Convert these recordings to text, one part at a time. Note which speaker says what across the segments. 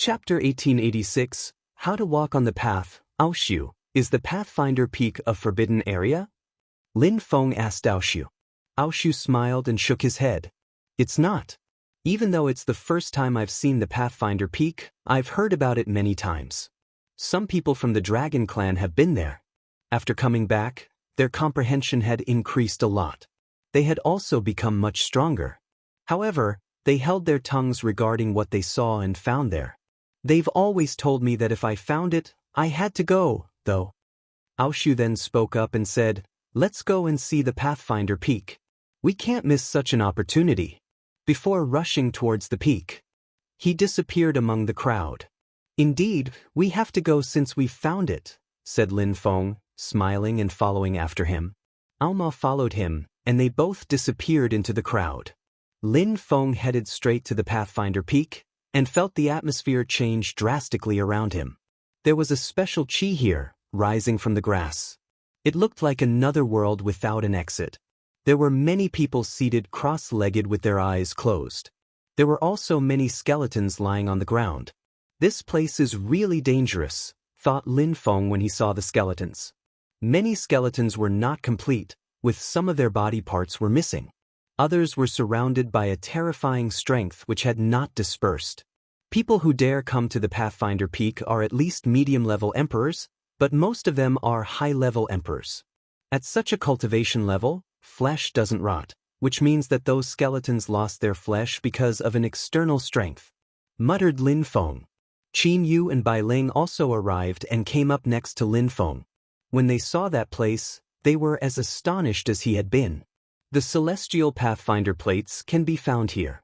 Speaker 1: Chapter 1886, How to Walk on the Path. Aoshu, is the Pathfinder Peak a forbidden area? Lin Feng asked Aoshu. Aoshu smiled and shook his head. It's not. Even though it's the first time I've seen the Pathfinder Peak, I've heard about it many times. Some people from the Dragon Clan have been there. After coming back, their comprehension had increased a lot. They had also become much stronger. However, they held their tongues regarding what they saw and found there. They've always told me that if I found it, I had to go, though. Aoshu then spoke up and said, "Let's go and see the Pathfinder Peak. We can't miss such an opportunity." Before rushing towards the peak, he disappeared among the crowd. "Indeed, we have to go since we've found it," said Lin Feng, smiling and following after him. Alma followed him, and they both disappeared into the crowd. Lin Feng headed straight to the Pathfinder Peak, and felt the atmosphere change drastically around him. There was a special chi here, rising from the grass. It looked like another world without an exit. There were many people seated cross-legged with their eyes closed. There were also many skeletons lying on the ground. This place is really dangerous, thought Lin Feng when he saw the skeletons. Many skeletons were not complete, with some of their body parts were missing. Others were surrounded by a terrifying strength which had not dispersed. People who dare come to the Pathfinder Peak are at least medium-level emperors, but most of them are high-level emperors. At such a cultivation level, flesh doesn't rot, which means that those skeletons lost their flesh because of an external strength, muttered Lin Feng. Qin Yu and Bai Ling also arrived and came up next to Lin Feng. When they saw that place, they were as astonished as he had been. The celestial Pathfinder plates can be found here.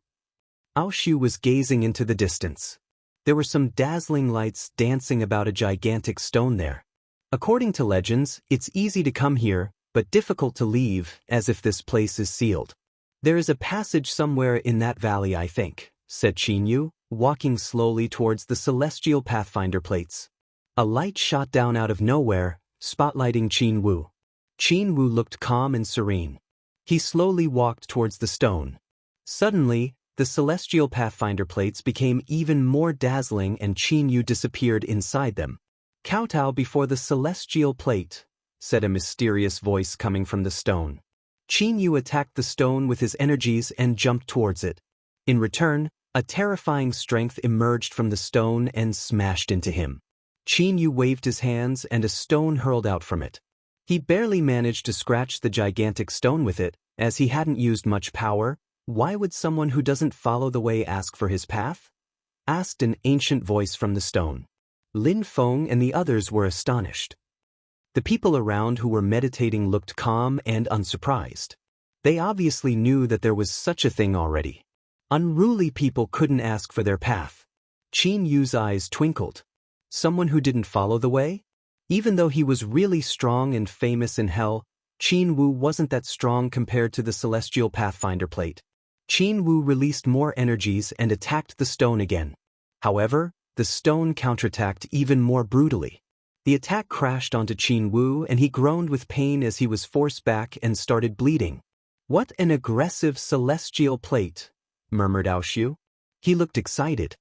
Speaker 1: Aoshu was gazing into the distance. There were some dazzling lights dancing about a gigantic stone there. According to legends, it's easy to come here, but difficult to leave, as if this place is sealed. "There is a passage somewhere in that valley, I think," said Qin Yu, walking slowly towards the celestial Pathfinder plates. A light shot down out of nowhere, spotlighting Qin Wu. Qin Wu looked calm and serene. He slowly walked towards the stone. Suddenly, the celestial Pathfinder plates became even more dazzling and Qin Yu disappeared inside them. "Kowtow before the celestial plate," said a mysterious voice coming from the stone. Qin Yu attacked the stone with his energies and jumped towards it. In return, a terrifying strength emerged from the stone and smashed into him. Qin Yu waved his hands and a stone hurled out from it. He barely managed to scratch the gigantic stone with it, as he hadn't used much power. "Why would someone who doesn't follow the way ask for his path?" asked an ancient voice from the stone. Lin Feng and the others were astonished. The people around who were meditating looked calm and unsurprised. They obviously knew that there was such a thing already. Unruly people couldn't ask for their path. Qin Yu's eyes twinkled. Someone who didn't follow the way? Even though he was really strong and famous in hell, Qin Wu wasn't that strong compared to the celestial Pathfinder plate. Qin Wu released more energies and attacked the stone again. However, the stone counterattacked even more brutally. The attack crashed onto Qin Wu and he groaned with pain as he was forced back and started bleeding. "What an aggressive celestial plate," murmured Aoshu. He looked excited.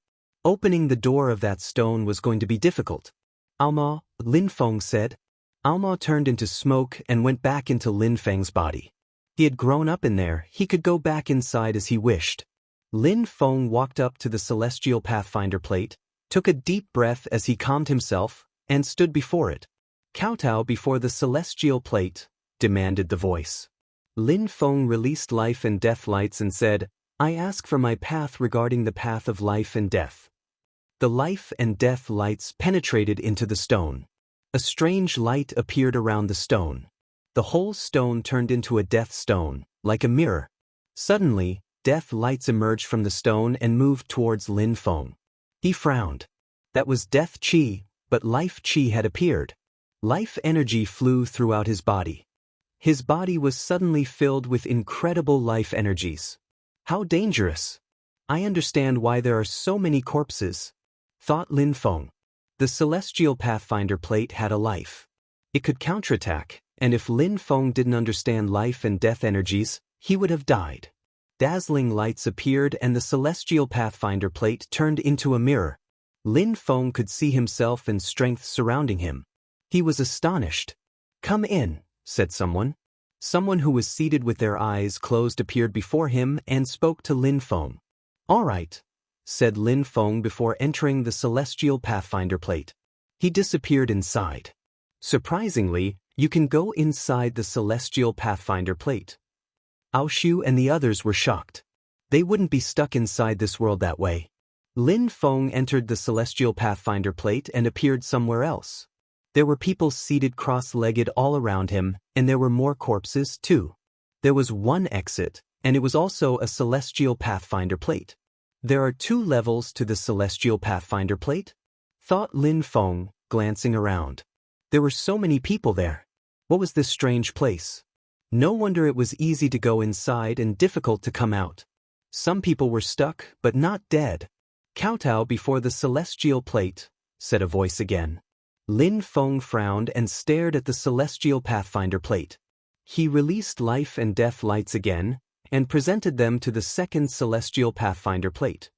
Speaker 1: Opening the door of that stone was going to be difficult. "Alma," Lin Feng said. Alma turned into smoke and went back into Lin Feng's body. He had grown up in there, he could go back inside as he wished. Lin Feng walked up to the celestial Pathfinder plate, took a deep breath as he calmed himself, and stood before it. "Kowtow before the celestial plate," demanded the voice. Lin Feng released life and death lights and said, "I ask for my path regarding the path of life and death." The life and death lights penetrated into the stone. A strange light appeared around the stone. The whole stone turned into a death stone, like a mirror. Suddenly, death lights emerged from the stone and moved towards Lin Feng. He frowned. That was death chi, but life chi had appeared. Life energy flew throughout his body. His body was suddenly filled with incredible life energies. "How dangerous! I understand why there are so many corpses," thought Lin Feng. The celestial Pathfinder plate had a life. It could counterattack, and if Lin Feng didn't understand life and death energies, he would have died. Dazzling lights appeared and the celestial Pathfinder plate turned into a mirror. Lin Feng could see himself and strength surrounding him. He was astonished. "Come in," said someone. Someone who was seated with their eyes closed appeared before him and spoke to Lin Feng. "All right," said Lin Feng before entering the Celestial Pathfinder plate. He disappeared inside. Surprisingly, you can go inside the Celestial Pathfinder plate. Aoshu and the others were shocked. They wouldn't be stuck inside this world that way. Lin Feng entered the Celestial Pathfinder plate and appeared somewhere else. There were people seated cross-legged all around him, and there were more corpses too. There was one exit, and it was also a Celestial Pathfinder plate. There are 2 levels to the Celestial Pathfinder plate, thought Lin Feng, glancing around. There were so many people there. What was this strange place? No wonder it was easy to go inside and difficult to come out. Some people were stuck, but not dead. "Kowtow before the Celestial plate," said a voice again. Lin Feng frowned and stared at the Celestial Pathfinder plate. He released life and death lights again, and presented them to the second Celestial Pathfinder plate.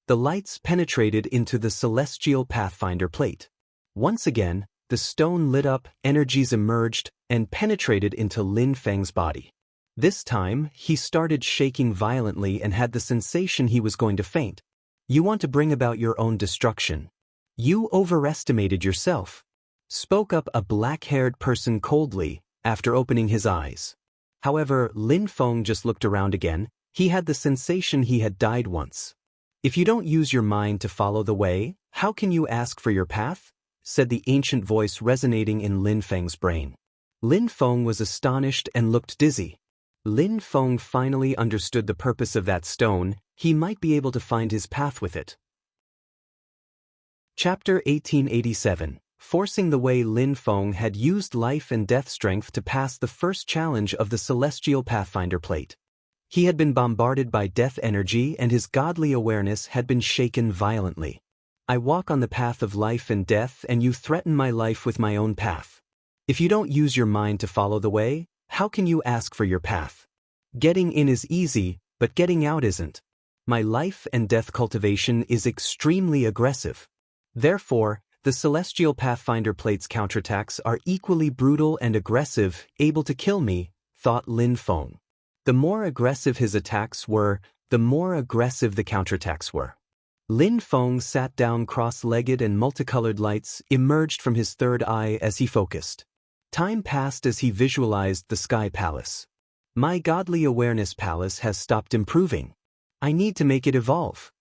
Speaker 1: The lights penetrated into the Celestial Pathfinder plate. Once again, the stone lit up, energies emerged, and penetrated into Lin Feng's body. This time, he started shaking violently and had the sensation he was going to faint. "You want to bring about your own destruction. You overestimated yourself," spoke up a black-haired person coldly, after opening his eyes. However, Lin Feng just looked around again. He had the sensation he had died once. "If you don't use your mind to follow the way, how can you ask for your path?" said the ancient voice resonating in Lin Feng's brain. Lin Feng was astonished and looked dizzy. Lin Feng finally understood the purpose of that stone. He might be able to find his path with it. Chapter 1887. Forcing the way. Lin Feng had used life and death strength to pass the first challenge of the Celestial Pathfinder plate. He had been bombarded by death energy and his godly awareness had been shaken violently. "I walk on the path of life and death and you threaten my life with my own path. If you don't use your mind to follow the way, how can you ask for your path? Getting in is easy, but getting out isn't. My life and death cultivation is extremely aggressive. Therefore, the Celestial Pathfinder plate's counterattacks are equally brutal and aggressive, able to kill me," thought Lin Feng. The more aggressive his attacks were, the more aggressive the counterattacks were. Lin Feng sat down cross-legged and multicolored lights emerged from his third eye as he focused. Time passed as he visualized the Sky Palace. "My godly awareness palace has stopped improving. I need to make it evolve,"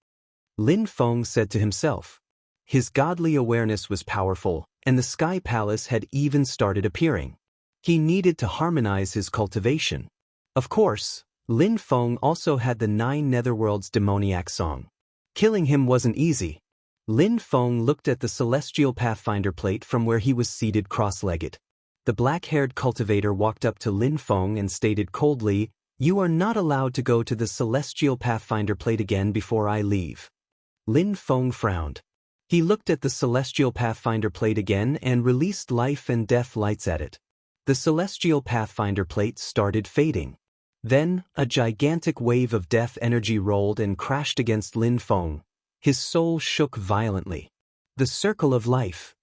Speaker 1: Lin Feng said to himself. His godly awareness was powerful, and the Sky Palace had even started appearing. He needed to harmonize his cultivation. Of course, Lin Feng also had the 9 Netherworlds demoniac song. Killing him wasn't easy. Lin Feng looked at the Celestial Pathfinder plate from where he was seated cross-legged. The black-haired cultivator walked up to Lin Feng and stated coldly, "You are not allowed to go to the Celestial Pathfinder plate again before I leave." Lin Feng frowned. He looked at the Celestial Pathfinder plate again and released life and death lights at it. The Celestial Pathfinder plate started fading. Then, a gigantic wave of death energy rolled and crashed against Lin Feng. His soul shook violently. The Circle of Life.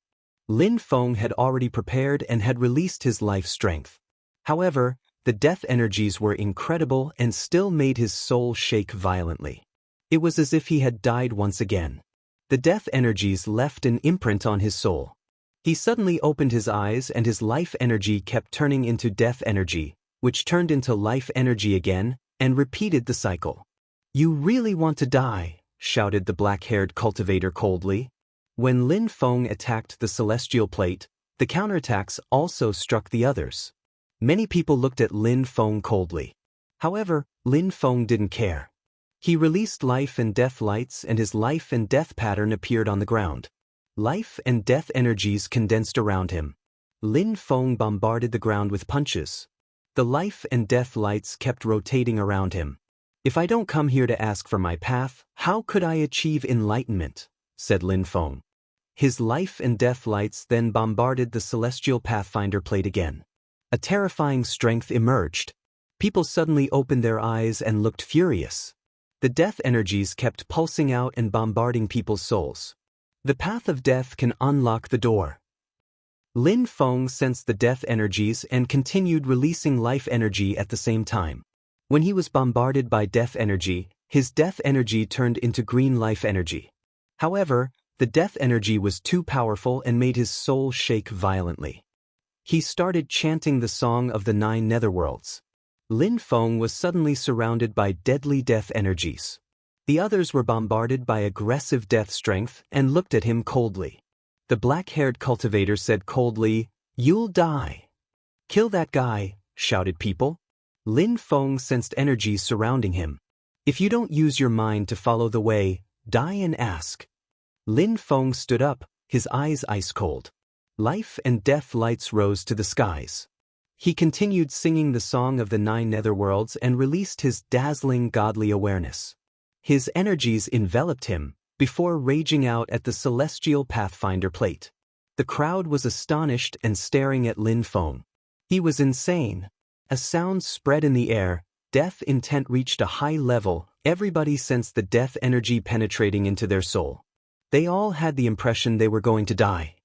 Speaker 1: Lin Feng had already prepared and had released his life strength. However, the death energies were incredible and still made his soul shake violently. It was as if he had died once again. The death energies left an imprint on his soul. He suddenly opened his eyes and his life energy kept turning into death energy, which turned into life energy again, and repeated the cycle. "You really want to die?" shouted the black-haired cultivator coldly. When Lin Feng attacked the celestial plate, the counterattacks also struck the others. Many people looked at Lin Feng coldly. However, Lin Feng didn't care. He released life and death lights and his life and death pattern appeared on the ground. Life and death energies condensed around him. Lin Feng bombarded the ground with punches. The life and death lights kept rotating around him. "If I don't come here to ask for my path, how could I achieve enlightenment?" said Lin Feng. His life and death lights then bombarded the celestial pathfinder plate again. A terrifying strength emerged. People suddenly opened their eyes and looked furious. The death energies kept pulsing out and bombarding people's souls. The path of death can unlock the door. Lin Feng sensed the death energies and continued releasing life energy at the same time. When he was bombarded by death energy, his death energy turned into green life energy. However, the death energy was too powerful and made his soul shake violently. He started chanting the song of the 9 netherworlds. Lin Feng was suddenly surrounded by deadly death energies. The others were bombarded by aggressive death strength and looked at him coldly. The black-haired cultivator said coldly, "You'll die." "Kill that guy," shouted people. Lin Feng sensed energy surrounding him. "If you don't use your mind to follow the way, die and ask." Lin Feng stood up, his eyes ice-cold. Life and death lights rose to the skies. He continued singing the song of the 9 netherworlds and released his dazzling godly awareness. His energies enveloped him, before raging out at the celestial Pathfinder plate. The crowd was astonished and staring at Lin Feng. He was insane. A sound spread in the air, death intent reached a high level, everybody sensed the death energy penetrating into their soul. They all had the impression they were going to die.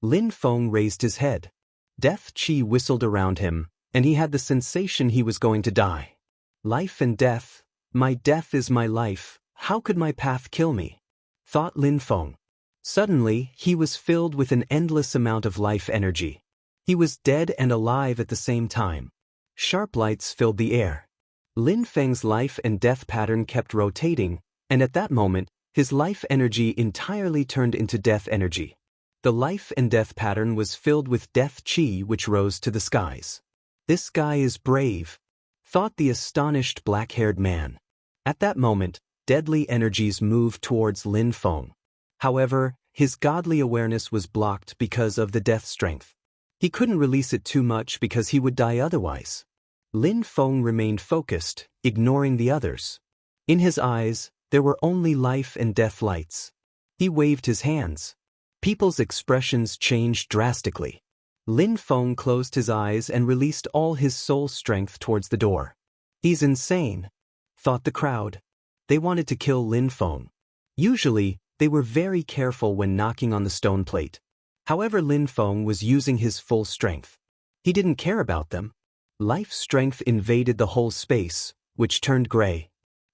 Speaker 1: Lin Feng raised his head. Death chi whistled around him, and he had the sensation he was going to die. Life and death, my death is my life, how could my path kill me? Thought Lin Feng. Suddenly, he was filled with an endless amount of life energy. He was dead and alive at the same time. Sharp lights filled the air. Lin Feng's life and death pattern kept rotating, and at that moment, his life energy entirely turned into death energy. The life and death pattern was filled with death chi which rose to the skies. "This guy is brave," thought the astonished black-haired man. At that moment, deadly energies moved towards Lin Feng. However, his godly awareness was blocked because of the death strength. He couldn't release it too much because he would die otherwise. Lin Feng remained focused, ignoring the others. In his eyes, there were only life and death lights. He waved his hands. People's expressions changed drastically. Lin Feng closed his eyes and released all his soul strength towards the door. "He's insane," thought the crowd. They wanted to kill Lin Feng. Usually, they were very careful when knocking on the stone plate. However, Lin Feng was using his full strength. He didn't care about them. Life strength invaded the whole space, which turned gray.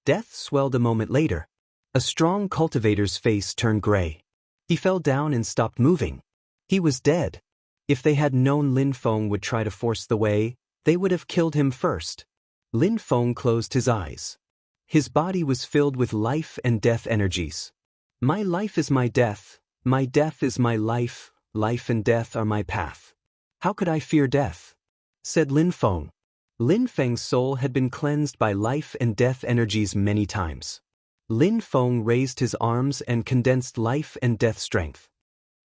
Speaker 1: Death swelled a moment later. A strong cultivator's face turned gray. He fell down and stopped moving. He was dead. If they had known Lin Feng would try to force the way, they would have killed him first. Lin Feng closed his eyes. His body was filled with life and death energies. "My life is my death is my life and death are my path. How could I fear death?" said Lin Feng. Lin Feng's soul had been cleansed by life and death energies many times. Lin Feng raised his arms and condensed life and death strength.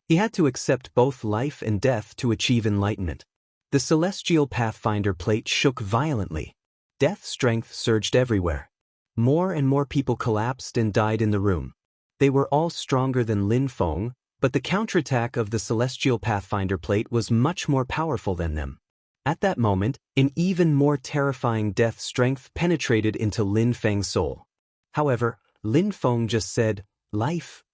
Speaker 1: He had to accept both life and death to achieve enlightenment. The celestial Pathfinder plate shook violently. Death strength surged everywhere. More and more people collapsed and died in the room. They were all stronger than Lin Feng, but the counterattack of the celestial Pathfinder plate was much more powerful than them. At that moment, an even more terrifying death strength penetrated into Lin Feng's soul. However, Lin Feng just said, "Life."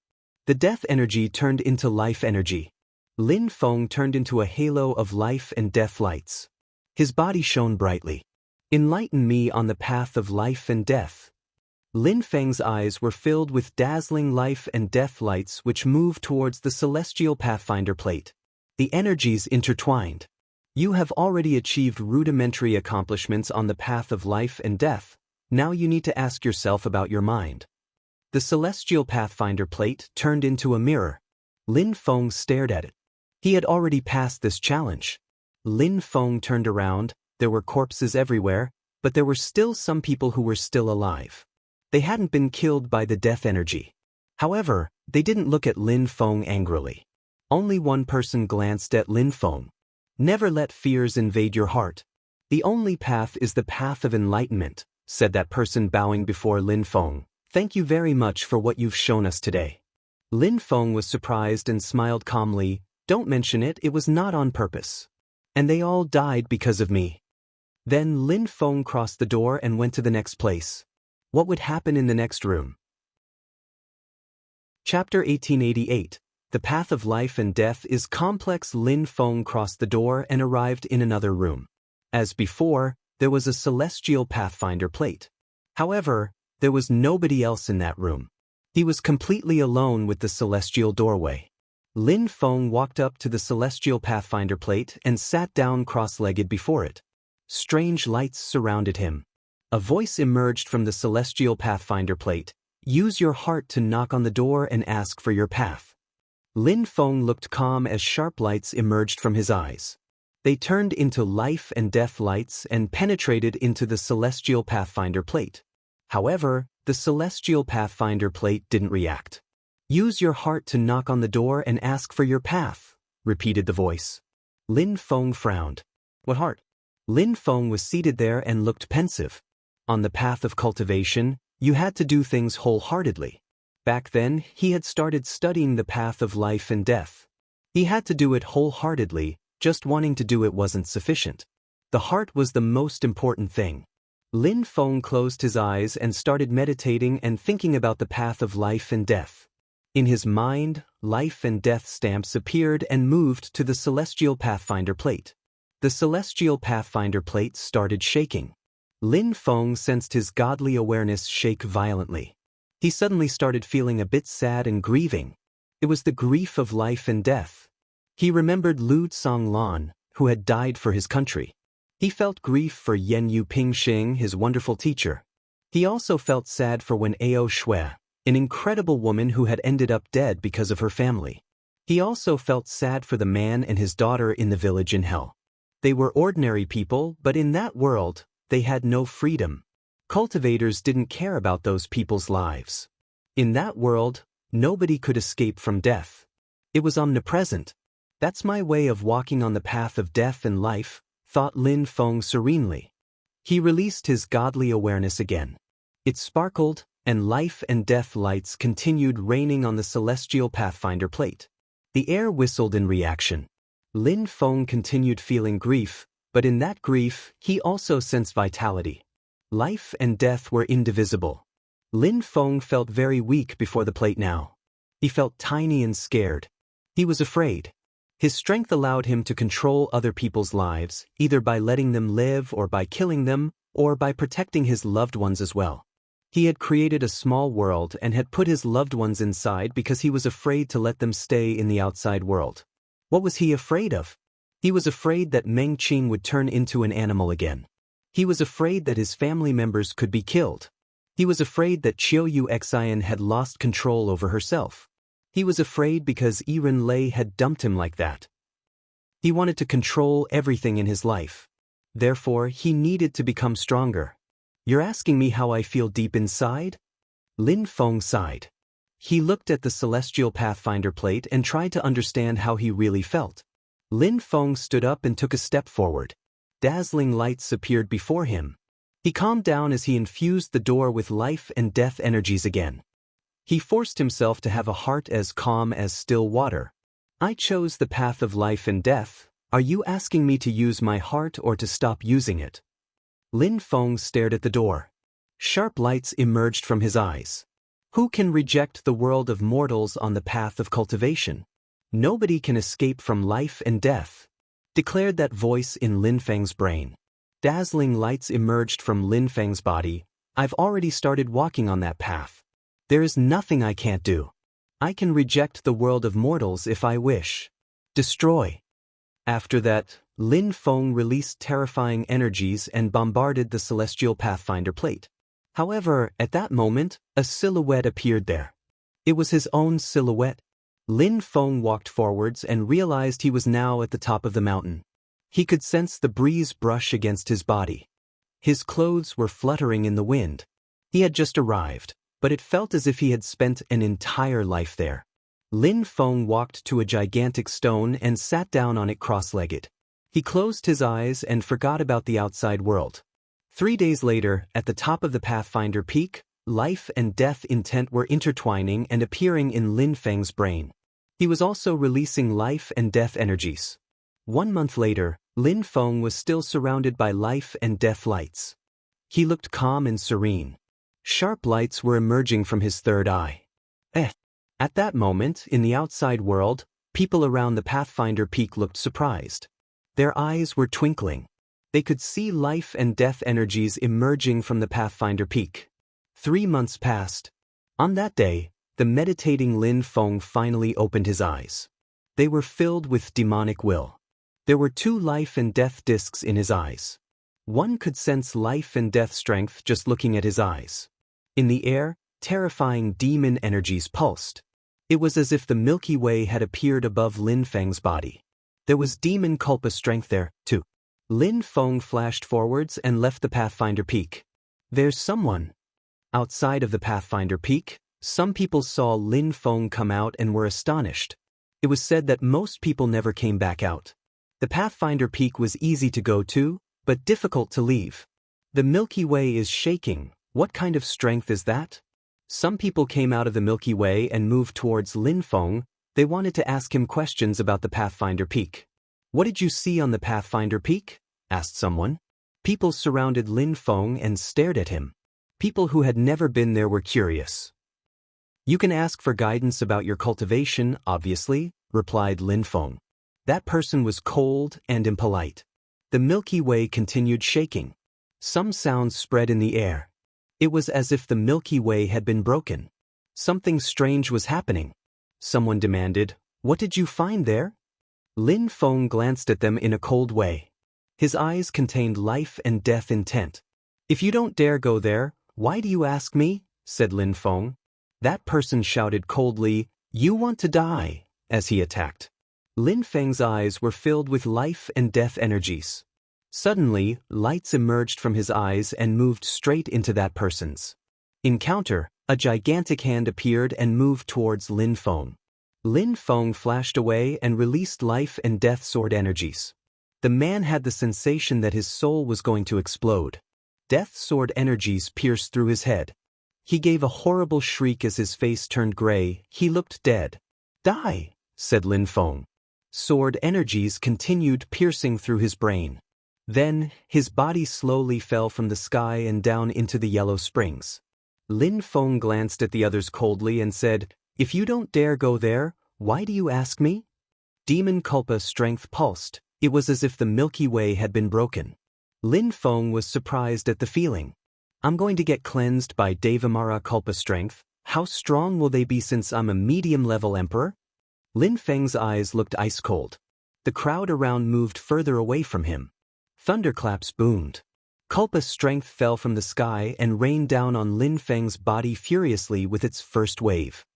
Speaker 1: The death energy turned into life energy. Lin Feng turned into a halo of life and death lights. His body shone brightly. "Enlighten me on the path of life and death." Lin Feng's eyes were filled with dazzling life and death lights which moved towards the celestial Pathfinder plate. The energies intertwined. "You have already achieved rudimentary accomplishments on the path of life and death. Now you need to ask yourself about your mind." The celestial Pathfinder plate turned into a mirror. Lin Feng stared at it. He had already passed this challenge. Lin Feng turned around. There were corpses everywhere, but there were still some people who were still alive. They hadn't been killed by the death energy. However, they didn't look at Lin Feng angrily. Only one person glanced at Lin Feng. "Never let fears invade your heart. The only path is the path of enlightenment," said that person bowing before Lin Feng. "Thank you very much for what you've shown us today." Lin Feng was surprised and smiled calmly. "Don't mention it, it was not on purpose. And they all died because of me." Then Lin Feng crossed the door and went to the next place. What would happen in the next room? Chapter 1888. The path of life and death is complex. Lin Feng crossed the door and arrived in another room. As before, there was a celestial pathfinder plate. However, there was nobody else in that room. He was completely alone with the celestial doorway. Lin Feng walked up to the celestial pathfinder plate and sat down cross-legged before it. Strange lights surrounded him. A voice emerged from the celestial pathfinder plate. Use your heart to knock on the door and ask for your path. Lin Feng looked calm as sharp lights emerged from his eyes. They turned into life and death lights and penetrated into the celestial pathfinder plate. However, the celestial pathfinder plate didn't react. Use your heart to knock on the door and ask for your path, repeated the voice. Lin Feng frowned. What heart? Lin Feng was seated there and looked pensive. On the path of cultivation, you had to do things wholeheartedly. Back then, he had started studying the path of life and death. He had to do it wholeheartedly, just wanting to do it wasn't sufficient. The heart was the most important thing. Lin Feng closed his eyes and started meditating and thinking about the path of life and death. In his mind, life and death stamps appeared and moved to the celestial pathfinder plate. The celestial pathfinder plate started shaking. Lin Feng sensed his godly awareness shake violently. He suddenly started feeling a bit sad and grieving. It was the grief of life and death. He remembered Lu Tsonglan, who had died for his country. He felt grief for Yen Yu Pingxing, his wonderful teacher. He also felt sad for Wen Ao Shui, an incredible woman who had ended up dead because of her family. He also felt sad for the man and his daughter in the village in hell. They were ordinary people, but in that world, they had no freedom. Cultivators didn't care about those people's lives. In that world, nobody could escape from death. It was omnipresent. That's my way of walking on the path of death and life, thought Lin Feng serenely. He released his godly awareness again. It sparkled, and life and death lights continued raining on the celestial pathfinder plate. The air whistled in reaction. Lin Feng continued feeling grief, but in that grief, he also sensed vitality. Life and death were indivisible. Lin Feng felt very weak before the plate now. He felt tiny and scared. He was afraid. His strength allowed him to control other people's lives, either by letting them live or by killing them, or by protecting his loved ones as well. He had created a small world and had put his loved ones inside because he was afraid to let them stay in the outside world. What was he afraid of? He was afraid that Meng Qing would turn into an animal again. He was afraid that his family members could be killed. He was afraid that Qiu Yu Xian had lost control over herself. He was afraid because Yiren Lei had dumped him like that. He wanted to control everything in his life. Therefore, he needed to become stronger. You're asking me how I feel deep inside? Lin Feng sighed. He looked at the celestial pathfinder plate and tried to understand how he really felt. Lin Feng stood up and took a step forward. Dazzling lights appeared before him. He calmed down as he infused the door with life and death energies again. He forced himself to have a heart as calm as still water. I chose the path of life and death. Are you asking me to use my heart or to stop using it? Lin Feng stared at the door. Sharp lights emerged from his eyes. Who can reject the world of mortals on the path of cultivation? Nobody can escape from life and death, declared that voice in Lin Feng's brain. Dazzling lights emerged from Lin Feng's body. I've already started walking on that path. There is nothing I can't do. I can reject the world of mortals if I wish. Destroy. After that, Lin Feng released terrifying energies and bombarded the celestial pathfinder plate. However, at that moment, a silhouette appeared there. It was his own silhouette. Lin Feng walked forwards and realized he was now at the top of the mountain. He could sense the breeze brush against his body. His clothes were fluttering in the wind. He had just arrived, but it felt as if he had spent an entire life there. Lin Feng walked to a gigantic stone and sat down on it cross-legged. He closed his eyes and forgot about the outside world. 3 days later, at the top of the Pathfinder Peak, life and death intent were intertwining and appearing in Lin Feng's brain. He was also releasing life and death energies. 1 month later, Lin Feng was still surrounded by life and death lights. He looked calm and serene. Sharp lights were emerging from his third eye. At that moment, in the outside world, people around the Pathfinder Peak looked surprised. Their eyes were twinkling. They could see life and death energies emerging from the Pathfinder Peak. 3 months passed. On that day, the meditating Lin Feng finally opened his eyes. They were filled with demonic will. There were 2 life and death discs in his eyes. One could sense life and death strength just looking at his eyes. In the air, terrifying demon energies pulsed. It was as if the Milky Way had appeared above Lin Feng's body. There was demon Kulpa strength there, too. Lin Feng flashed forwards and left the Pathfinder Peak. There's someone. Outside of the Pathfinder Peak, some people saw Lin Feng come out and were astonished. It was said that most people never came back out. The Pathfinder Peak was easy to go to, but difficult to leave. The Milky Way is shaking. What kind of strength is that? Some people came out of the Milky Way and moved towards Lin Feng. They wanted to ask him questions about the Pathfinder Peak. What did you see on the Pathfinder Peak? Asked someone. People surrounded Lin Feng and stared at him. People who had never been there were curious. You can ask for guidance about your cultivation, obviously, replied Lin Feng. That person was cold and impolite. The Milky Way continued shaking. Some sounds spread in the air. It was as if the Milky Way had been broken. Something strange was happening. Someone demanded, "What did you find there?" Lin Feng glanced at them in a cold way. His eyes contained life and death intent. "If you don't dare go there, why do you ask me?" said Lin Feng. That person shouted coldly, "You want to die," as he attacked. Lin Feng's eyes were filled with life and death energies. Suddenly, lights emerged from his eyes and moved straight into that person's. In counter, a gigantic hand appeared and moved towards Lin Feng. Lin Feng flashed away and released life and death sword energies. The man had the sensation that his soul was going to explode. Death sword energies pierced through his head. He gave a horrible shriek as his face turned gray. He looked dead. "Die," said Lin Feng. Sword energies continued piercing through his brain. Then, his body slowly fell from the sky and down into the yellow springs. Lin Feng glanced at the others coldly and said, "If you don't dare go there, why do you ask me?" Demon Kulpa strength pulsed. It was as if the Milky Way had been broken. Lin Feng was surprised at the feeling. "I'm going to get cleansed by Devamara Kulpa strength. How strong will they be since I'm a medium-level emperor?" Lin Feng's eyes looked ice-cold. The crowd around moved further away from him. Thunderclaps boomed. Kulpa's strength fell from the sky and rained down on Lin Feng's body furiously with its first wave.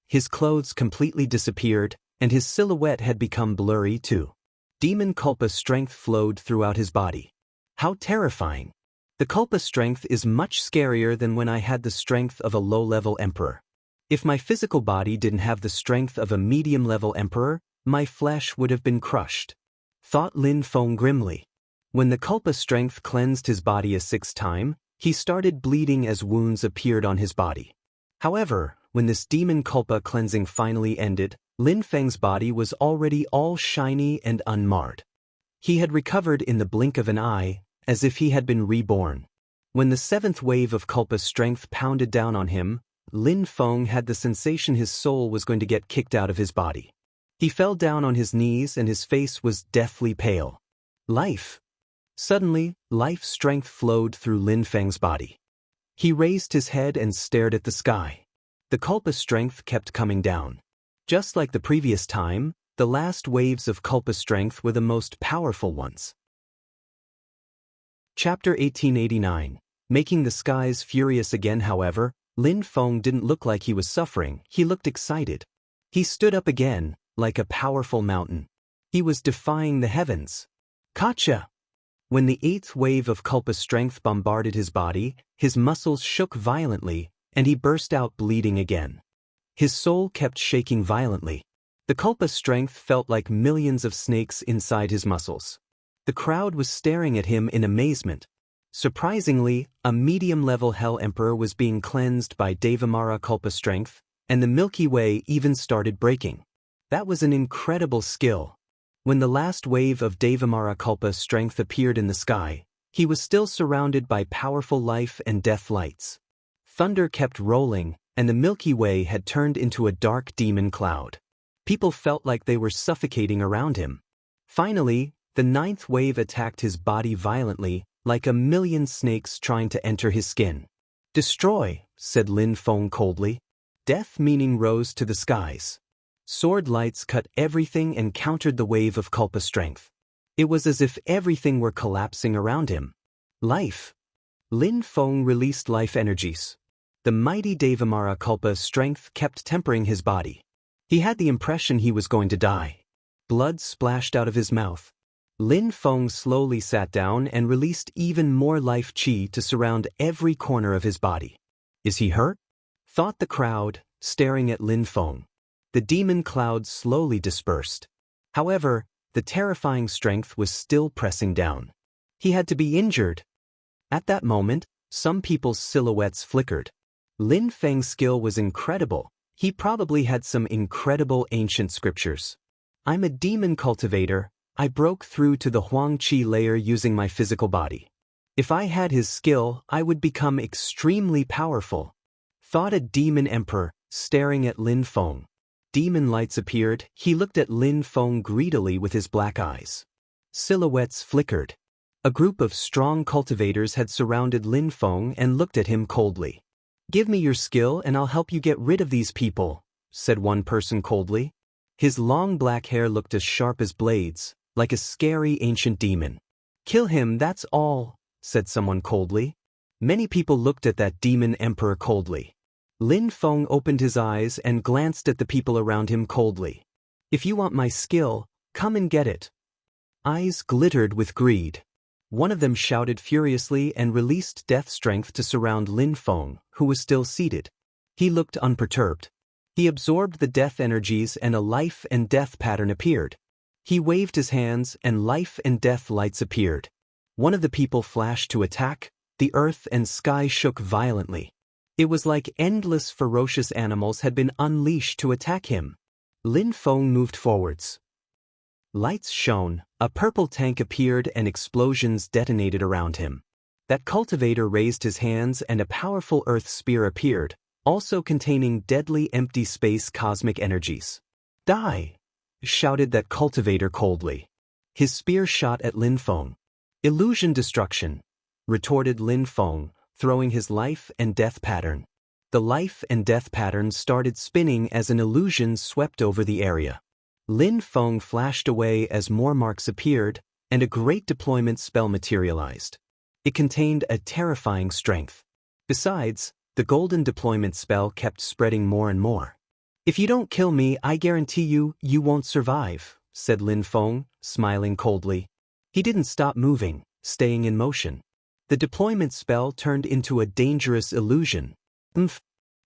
Speaker 1: His clothes completely disappeared, and his silhouette had become blurry too. Demon Kulpa's strength flowed throughout his body. How terrifying! The Kulpa strength is much scarier than when I had the strength of a low-level emperor. If my physical body didn't have the strength of a medium-level emperor, my flesh would have been crushed, thought Lin Feng grimly. When the Kulpa strength cleansed his body a 6th time, he started bleeding as wounds appeared on his body. However, when this demon Kulpa cleansing finally ended, Lin Feng's body was already all shiny and unmarred. He had recovered in the blink of an eye, as if he had been reborn. When the 7th wave of Kulpa's strength pounded down on him, Lin Feng had the sensation his soul was going to get kicked out of his body. He fell down on his knees and his face was deathly pale. Life! Suddenly, life strength flowed through Lin Feng's body. He raised his head and stared at the sky. The Kulpa strength kept coming down. Just like the previous time, the last waves of Kulpa strength were the most powerful ones. Chapter 1889. Making the skies furious again. However, Lin Feng didn't look like he was suffering, he looked excited. He stood up again, like a powerful mountain. He was defying the heavens. Gotcha! When the 8th wave of Kulpa strength bombarded his body, his muscles shook violently, and he burst out bleeding again. His soul kept shaking violently. The Kulpa strength felt like millions of snakes inside his muscles. The crowd was staring at him in amazement. Surprisingly, a medium-level Hell Emperor was being cleansed by Devamara Kulpa strength, and the Milky Way even started breaking. That was an incredible skill. When the last wave of Devamara Kulpa strength appeared in the sky, he was still surrounded by powerful life and death lights. Thunder kept rolling, and the Milky Way had turned into a dark demon cloud. People felt like they were suffocating around him. Finally, the ninth wave attacked his body violently, like a million snakes trying to enter his skin. "Destroy," said Lin Feng coldly. Death meaning rose to the skies. Sword lights cut everything and countered the wave of Kulpa strength. It was as if everything were collapsing around him. Life. Lin Feng released life energies. The mighty Devamara Kulpa's strength kept tempering his body. He had the impression he was going to die. Blood splashed out of his mouth. Lin Feng slowly sat down and released even more life chi to surround every corner of his body. "Is he hurt?" thought the crowd, staring at Lin Feng. The demon cloud slowly dispersed. However, the terrifying strength was still pressing down. He had to be injured. At that moment, some people's silhouettes flickered. Lin Feng's skill was incredible. He probably had some incredible ancient scriptures. "I'm a demon cultivator. I broke through to the Huang Qi layer using my physical body. If I had his skill, I would become extremely powerful," thought a demon emperor, staring at Lin Feng. Demon lights appeared. He looked at Lin Feng greedily with his black eyes. Silhouettes flickered. A group of strong cultivators had surrounded Lin Feng and looked at him coldly. "Give me your skill and I'll help you get rid of these people," said one person coldly. His long black hair looked as sharp as blades, like a scary ancient demon. "Kill him, that's all," said someone coldly. Many people looked at that demon emperor coldly. Lin Feng opened his eyes and glanced at the people around him coldly. "If you want my skill, come and get it." Eyes glittered with greed. One of them shouted furiously and released death strength to surround Lin Feng, who was still seated. He looked unperturbed. He absorbed the death energies and a life and death pattern appeared. He waved his hands and life and death lights appeared. One of the people flashed to attack. The earth and sky shook violently. It was like endless ferocious animals had been unleashed to attack him. Lin Feng moved forwards. Lights shone, a purple tank appeared and explosions detonated around him. That cultivator raised his hands and a powerful earth spear appeared, also containing deadly empty space cosmic energies. "Die!" shouted that cultivator coldly. His spear shot at Lin Feng. "Illusion destruction," retorted Lin Feng, throwing his life and death pattern. The life and death pattern started spinning as an illusion swept over the area. Lin Feng flashed away as more marks appeared, and a great deployment spell materialized. It contained a terrifying strength. Besides, the golden deployment spell kept spreading more and more. "If you don't kill me, I guarantee you won't survive," said Lin Feng, smiling coldly. He didn't stop moving, staying in motion. The deployment spell turned into a dangerous illusion. "Umph."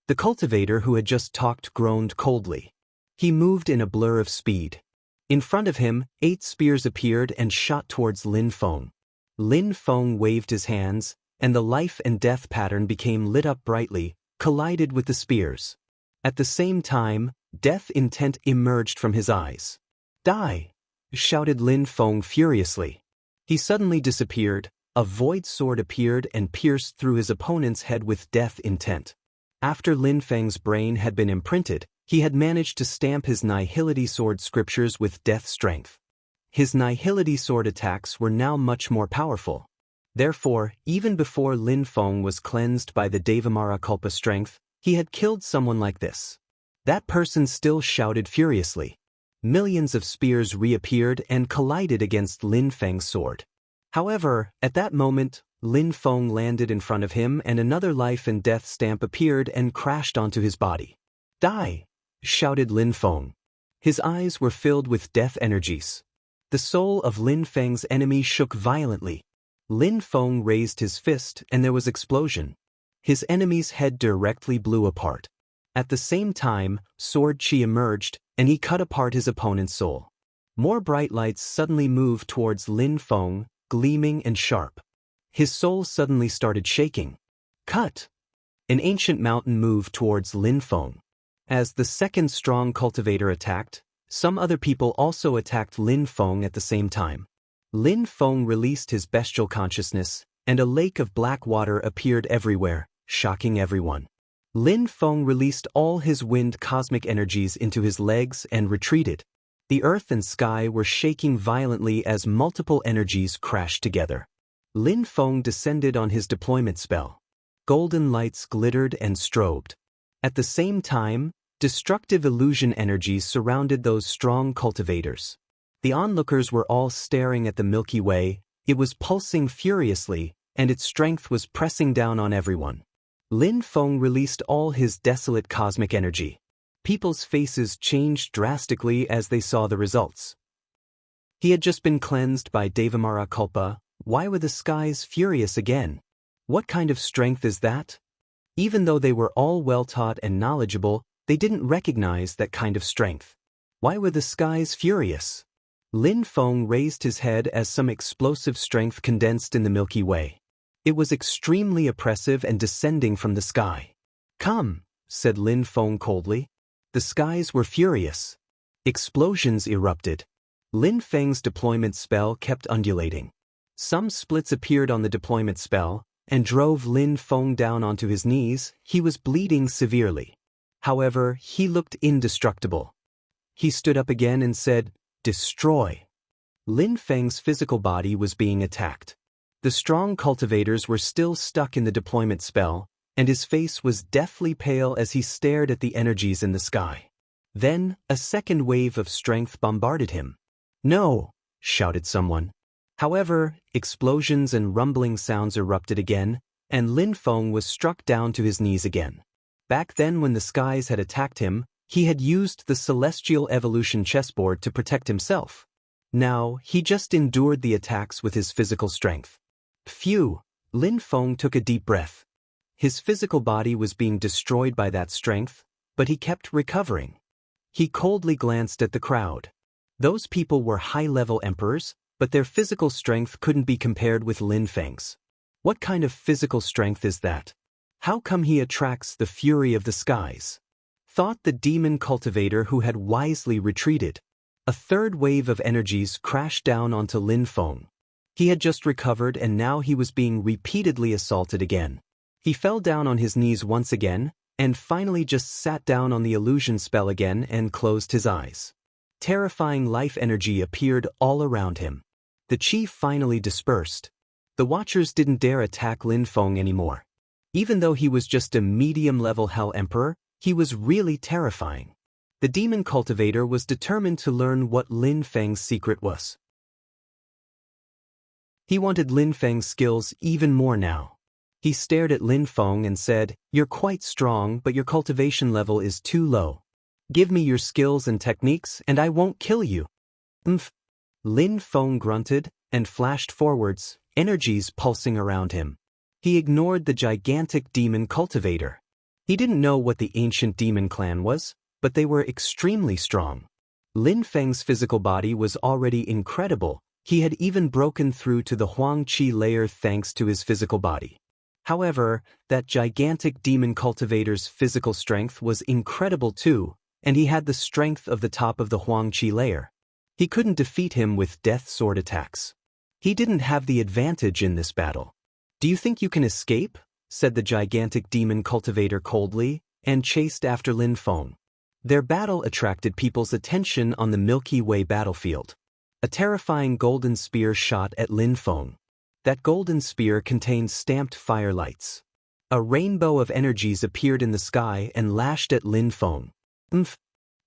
Speaker 1: The cultivator who had just talked groaned coldly. He moved in a blur of speed. In front of him, 8 spears appeared and shot towards Lin Feng. Lin Feng waved his hands, and the life and death pattern became lit up brightly, collided with the spears. At the same time, death intent emerged from his eyes. "Die!" shouted Lin Feng furiously. He suddenly disappeared. A void sword appeared and pierced through his opponent's head with death intent. After Lin Feng's brain had been imprinted, he had managed to stamp his Nihility sword scriptures with death strength. His Nihility sword attacks were now much more powerful. Therefore, even before Lin Feng was cleansed by the Devamara Kulpa strength, he had killed someone like this. That person still shouted furiously. Millions of spears reappeared and collided against Lin Feng's sword. However, at that moment, Lin Feng landed in front of him and another life and death stamp appeared and crashed onto his body. "Die!" shouted Lin Feng. His eyes were filled with death energies. The soul of Lin Feng's enemy shook violently. Lin Feng raised his fist and there was explosion. His enemy's head directly blew apart. At the same time, sword chi emerged and he cut apart his opponent's soul. More bright lights suddenly moved towards Lin Feng, gleaming and sharp. His soul suddenly started shaking. "Cut!" An ancient mountain moved towards Lin Feng. As the second strong cultivator attacked, some other people also attacked Lin Feng at the same time. Lin Feng released his bestial consciousness, and a lake of black water appeared everywhere, shocking everyone. Lin Feng released all his wind cosmic energies into his legs and retreated. The earth and sky were shaking violently as multiple energies crashed together. Lin Feng descended on his deployment spell. Golden lights glittered and strobed. At the same time, destructive illusion energies surrounded those strong cultivators. The onlookers were all staring at the Milky Way. It was pulsing furiously, and its strength was pressing down on everyone. Lin Feng released all his desolate cosmic energy. People's faces changed drastically as they saw the results. He had just been cleansed by Devamara Kulpa. Why were the skies furious again? What kind of strength is that? Even though they were all well-taught and knowledgeable, they didn't recognize that kind of strength. Why were the skies furious? Lin Feng raised his head as some explosive strength condensed in the Milky Way. It was extremely oppressive and descending from the sky. "Come," said Lin Feng coldly. The skies were furious. Explosions erupted. Lin Feng's deployment spell kept undulating. Some splits appeared on the deployment spell and drove Lin Feng down onto his knees. He was bleeding severely. However, he looked indestructible. He stood up again and said, "Destroy." Lin Feng's physical body was being attacked. The strong cultivators were still stuck in the deployment spell, and his face was deathly pale as he stared at the energies in the sky. Then, a second wave of strength bombarded him. "No!" shouted someone. However, explosions and rumbling sounds erupted again, and Lin Feng was struck down to his knees again. Back then, when the skies had attacked him, he had used the celestial evolution chessboard to protect himself. Now, he just endured the attacks with his physical strength. Phew! Lin Feng took a deep breath. His physical body was being destroyed by that strength, but he kept recovering. He coldly glanced at the crowd. Those people were high-level emperors, but their physical strength couldn't be compared with Lin Feng's. What kind of physical strength is that? How come he attracts the fury of the skies? Thought the demon cultivator who had wisely retreated. A third wave of energies crashed down onto Lin Feng. He had just recovered and now he was being repeatedly assaulted again. He fell down on his knees once again, and finally just sat down on the illusion spell again and closed his eyes. Terrifying life energy appeared all around him. The chi finally dispersed. The watchers didn't dare attack Lin Feng anymore. Even though he was just a medium-level Hell Emperor, he was really terrifying. The demon cultivator was determined to learn what Lin Feng's secret was. He wanted Lin Feng's skills even more now. He stared at Lin Feng and said, "You're quite strong, but your cultivation level is too low. Give me your skills and techniques and I won't kill you." "Umph." Lin Feng grunted and flashed forwards, energies pulsing around him. He ignored the gigantic demon cultivator. He didn't know what the ancient demon clan was, but they were extremely strong. Lin Feng's physical body was already incredible. He had even broken through to the Huang Qi layer thanks to his physical body. However, that gigantic demon cultivator's physical strength was incredible too, and he had the strength of the top of the Huang Qi layer. He couldn't defeat him with death sword attacks. He didn't have the advantage in this battle. "Do you think you can escape?" said the gigantic demon cultivator coldly, and chased after Lin Feng. Their battle attracted people's attention on the Milky Way battlefield. A terrifying golden spear shot at Lin Feng. That golden spear contained stamped firelights. A rainbow of energies appeared in the sky and lashed at Lin Feng. "Umph."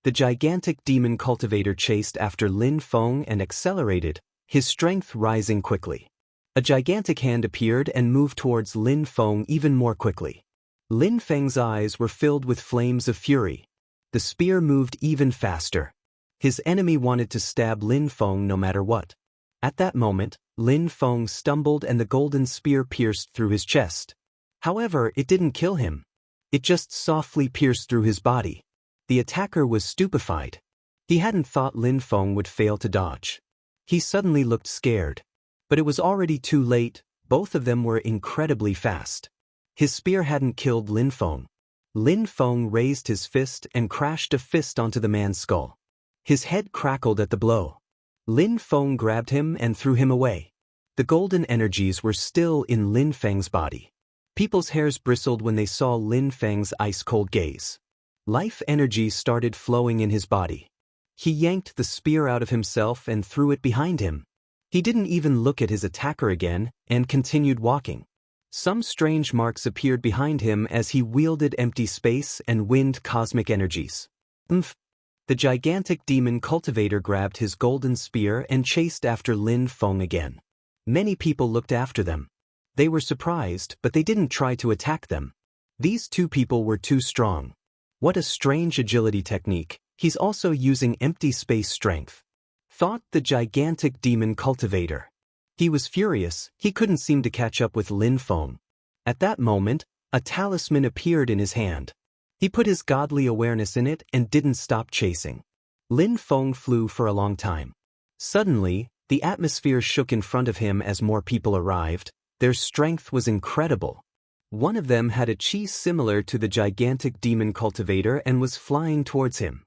Speaker 1: The gigantic demon cultivator chased after Lin Feng and accelerated, his strength rising quickly. A gigantic hand appeared and moved towards Lin Feng even more quickly. Lin Feng's eyes were filled with flames of fury. The spear moved even faster. His enemy wanted to stab Lin Feng no matter what. At that moment, Lin Feng stumbled and the golden spear pierced through his chest. However, it didn't kill him. It just softly pierced through his body. The attacker was stupefied. He hadn't thought Lin Feng would fail to dodge. He suddenly looked scared. But it was already too late. Both of them were incredibly fast. His spear hadn't killed Lin Feng. Lin Feng raised his fist and crashed a fist onto the man's skull. His head crackled at the blow. Lin Feng grabbed him and threw him away. The golden energies were still in Lin Feng's body. People's hairs bristled when they saw Lin Feng's ice-cold gaze. Life energy started flowing in his body. He yanked the spear out of himself and threw it behind him. He didn't even look at his attacker again and continued walking. Some strange marks appeared behind him as he wielded empty space and wind cosmic energies. The gigantic demon cultivator grabbed his golden spear and chased after Lin Feng again. Many people looked after them. They were surprised, but they didn't try to attack them. These two people were too strong. What a strange agility technique. He's also using empty space strength, thought the gigantic demon cultivator. He was furious. He couldn't seem to catch up with Lin Feng. At that moment, a talisman appeared in his hand. He put his godly awareness in it and didn't stop chasing. Lin Feng flew for a long time. Suddenly, the atmosphere shook in front of him as more people arrived. Their strength was incredible. One of them had a chi similar to the gigantic demon cultivator and was flying towards him.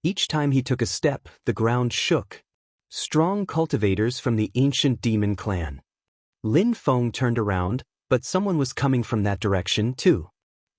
Speaker 1: Each time he took a step, the ground shook. Strong cultivators from the ancient demon clan. Lin Feng turned around, but someone was coming from that direction too.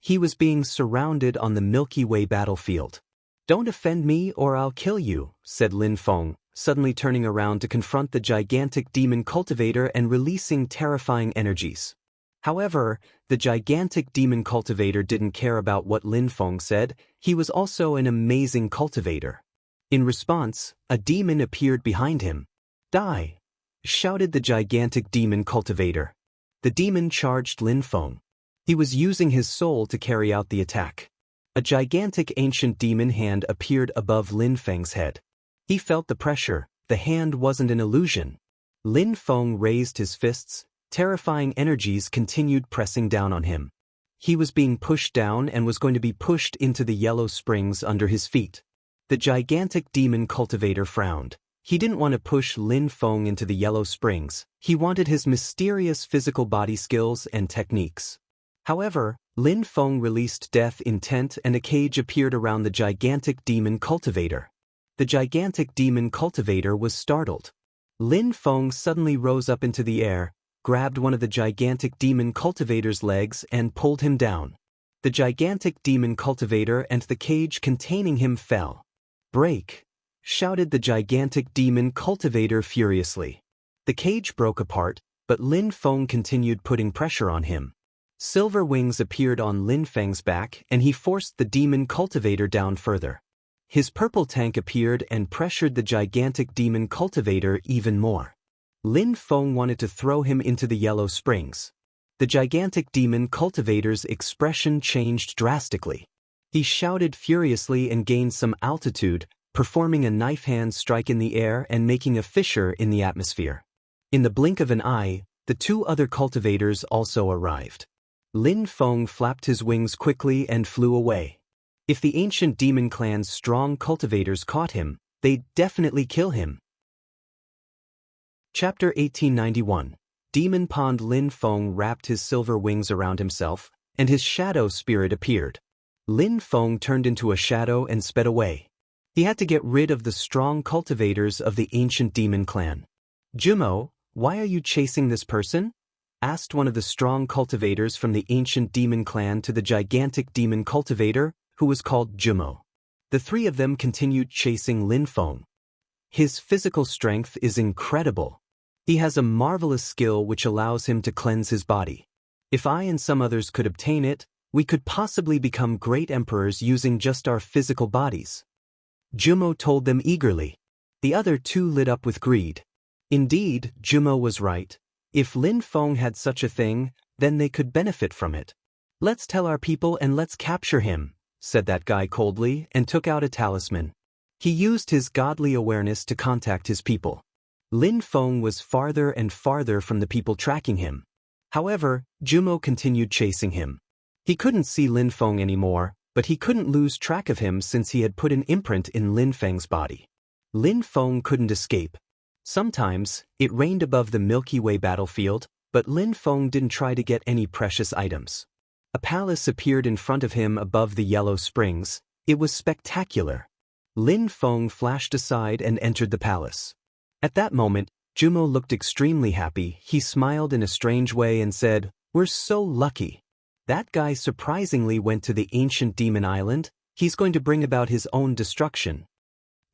Speaker 1: He was being surrounded on the Milky Way battlefield. "Don't offend me or I'll kill you," said Lin Feng, suddenly turning around to confront the gigantic demon cultivator and releasing terrifying energies. However, the gigantic demon cultivator didn't care about what Lin Feng said. He was also an amazing cultivator. In response, a demon appeared behind him. "Die!" shouted the gigantic demon cultivator. The demon charged Lin Feng. He was using his soul to carry out the attack. A gigantic ancient demon hand appeared above Lin Feng's head. He felt the pressure. The hand wasn't an illusion. Lin Feng raised his fists. Terrifying energies continued pressing down on him. He was being pushed down and was going to be pushed into the yellow springs under his feet. The gigantic demon cultivator frowned. He didn't want to push Lin Feng into the yellow springs. He wanted his mysterious physical body skills and techniques. However, Lin Feng released death intent and a cage appeared around the gigantic demon cultivator. The gigantic demon cultivator was startled. Lin Feng suddenly rose up into the air, grabbed one of the gigantic demon cultivator's legs and pulled him down. The gigantic demon cultivator and the cage containing him fell. "Break!" shouted the gigantic demon cultivator furiously. The cage broke apart, but Lin Feng continued putting pressure on him. Silver wings appeared on Lin Feng's back and he forced the demon cultivator down further. His purple tank appeared and pressured the gigantic demon cultivator even more. Lin Feng wanted to throw him into the yellow springs. The gigantic demon cultivator's expression changed drastically. He shouted furiously and gained some altitude, performing a knife hand strike in the air and making a fissure in the atmosphere. In the blink of an eye, the two other cultivators also arrived. Lin Feng flapped his wings quickly and flew away. If the ancient demon clan's strong cultivators caught him, they'd definitely kill him. Chapter 1891. Demon Pond. Lin Feng wrapped his silver wings around himself, and his shadow spirit appeared. Lin Feng turned into a shadow and sped away. He had to get rid of the strong cultivators of the ancient demon clan. "Jumo, why are you chasing this person?" asked one of the strong cultivators from the ancient demon clan to the gigantic demon cultivator, who was called Jumo. The three of them continued chasing Lin Feng. His physical strength is incredible. He has a marvelous skill which allows him to cleanse his body. If I and some others could obtain it, we could possibly become great emperors using just our physical bodies. Jumo told them eagerly. The other two lit up with greed. Indeed, Jumo was right. If Lin Feng had such a thing, then they could benefit from it. "Let's tell our people and let's capture him," said that guy coldly and took out a talisman. He used his godly awareness to contact his people. Lin Feng was farther and farther from the people tracking him. However, Jumo continued chasing him. He couldn't see Lin Feng anymore, but he couldn't lose track of him since he had put an imprint in Lin Feng's body. Lin Feng couldn't escape. Sometimes, it rained above the Milky Way battlefield, but Lin Feng didn't try to get any precious items. A palace appeared in front of him above the yellow springs. It was spectacular. Lin Feng flashed aside and entered the palace. At that moment, Jumo looked extremely happy. He smiled in a strange way and said, We're so lucky. That guy surprisingly went to the ancient demon island. He's going to bring about his own destruction.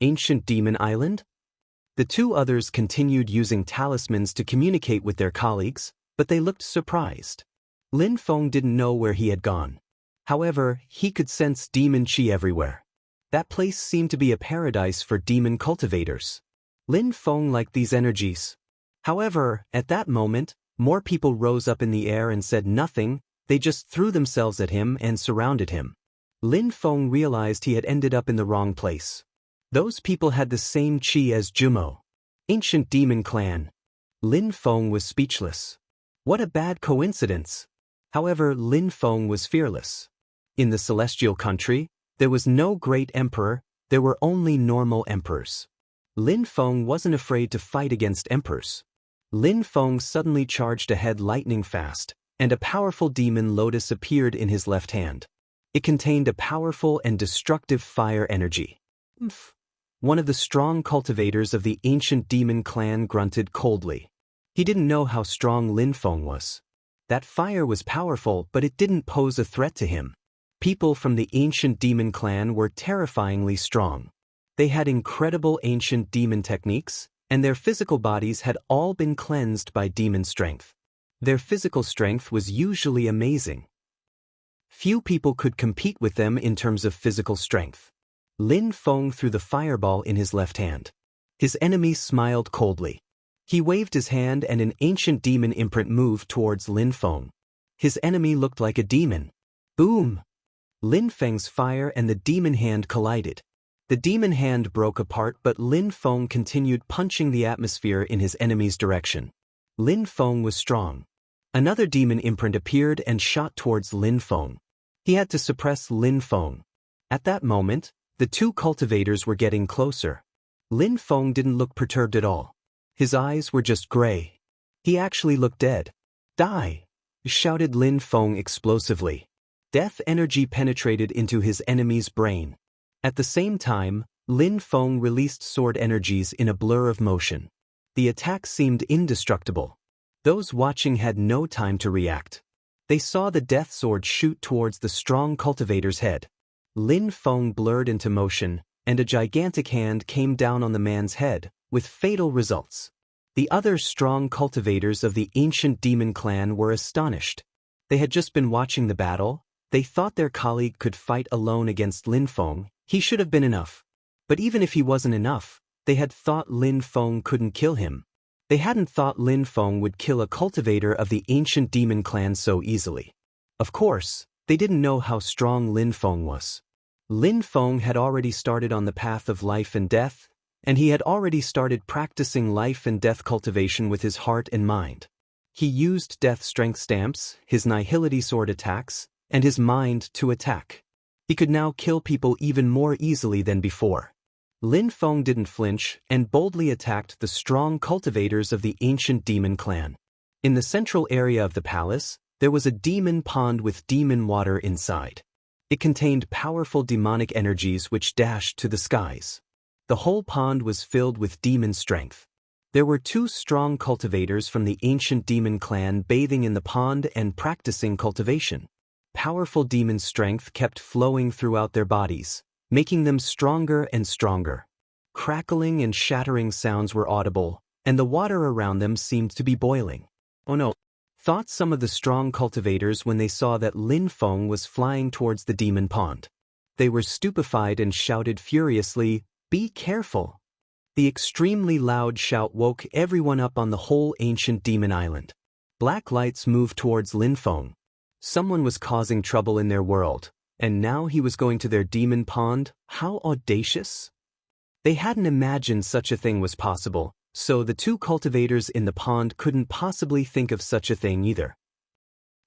Speaker 1: Ancient demon island? The two others continued using talismans to communicate with their colleagues, but they looked surprised. Lin Feng didn't know where he had gone. However, he could sense demon chi everywhere. That place seemed to be a paradise for demon cultivators. Lin Feng liked these energies. However, at that moment, more people rose up in the air and said nothing. They just threw themselves at him and surrounded him. Lin Feng realized he had ended up in the wrong place. Those people had the same chi as Jumo. Ancient demon clan. Lin Feng was speechless. What a bad coincidence. However, Lin Feng was fearless. In the celestial country, there was no great emperor, there were only normal emperors. Lin Feng wasn't afraid to fight against emperors. Lin Feng suddenly charged ahead lightning fast, and a powerful demon lotus appeared in his left hand. It contained a powerful and destructive fire energy. One of the strong cultivators of the ancient demon clan grunted coldly. He didn't know how strong Lin Feng was. That fire was powerful, but it didn't pose a threat to him. People from the ancient demon clan were terrifyingly strong. They had incredible ancient demon techniques, and their physical bodies had all been cleansed by demon strength. Their physical strength was usually amazing. Few people could compete with them in terms of physical strength. Lin Feng threw the fireball in his left hand. His enemy smiled coldly. He waved his hand and an ancient demon imprint moved towards Lin Feng. His enemy looked like a demon. Boom! Lin Feng's fire and the demon hand collided. The demon hand broke apart, but Lin Feng continued punching the atmosphere in his enemy's direction. Lin Feng was strong. Another demon imprint appeared and shot towards Lin Feng. He had to suppress Lin Feng. At that moment, the two cultivators were getting closer. Lin Feng didn't look perturbed at all. His eyes were just gray. He actually looked dead. Die! Shouted Lin Feng explosively. Death energy penetrated into his enemy's brain. At the same time, Lin Feng released sword energies in a blur of motion. The attack seemed indestructible. Those watching had no time to react. They saw the death sword shoot towards the strong cultivator's head. Lin Feng blurred into motion, and a gigantic hand came down on the man's head, with fatal results. The other strong cultivators of the ancient demon clan were astonished. They had just been watching the battle. They thought their colleague could fight alone against Lin Feng. He should have been enough. But even if he wasn't enough, they had thought Lin Feng couldn't kill him. They hadn't thought Lin Feng would kill a cultivator of the ancient demon clan so easily. Of course, they didn't know how strong Lin Feng was. Lin Feng had already started on the path of life and death, and he had already started practicing life and death cultivation with his heart and mind. He used death strength stamps, his nihility sword attacks, and his mind to attack. He could now kill people even more easily than before. Lin Feng didn't flinch and boldly attacked the strong cultivators of the ancient demon clan. In the central area of the palace, there was a demon pond with demon water inside. It contained powerful demonic energies which dashed to the skies. The whole pond was filled with demon strength. There were two strong cultivators from the ancient demon clan bathing in the pond and practicing cultivation. Powerful demon strength kept flowing throughout their bodies, making them stronger and stronger. Crackling and shattering sounds were audible, and the water around them seemed to be boiling. Oh no, thought some of the strong cultivators when they saw that Lin Feng was flying towards the demon pond. They were stupefied and shouted furiously, "Be careful!" The extremely loud shout woke everyone up on the whole ancient demon island. Black lights moved towards Lin Feng. Someone was causing trouble in their world, and now he was going to their demon pond. How audacious! They hadn't imagined such a thing was possible, so the two cultivators in the pond couldn't possibly think of such a thing either.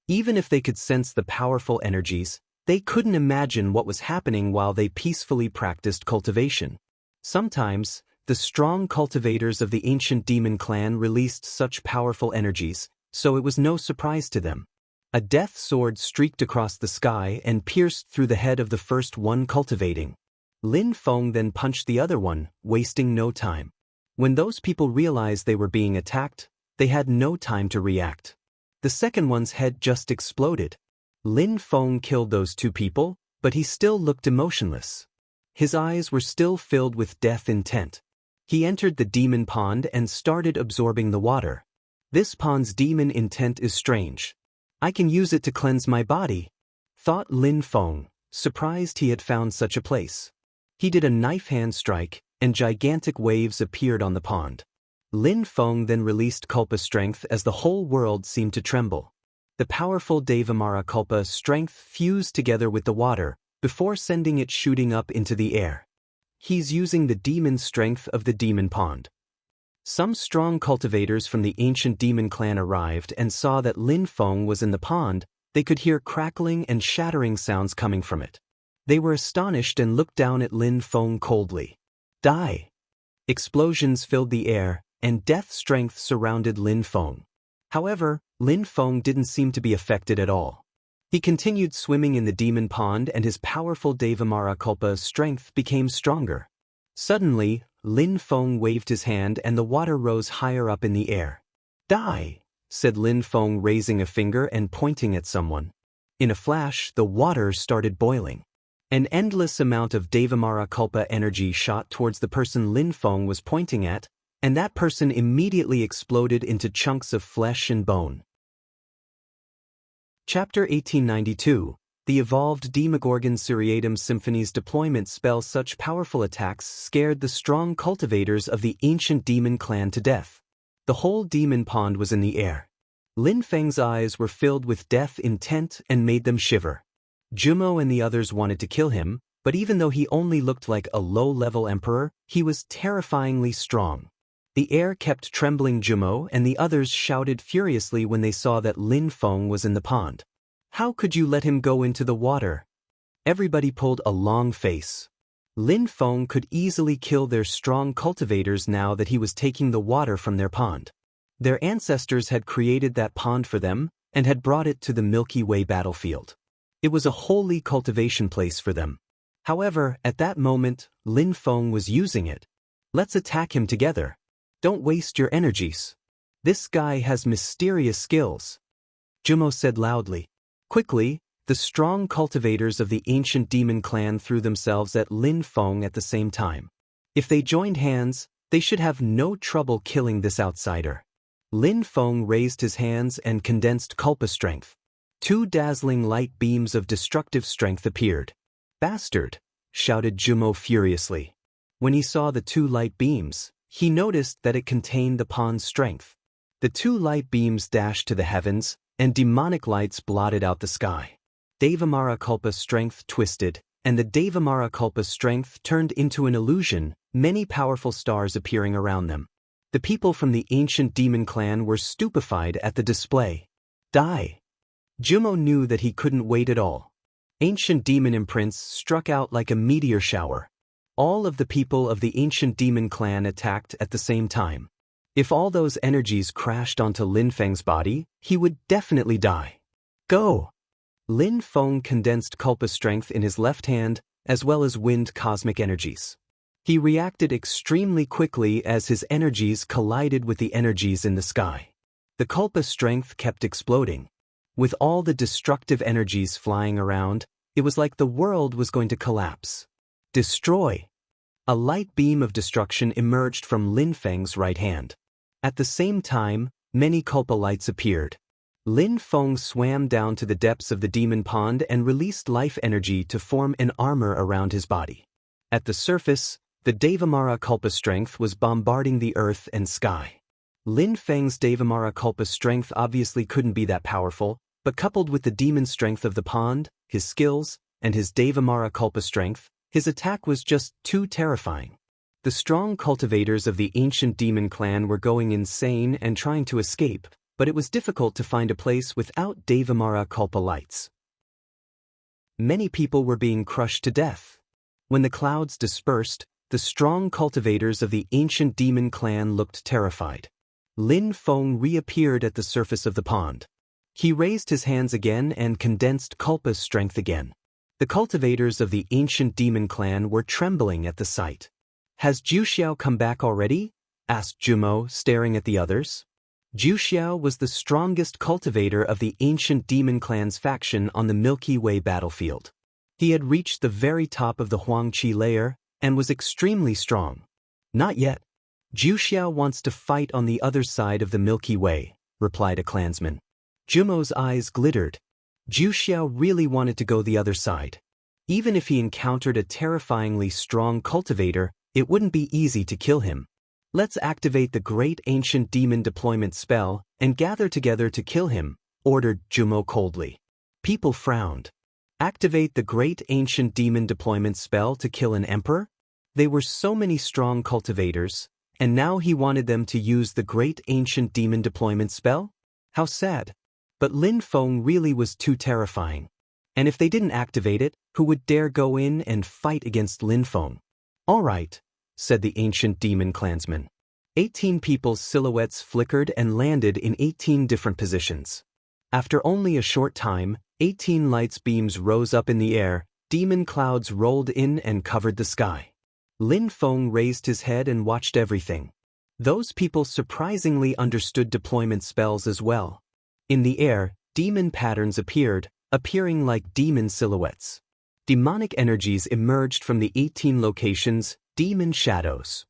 Speaker 1: Even if they could sense the powerful energies, they couldn't imagine what was happening while they peacefully practiced cultivation. Sometimes, the strong cultivators of the ancient demon clan released such powerful energies, so it was no surprise to them. A death sword streaked across the sky and pierced through the head of the first one cultivating. Lin Feng then punched the other one, wasting no time. When those people realized they were being attacked, they had no time to react. The second one's head just exploded. Lin Feng killed those two people, but he still looked emotionless. His eyes were still filled with death intent. He entered the demon pond and started absorbing the water. This pond's demon intent is strange. I can use it to cleanse my body, thought Lin Feng, surprised he had found such a place. He did a knife hand strike, and gigantic waves appeared on the pond. Lin Feng then released Culpa strength as the whole world seemed to tremble. The powerful Devamara Culpa strength fused together with the water, before sending it shooting up into the air. He's using the demon strength of the demon pond. Some strong cultivators from the ancient demon clan arrived and saw that Lin Feng was in the pond. They could hear crackling and shattering sounds coming from it. They were astonished and looked down at Lin Feng coldly. Die! Explosions filled the air, and death strength surrounded Lin Feng. However, Lin Feng didn't seem to be affected at all. He continued swimming in the demon pond and his powerful Devamara Culpa strength became stronger. Suddenly, Lin Feng waved his hand and the water rose higher up in the air. Die! Said Lin Feng, raising a finger and pointing at someone. In a flash, the water started boiling. An endless amount of Devamara Culpa energy shot towards the person Lin Feng was pointing at, and that person immediately exploded into chunks of flesh and bone. Chapter 1892. The evolved Demogorgon Seriatum Symphony's deployment spell. Such powerful attacks scared the strong cultivators of the ancient demon clan to death. The whole demon pond was in the air. Lin Feng's eyes were filled with death intent and made them shiver. Jumo and the others wanted to kill him, but even though he only looked like a low-level emperor, he was terrifyingly strong. The air kept trembling. Jumo and the others shouted furiously when they saw that Lin Feng was in the pond. How could you let him go into the water? Everybody pulled a long face. Lin Feng could easily kill their strong cultivators now that he was taking the water from their pond. Their ancestors had created that pond for them and had brought it to the Milky Way battlefield. It was a holy cultivation place for them. However, at that moment, Lin Feng was using it. Let's attack him together. Don't waste your energies. This guy has mysterious skills, Jumo said loudly. Quickly, the strong cultivators of the ancient demon clan threw themselves at Lin Feng at the same time. If they joined hands, they should have no trouble killing this outsider. Lin Feng raised his hands and condensed Culpa strength. Two dazzling light beams of destructive strength appeared. Bastard! Shouted Jumo furiously. When he saw the two light beams, he noticed that it contained the pond's strength. The two light beams dashed to the heavens, and demonic lights blotted out the sky. Devamara Culpa strength twisted, and the Devamara Culpa strength turned into an illusion, many powerful stars appearing around them. The people from the ancient demon clan were stupefied at the display. Die! Jumo knew that he couldn't wait at all. Ancient demon imprints struck out like a meteor shower. All of the people of the ancient demon clan attacked at the same time. If all those energies crashed onto Lin Feng's body, he would definitely die. Go! Lin Feng condensed Culpa strength in his left hand, as well as wind cosmic energies. He reacted extremely quickly as his energies collided with the energies in the sky. The Culpa strength kept exploding. With all the destructive energies flying around, it was like the world was going to collapse. Destroy! A light beam of destruction emerged from Lin Feng's right hand. At the same time, many Culpa lights appeared. Lin Feng swam down to the depths of the demon pond and released life energy to form an armor around his body. At the surface, the Devamara Culpa strength was bombarding the earth and sky. Lin Feng's Devamara Culpa strength obviously couldn't be that powerful, but coupled with the demon strength of the pond, his skills, and his Devamara Culpa strength, his attack was just too terrifying. The strong cultivators of the ancient demon clan were going insane and trying to escape, but it was difficult to find a place without Devamara Culpa lights. Many people were being crushed to death. When the clouds dispersed, the strong cultivators of the ancient demon clan looked terrified. Lin Feng reappeared at the surface of the pond. He raised his hands again and condensed Culpa's strength again. The cultivators of the ancient demon clan were trembling at the sight. Has Ju Xiao come back already? Asked Jumo, staring at the others. Zhu Xiao was the strongest cultivator of the ancient demon clan's faction on the Milky Way battlefield. He had reached the very top of the Huangqi layer and was extremely strong. Not yet. Zhu Xiao wants to fight on the other side of the Milky Way, replied a clansman. Jumo's eyes glittered. Zhu Xiao really wanted to go the other side. Even if he encountered a terrifyingly strong cultivator, it wouldn't be easy to kill him. Let's activate the great ancient demon deployment spell and gather together to kill him, ordered Jumo coldly. People frowned. Activate the great ancient demon deployment spell to kill an emperor? They were so many strong cultivators, and now he wanted them to use the great ancient demon deployment spell? How sad. But Lin Feng really was too terrifying. And if they didn't activate it, who would dare go in and fight against Lin Feng? All right, said the ancient demon clansman. 18 people's silhouettes flickered and landed in 18 different positions. After only a short time, 18 lights beams rose up in the air, demon clouds rolled in and covered the sky. Lin Feng raised his head and watched everything. Those people surprisingly understood deployment spells as well. In the air, demon patterns appeared, appearing like demon silhouettes. Demonic energies emerged from the 18 locations, demon shadows.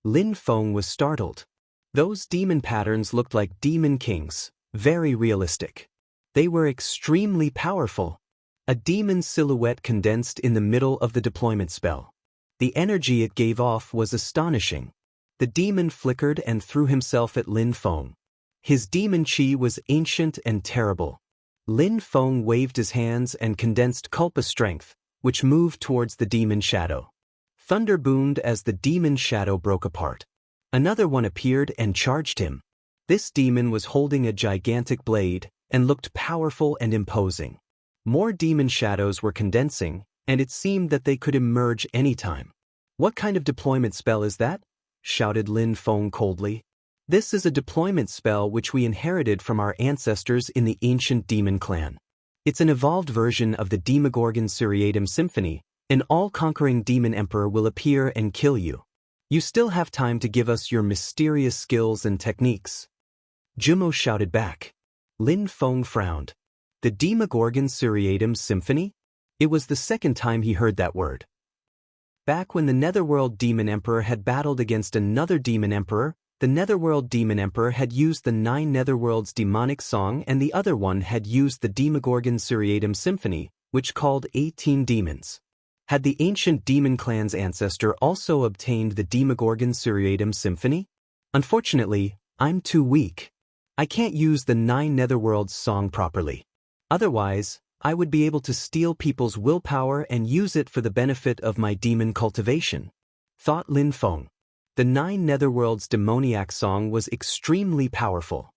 Speaker 1: Lin Feng was startled. Those demon patterns looked like demon kings, very realistic. They were extremely powerful. A demon silhouette condensed in the middle of the deployment spell. The energy it gave off was astonishing. The demon flickered and threw himself at Lin Feng. His demon chi was ancient and terrible. Lin Feng waved his hands and condensed Kulpa strength, which moved towards the demon shadow. Thunder boomed as the demon shadow broke apart. Another one appeared and charged him. This demon was holding a gigantic blade and looked powerful and imposing. More demon shadows were condensing, and it seemed that they could emerge anytime. What kind of deployment spell is that? Shouted Lin Feng coldly. This is a deployment spell which we inherited from our ancestors in the ancient demon clan. It's an evolved version of the Demogorgon Seriatim Symphony. An all-conquering demon emperor will appear and kill you. You still have time to give us your mysterious skills and techniques. Jumo shouted back. Lin Feng frowned. The Demogorgon Seriatim Symphony? It was the second time he heard that word. Back when the Netherworld Demon Emperor had battled against another Demon Emperor, the Netherworld Demon Emperor had used the 9 Netherworlds demonic song and the other one had used the Demogorgon Seriatim Symphony, which called 18 demons. Had the ancient demon clan's ancestor also obtained the Demogorgon Seriatim Symphony? Unfortunately, I'm too weak. I can't use the 9 Netherworlds song properly. Otherwise, I would be able to steal people's willpower and use it for the benefit of my demon cultivation, thought Lin Feng. The 9 Netherworlds demoniac song was extremely powerful.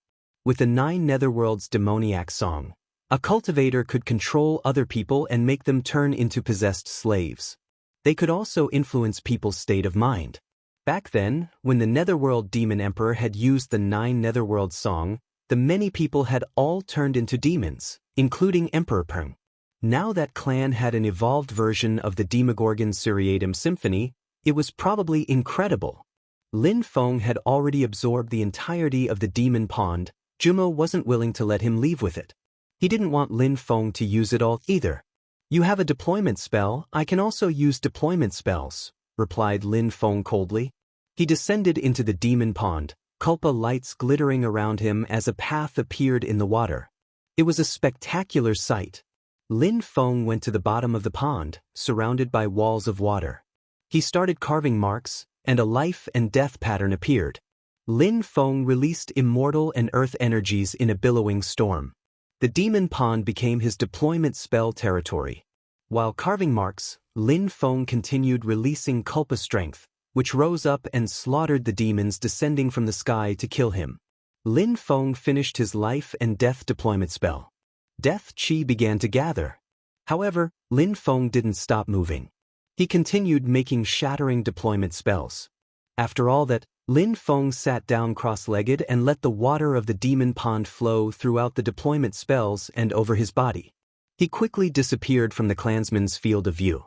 Speaker 1: With the 9 Netherworlds demoniac song, a cultivator could control other people and make them turn into possessed slaves. They could also influence people's state of mind. Back then, when the Netherworld Demon Emperor had used the 9 Netherworlds song, the many people had all turned into demons, including Emperor Peng. Now that clan had an evolved version of the Demogorgon Seriatim Symphony, it was probably incredible. Lin Feng had already absorbed the entirety of the demon pond. Jumo wasn't willing to let him leave with it. He didn't want Lin Feng to use it all either. You have a deployment spell, I can also use deployment spells, replied Lin Feng coldly. He descended into the demon pond, Kulpa lights glittering around him as a path appeared in the water. It was a spectacular sight. Lin Feng went to the bottom of the pond, surrounded by walls of water. He started carving marks, and a life and death pattern appeared. Lin Feng released immortal and earth energies in a billowing storm. The demon pond became his deployment spell territory. While carving marks, Lin Feng continued releasing Kulpa strength, which rose up and slaughtered the demons descending from the sky to kill him. Lin Feng finished his life and death deployment spell. Death chi began to gather. However, Lin Feng didn't stop moving. He continued making shattering deployment spells. After all that, Lin Feng sat down cross-legged and let the water of the demon pond flow throughout the deployment spells and over his body. He quickly disappeared from the clansmen's field of view.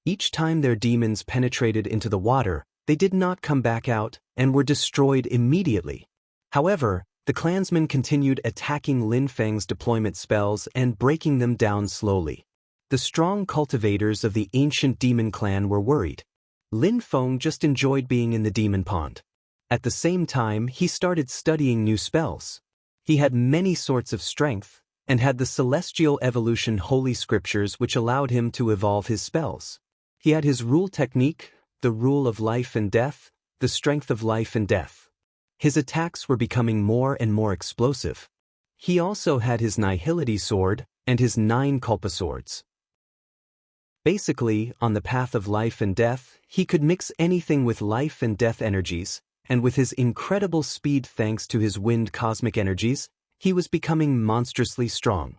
Speaker 1: Each time their demons penetrated into the water, they did not come back out and were destroyed immediately. However, the The clansmen continued attacking Lin Feng's deployment spells and breaking them down slowly. The strong cultivators of the ancient demon clan were worried. Lin Feng just enjoyed being in the demon pond. At the same time, he started studying new spells. He had many sorts of strength, and had the Celestial Evolution Holy Scriptures which allowed him to evolve his spells. He had his rule technique, the rule of life and death, the strength of life and death. His attacks were becoming more and more explosive. He also had his Nihility sword and his 9 Culpa swords. Basically, on the path of life and death, he could mix anything with life and death energies, and with his incredible speed thanks to his wind cosmic energies, he was becoming monstrously strong.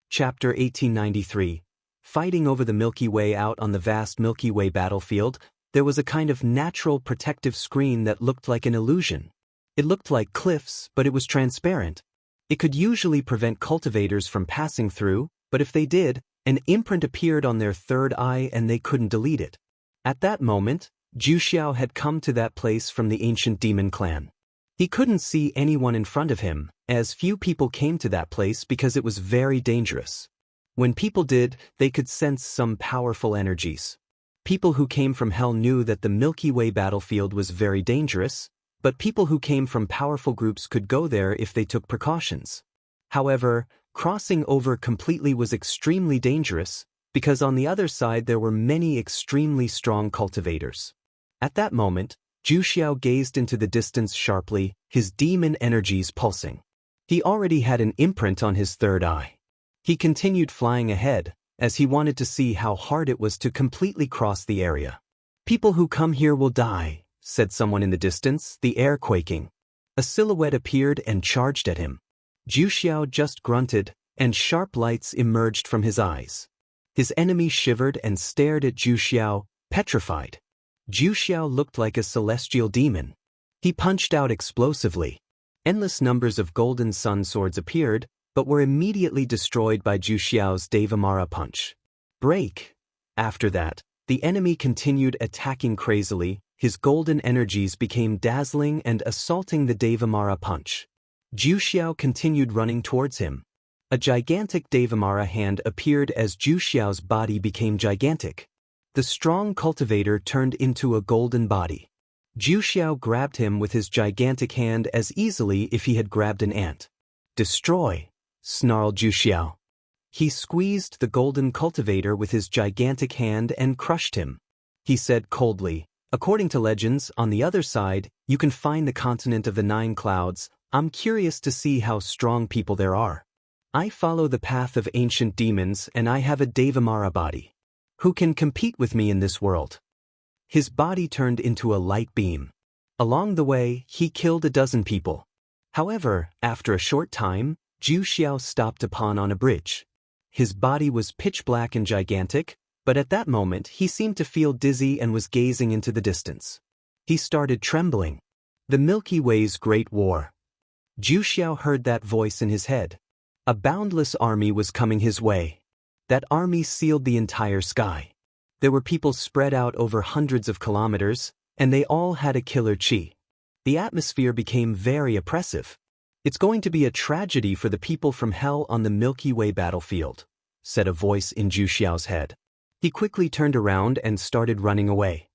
Speaker 1: Chapter 1893. Fighting over the Milky Way. Out on the vast Milky Way battlefield, there was a kind of natural protective screen that looked like an illusion. It looked like cliffs, but it was transparent. It could usually prevent cultivators from passing through, but if they did, an imprint appeared on their third eye and they couldn't delete it. At that moment, Zhu Xiao had come to that place from the ancient demon clan. He couldn't see anyone in front of him, as few people came to that place because it was very dangerous. When people did, they could sense some powerful energies. People who came from hell knew that the Milky Way battlefield was very dangerous, but people who came from powerful groups could go there if they took precautions. However, crossing over completely was extremely dangerous, because on the other side there were many extremely strong cultivators. At that moment, Zhu Xiao gazed into the distance sharply, his demon energies pulsing. He already had an imprint on his third eye. He continued flying ahead, as he wanted to see how hard it was to completely cross the area. "People who come here will die," said someone in the distance, the air quaking. A silhouette appeared and charged at him. Zhu Xiao just grunted, and sharp lights emerged from his eyes. His enemy shivered and stared at Zhu Xiao, petrified. Zhu Xiao looked like a celestial demon. He punched out explosively. Endless numbers of golden sun swords appeared, but were immediately destroyed by Zhu Xiao's Devamara punch. Break! After that, the enemy continued attacking crazily. His golden energies became dazzling and assaulting the Devamara punch. Zhu Xiao continued running towards him. A gigantic Devamara hand appeared as Zhu Xiao's body became gigantic. The strong cultivator turned into a golden body. Zhu Xiao grabbed him with his gigantic hand as easily if he had grabbed an ant. "Destroy!" snarled Zhu Xiao. He squeezed the golden cultivator with his gigantic hand and crushed him. He said coldly, "According to legends, on the other side, you can find the continent of the 9 clouds. I'm curious to see how strong people there are. I follow the path of ancient demons and I have a Devamara body. Who can compete with me in this world?" His body turned into a light beam. Along the way, he killed a dozen people. However, after a short time, Zhu Xiao stopped upon on a bridge. His body was pitch black and gigantic, but at that moment he seemed to feel dizzy and was gazing into the distance. He started trembling. The Milky Way's Great War. Zhu Xiao heard that voice in his head. A boundless army was coming his way. That army sealed the entire sky. There were people spread out over hundreds of kilometers, and they all had a killer chi. The atmosphere became very oppressive. "It's going to be a tragedy for the people from hell on the Milky Way battlefield," said a voice in Zhu Xiao's head. He quickly turned around and started running away.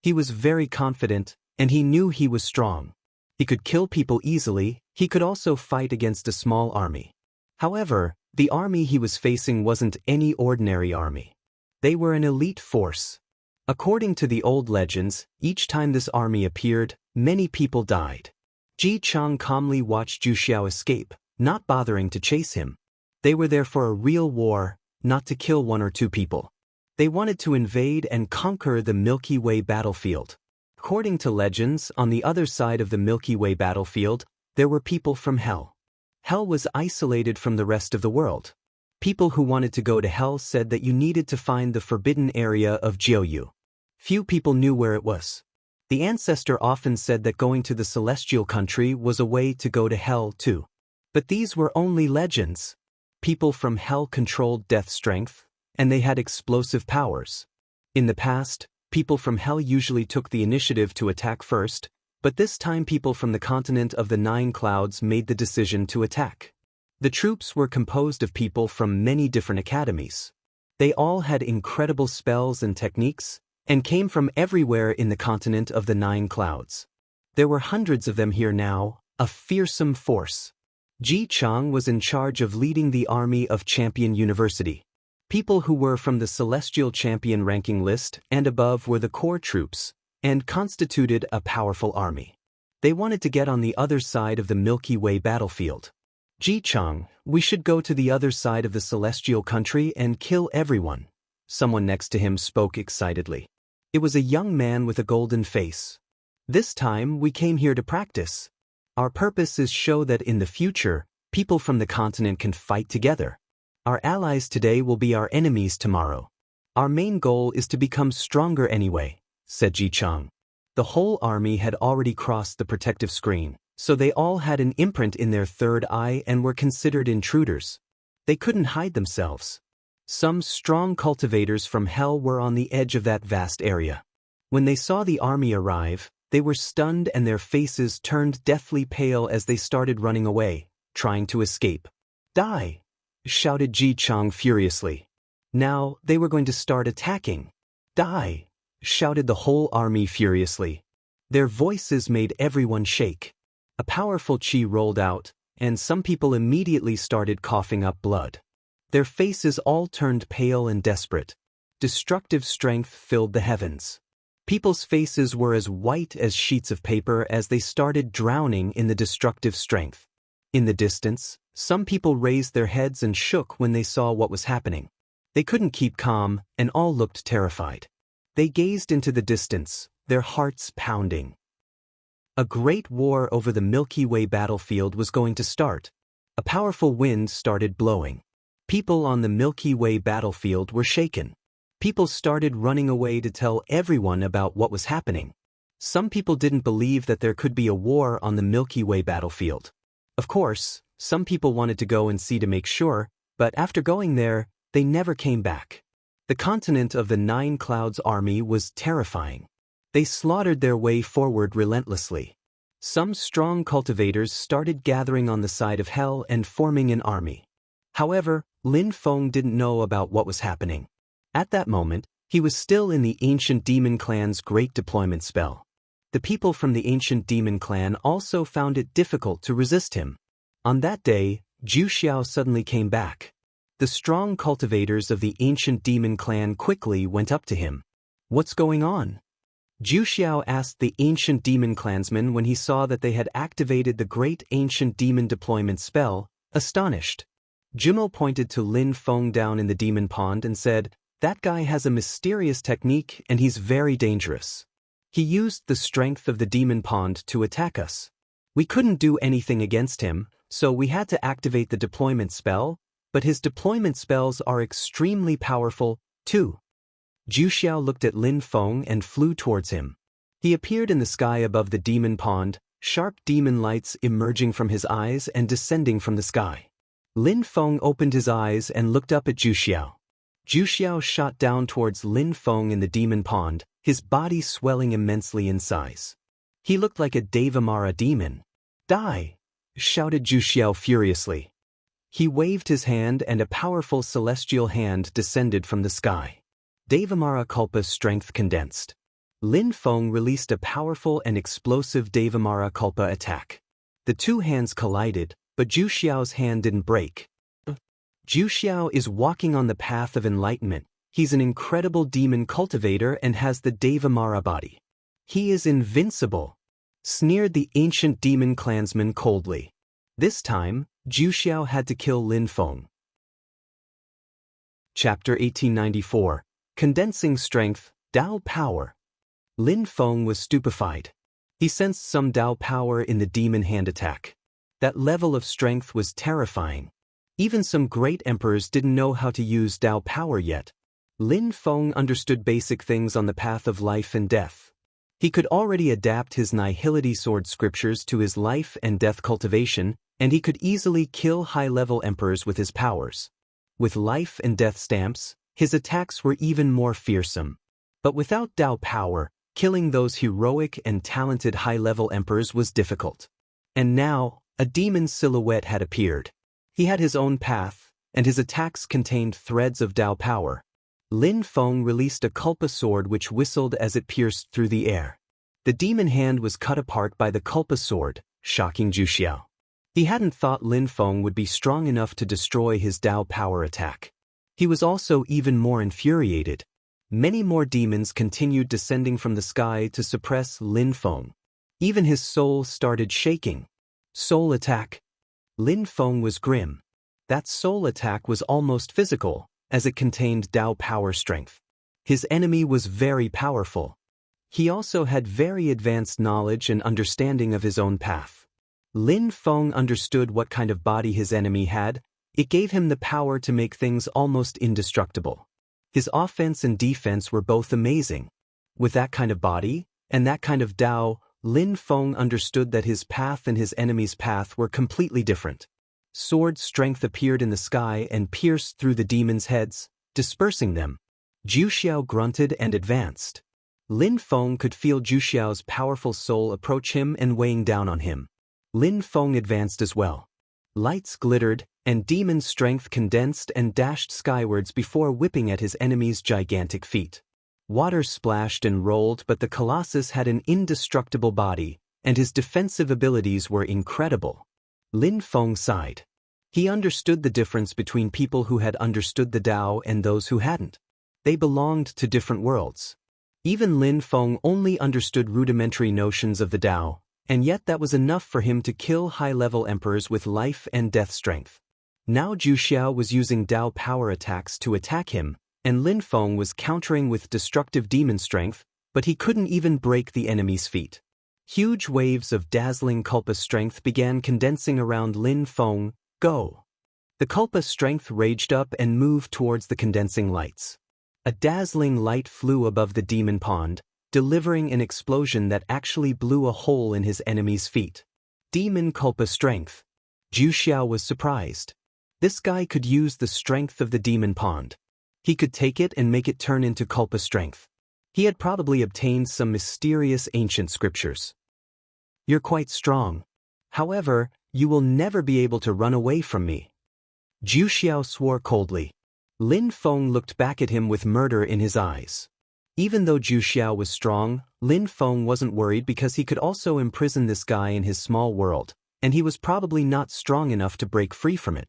Speaker 1: He was very confident, and he knew he was strong. He could kill people easily. He could also fight against a small army. However, the army he was facing wasn't any ordinary army. They were an elite force. According to the old legends, each time this army appeared, many people died. Ji Chang calmly watched Zhu Xiao escape, not bothering to chase him. They were there for a real war, not to kill 1 or 2 people. They wanted to invade and conquer the Milky Way battlefield. According to legends, on the other side of the Milky Way battlefield, there were people from hell. Hell was isolated from the rest of the world. People who wanted to go to hell said that you needed to find the forbidden area of Jiuyu. Few people knew where it was. The ancestor often said that going to the celestial country was a way to go to hell too. But these were only legends. People from hell controlled death strength, and they had explosive powers. In the past, people from hell usually took the initiative to attack first, But this time people from the continent of the Nine Clouds made the decision to attack. The troops were composed of people from many different academies. They all had incredible spells and techniques, and came from everywhere in the continent of the Nine Clouds. There were hundreds of them here now, a fearsome force. Ji Chang was in charge of leading the army of Champion University. People who were from the Celestial Champion ranking list and above were the core troops, and constituted a powerful army. They wanted to get on the other side of the Milky Way battlefield. Ji Chang, we should go to the other side of the celestial country and kill everyone. Someone next to him spoke excitedly. It was a young man with a golden face. This time we came here to practice. Our purpose is show that in the future, people from the continent can fight together. Our allies today will be our enemies tomorrow. Our main goal is to become stronger anyway, said Ji Chang. The whole army had already crossed the protective screen, so they all had an imprint in their third eye and were considered intruders. They couldn't hide themselves. Some strong cultivators from hell were on the edge of that vast area. When they saw the army arrive, they were stunned and their faces turned deathly pale as they started running away, trying to escape. Die! Shouted Ji Chang furiously. Now they were going to start attacking. Die! Shouted the whole army furiously. Their voices made everyone shake. A powerful chi rolled out, and some people immediately started coughing up blood. Their faces all turned pale and desperate. Destructive strength filled the heavens. People's faces were as white as sheets of paper as they started drowning in the destructive strength. In the distance, some people raised their heads and shook when they saw what was happening. They couldn't keep calm, and all looked terrified. They gazed into the distance, their hearts pounding. A great war over the Milky Way battlefield was going to start. A powerful wind started blowing. People on the Milky Way battlefield were shaken. People started running away to tell everyone about what was happening. Some people didn't believe that there could be a war on the Milky Way battlefield. Of course, some people wanted to go and see to make sure, but after going there, they never came back. The continent of the Nine Clouds army was terrifying. They slaughtered their way forward relentlessly. Some strong cultivators started gathering on the side of hell and forming an army. However, Lin Feng didn't know about what was happening. At that moment, he was still in the Ancient Demon Clan's Great Deployment spell. The people from the Ancient Demon Clan also found it difficult to resist him. On that day, Zhu Xiao suddenly came back. The strong cultivators of the Ancient Demon Clan quickly went up to him. What's going on? Zhu Xiao asked the Ancient Demon Clansman when he saw that they had activated the Great Ancient Demon Deployment spell, astonished. Jumo pointed to Lin Feng down in the demon pond and said, "That guy has a mysterious technique and he's very dangerous. He used the strength of the demon pond to attack us. We couldn't do anything against him, so we had to activate the deployment spell, but his deployment spells are extremely powerful, too." Zhu Xiao looked at Lin Feng and flew towards him. He appeared in the sky above the demon pond, sharp demon lights emerging from his eyes and descending from the sky. Lin Feng opened his eyes and looked up at Zhu Xiao. Zhu Xiao shot down towards Lin Feng in the demon pond, his body swelling immensely in size. He looked like a Devamara demon. "Die!" shouted Zhu Xiao furiously. He waved his hand and a powerful celestial hand descended from the sky. Devamara Kalpa's strength condensed. Lin Feng released a powerful and explosive Devamara Kalpa attack. The two hands collided, but Zhu Xiao's hand didn't break. Zhu Xiao is walking on the path of enlightenment. He's an incredible demon cultivator and has the Devamara body. He is invincible, sneered the ancient demon clansman coldly. This time, Zhu Xiao had to kill Lin Feng. Chapter 1894. Condensing Strength, Dao Power. Lin Feng was stupefied. He sensed some Dao power in the demon hand attack. That level of strength was terrifying. Even some great emperors didn't know how to use Dao power yet. Lin Feng understood basic things on the path of life and death. He could already adapt his Nihility sword scriptures to his life and death cultivation, and he could easily kill high-level emperors with his powers. With life and death stamps, his attacks were even more fearsome. But without Dao power, Killing those heroic and talented high-level emperors was difficult. And now, a demon's silhouette had appeared. He had his own path, and his attacks contained threads of Dao power. Lin Feng released a Kulpa sword which whistled as it pierced through the air. The demon hand was cut apart by the Kulpa sword, shocking Zhu Xiao. He hadn't thought Lin Feng would be strong enough to destroy his Dao power attack. He was also even more infuriated. Many more demons continued descending from the sky to suppress Lin Feng. Even his soul started shaking. Soul attack. Lin Feng was grim. That soul attack was almost physical, as it contained Dao power strength. His enemy was very powerful. He also had very advanced knowledge and understanding of his own path. Lin Feng understood what kind of body his enemy had. It gave him the power to make things almost indestructible. His offense and defense were both amazing. With that kind of body, and that kind of Dao, Lin Feng understood that his path and his enemy's path were completely different. Sword strength appeared in the sky and pierced through the demons' heads, dispersing them. Zhu Xiao grunted and advanced. Lin Feng could feel Zhu Xiao's powerful soul approach him and weighing down on him. Lin Feng advanced as well. Lights glittered, and demon strength condensed and dashed skywards before whipping at his enemy's gigantic feet. Water splashed and rolled, but the Colossus had an indestructible body, and his defensive abilities were incredible. Lin Feng sighed. He understood the difference between people who had understood the Dao and those who hadn't. They belonged to different worlds. Even Lin Feng only understood rudimentary notions of the Dao, and yet that was enough for him to kill high-level emperors with life and death strength. Now Zhu Xiao was using Dao power attacks to attack him, and Lin Feng was countering with destructive demon strength, but he couldn't even break the enemy's feet. Huge waves of dazzling Kulpa strength began condensing around Lin Feng. Go! The Kulpa strength raged up and moved towards the condensing lights. A dazzling light flew above the demon pond, delivering an explosion that actually blew a hole in his enemy's feet. Demon Kulpa strength. Zhu Xiao was surprised. This guy could use the strength of the demon pond. He could take it and make it turn into Kulpa strength. He had probably obtained some mysterious ancient scriptures. You're quite strong. However, you will never be able to run away from me. Zhu Xiao swore coldly. Lin Feng looked back at him with murder in his eyes. Even though Zhu Xiao was strong, Lin Feng wasn't worried because he could also imprison this guy in his small world, and he was probably not strong enough to break free from it.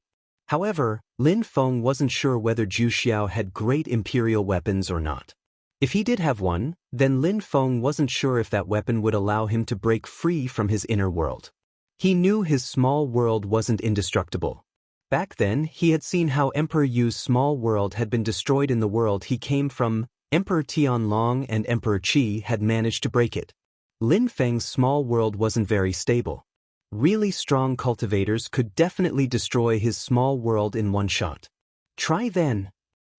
Speaker 1: However, Lin Feng wasn't sure whether Zhu Xiao had great imperial weapons or not. If he did have one, then Lin Feng wasn't sure if that weapon would allow him to break free from his inner world. He knew his small world wasn't indestructible. Back then, he had seen how Emperor Yu's small world had been destroyed in the world he came from. Emperor Tianlong and Emperor Qi had managed to break it. Lin Feng's small world wasn't very stable. Really strong cultivators could definitely destroy his small world in one shot. Try then.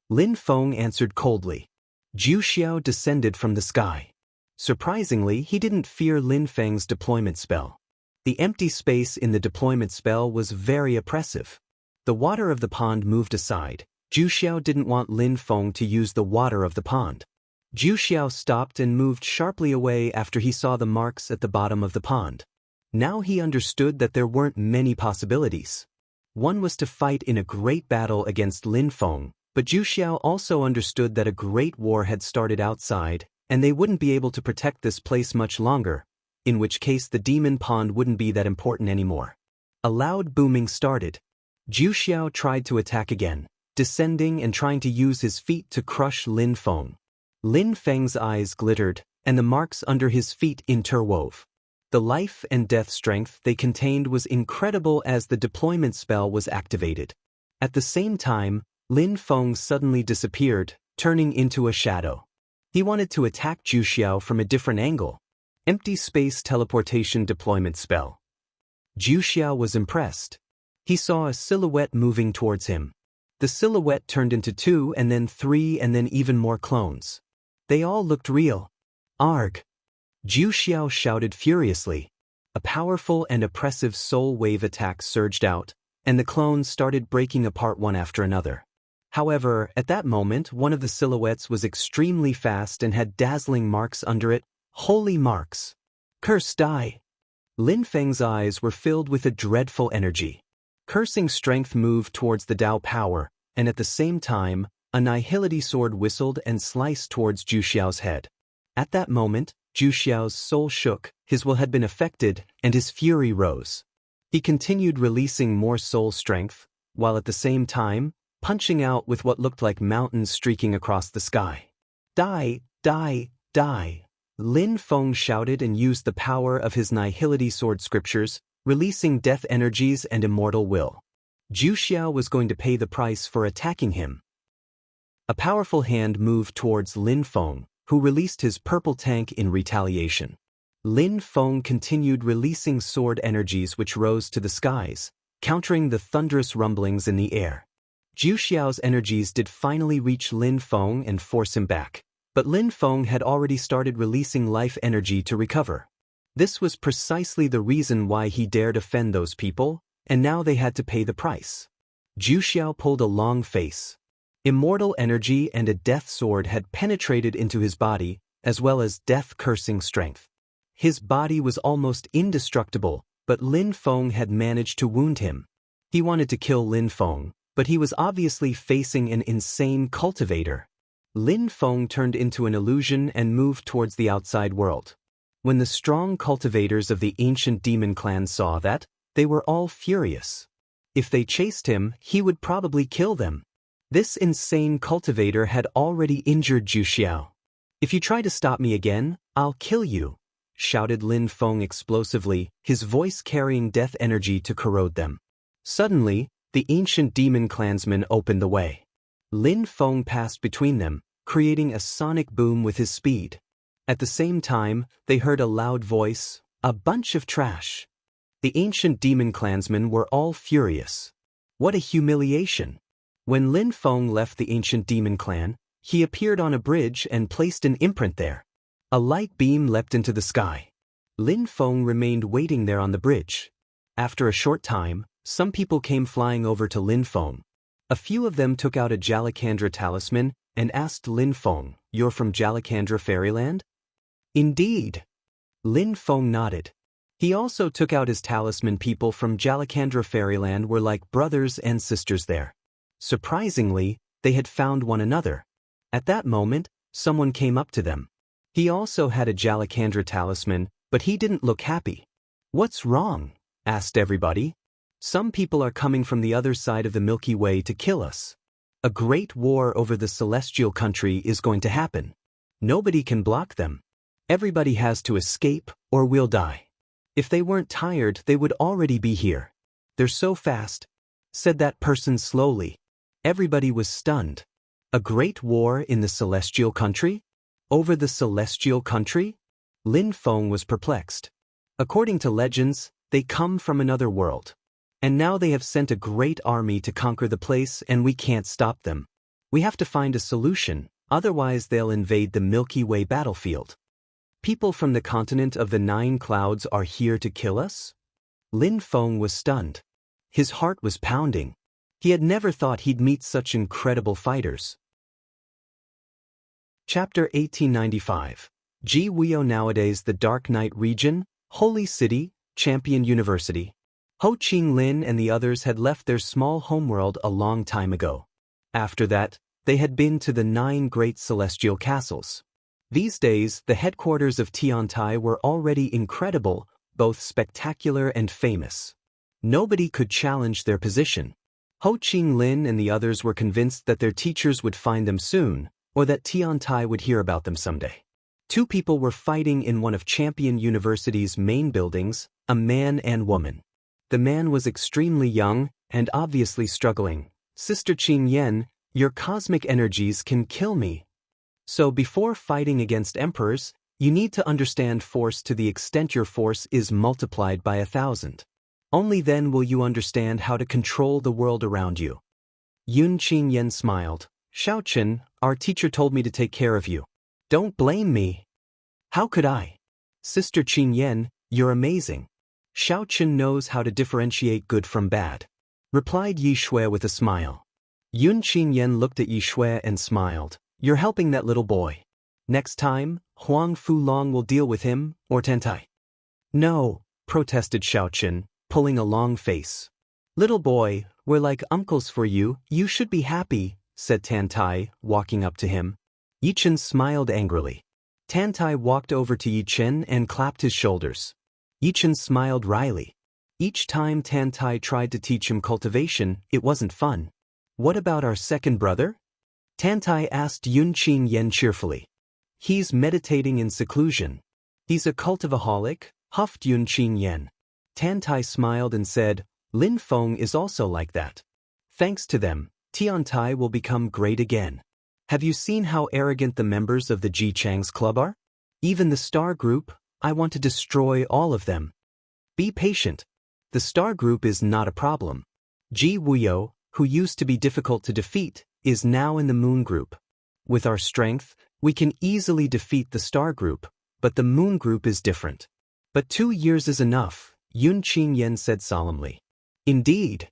Speaker 1: Lin Feng answered coldly. Zhu Xiao descended from the sky. Surprisingly, he didn't fear Lin Feng's deployment spell. The empty space in the deployment spell was very oppressive. The water of the pond moved aside. Zhu Xiao didn't want Lin Feng to use the water of the pond. Zhu Xiao stopped and moved sharply away after he saw the marks at the bottom of the pond. Now he understood that there weren't many possibilities. One was to fight in a great battle against Lin Feng, but Zhu Xiao also understood that a great war had started outside, and they wouldn't be able to protect this place much longer, in which case the demon pond wouldn't be that important anymore. A loud booming started. Zhu Xiao tried to attack again, descending and trying to use his feet to crush Lin Feng. Lin Feng's eyes glittered, and the marks under his feet interwove. The life and death strength they contained was incredible as the deployment spell was activated. At the same time, Lin Feng suddenly disappeared, turning into a shadow. He wanted to attack Zhu Xiao from a different angle. Empty space teleportation deployment spell. Zhu Xiao was impressed. He saw a silhouette moving towards him. The silhouette turned into 2 and then 3 and then even more clones. They all looked real. Arg! Zhu Xiao shouted furiously. A powerful and oppressive soul wave attack surged out, and the clones started breaking apart one after another. However, at that moment one of the silhouettes was extremely fast and had dazzling marks under it, Holy marks! Curse die! Lin Feng's eyes were filled with a dreadful energy. Cursing strength moved towards the Dao power, and at the same time, a nihility sword whistled and sliced towards Zhu Xiao's head. At that moment, Zhu Xiao's soul shook, his will had been affected, and his fury rose. He continued releasing more soul strength, while at the same time, punching out with what looked like mountains streaking across the sky. Die, die, die! Lin Feng shouted and used the power of his nihility sword scriptures, releasing death energies and immortal will. Zhu Xiao was going to pay the price for attacking him. A powerful hand moved towards Lin Feng, who released his purple tank in retaliation. Lin Feng continued releasing sword energies which rose to the skies, countering the thunderous rumblings in the air. Zhu Xiao's energies did finally reach Lin Feng and force him back, but Lin Feng had already started releasing life energy to recover. This was precisely the reason why he dared offend those people, and now they had to pay the price. Zhu Xiao pulled a long face. Immortal energy and a death sword had penetrated into his body, as well as death-cursing strength. His body was almost indestructible, but Lin Feng had managed to wound him. He wanted to kill Lin Feng, but he was obviously facing an insane cultivator. Lin Feng turned into an illusion and moved towards the outside world. When the strong cultivators of the ancient demon clan saw that, they were all furious. If they chased him, he would probably kill them. This insane cultivator had already injured Zhu Xiao. "If you try to stop me again, I'll kill you," shouted Lin Feng explosively, his voice carrying death energy to corrode them. Suddenly, the ancient demon clansmen opened the way. Lin Feng passed between them, creating a sonic boom with his speed. At the same time, they heard a loud voice, "A bunch of trash." The ancient demon clansmen were all furious. What a humiliation! When Lin Feng left the ancient demon clan, he appeared on a bridge and placed an imprint there. A light beam leapt into the sky. Lin Feng remained waiting there on the bridge. After a short time, some people came flying over to Lin Feng. A few of them took out a Jalakandra talisman and asked Lin Feng, "You're from Jalakandra Fairyland?" "Indeed." Lin Feng nodded. He also took out his talisman. People from Jalakandra Fairyland were like brothers and sisters there. Surprisingly, they had found one another. At that moment, someone came up to them. He also had a Jalakandra talisman, but he didn't look happy. "What's wrong?" asked everybody. "Some people are coming from the other side of the Milky Way to kill us. A great war over the celestial country is going to happen. Nobody can block them. Everybody has to escape, or we'll die. If they weren't tired, they would already be here. They're so fast," said that person slowly. Everybody was stunned. A great war in the celestial country? Over the celestial country? Lin Feng was perplexed. According to legends, they come from another world. And now they have sent a great army to conquer the place, and we can't stop them. We have to find a solution, otherwise they'll invade the Milky Way battlefield. People from the continent of the 9 clouds are here to kill us? Lin Feng was stunned. His heart was pounding. He had never thought he'd meet such incredible fighters. Chapter 1895. Ji Weo. Nowadays the Dark Knight region, Holy City, Champion University. Ho Qing Lin and the others had left their small homeworld a long time ago. After that, they had been to the 9 great celestial castles. These days, the headquarters of Tiantai were already incredible, both spectacular and famous. Nobody could challenge their position. Ho Qing Lin and the others were convinced that their teachers would find them soon, or that Tiantai would hear about them someday. 2 people were fighting in one of Champion University's main buildings, a man and woman. The man was extremely young and obviously struggling. "Sister Qing Yan, your cosmic energies can kill me. So before fighting against emperors, you need to understand force to the extent your force is multiplied by 1,000. Only then will you understand how to control the world around you." Yun Qing Yan smiled. "Xiaochen, our teacher told me to take care of you. Don't blame me." "How could I?" "Sister Qing Yan, you're amazing. Xiaochen knows how to differentiate good from bad," replied Yi Shui with a smile. Yun Qing Yan looked at Yi Shui and smiled. "You're helping that little boy." Next time, Huang Fulong will deal with him, or Tantai. No, protested Xiaochen, pulling a long face. Little boy, we're like uncles for you, you should be happy, said Tantai, walking up to him. Yichen smiled angrily. Tantai walked over to Yichen and clapped his shoulders. Yichen smiled wryly. Each time Tantai tried to teach him cultivation, it wasn't fun. What about our second brother? Tantai asked Yunqing Yen cheerfully. He's meditating in seclusion. He's a cultivaholic, huffed Yunqing Yen. Tantai smiled and said, Lin Feng is also like that. Thanks to them, Tiantai will become great again. Have you seen how arrogant the members of the Ji Chang's club are? Even the Star Group, I want to destroy all of them. Be patient. The Star Group is not a problem. Ji Wuyo, who used to be difficult to defeat, is now in the Moon Group. With our strength, we can easily defeat the Star Group, but the Moon Group is different. But 2 years is enough, Yunqing Yen said solemnly. Indeed.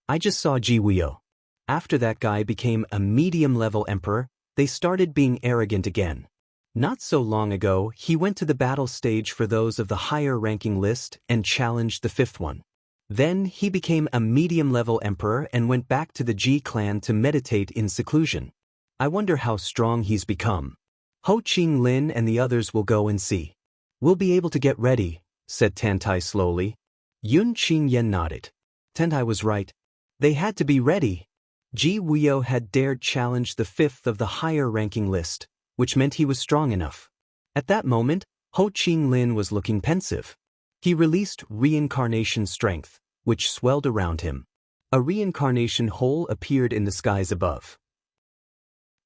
Speaker 1: I just saw Ji Wuyo. After that guy became a medium-level emperor, they started being arrogant again. Not so long ago, he went to the battle stage for those of the higher-ranking list and challenged the 5th one. Then he became a medium-level emperor and went back to the Ji clan to meditate in seclusion. I wonder how strong he's become. Ho Qing Lin and the others will go and see. We'll be able to get ready, said Tantai slowly. Yunqing Yen nodded. Tantai was right. They had to be ready. Ji Wuyo had dared challenge the 5th of the higher-ranking list, which meant he was strong enough. At that moment, Ho Qing Lin was looking pensive. He released reincarnation strength, which swelled around him. A reincarnation hole appeared in the skies above.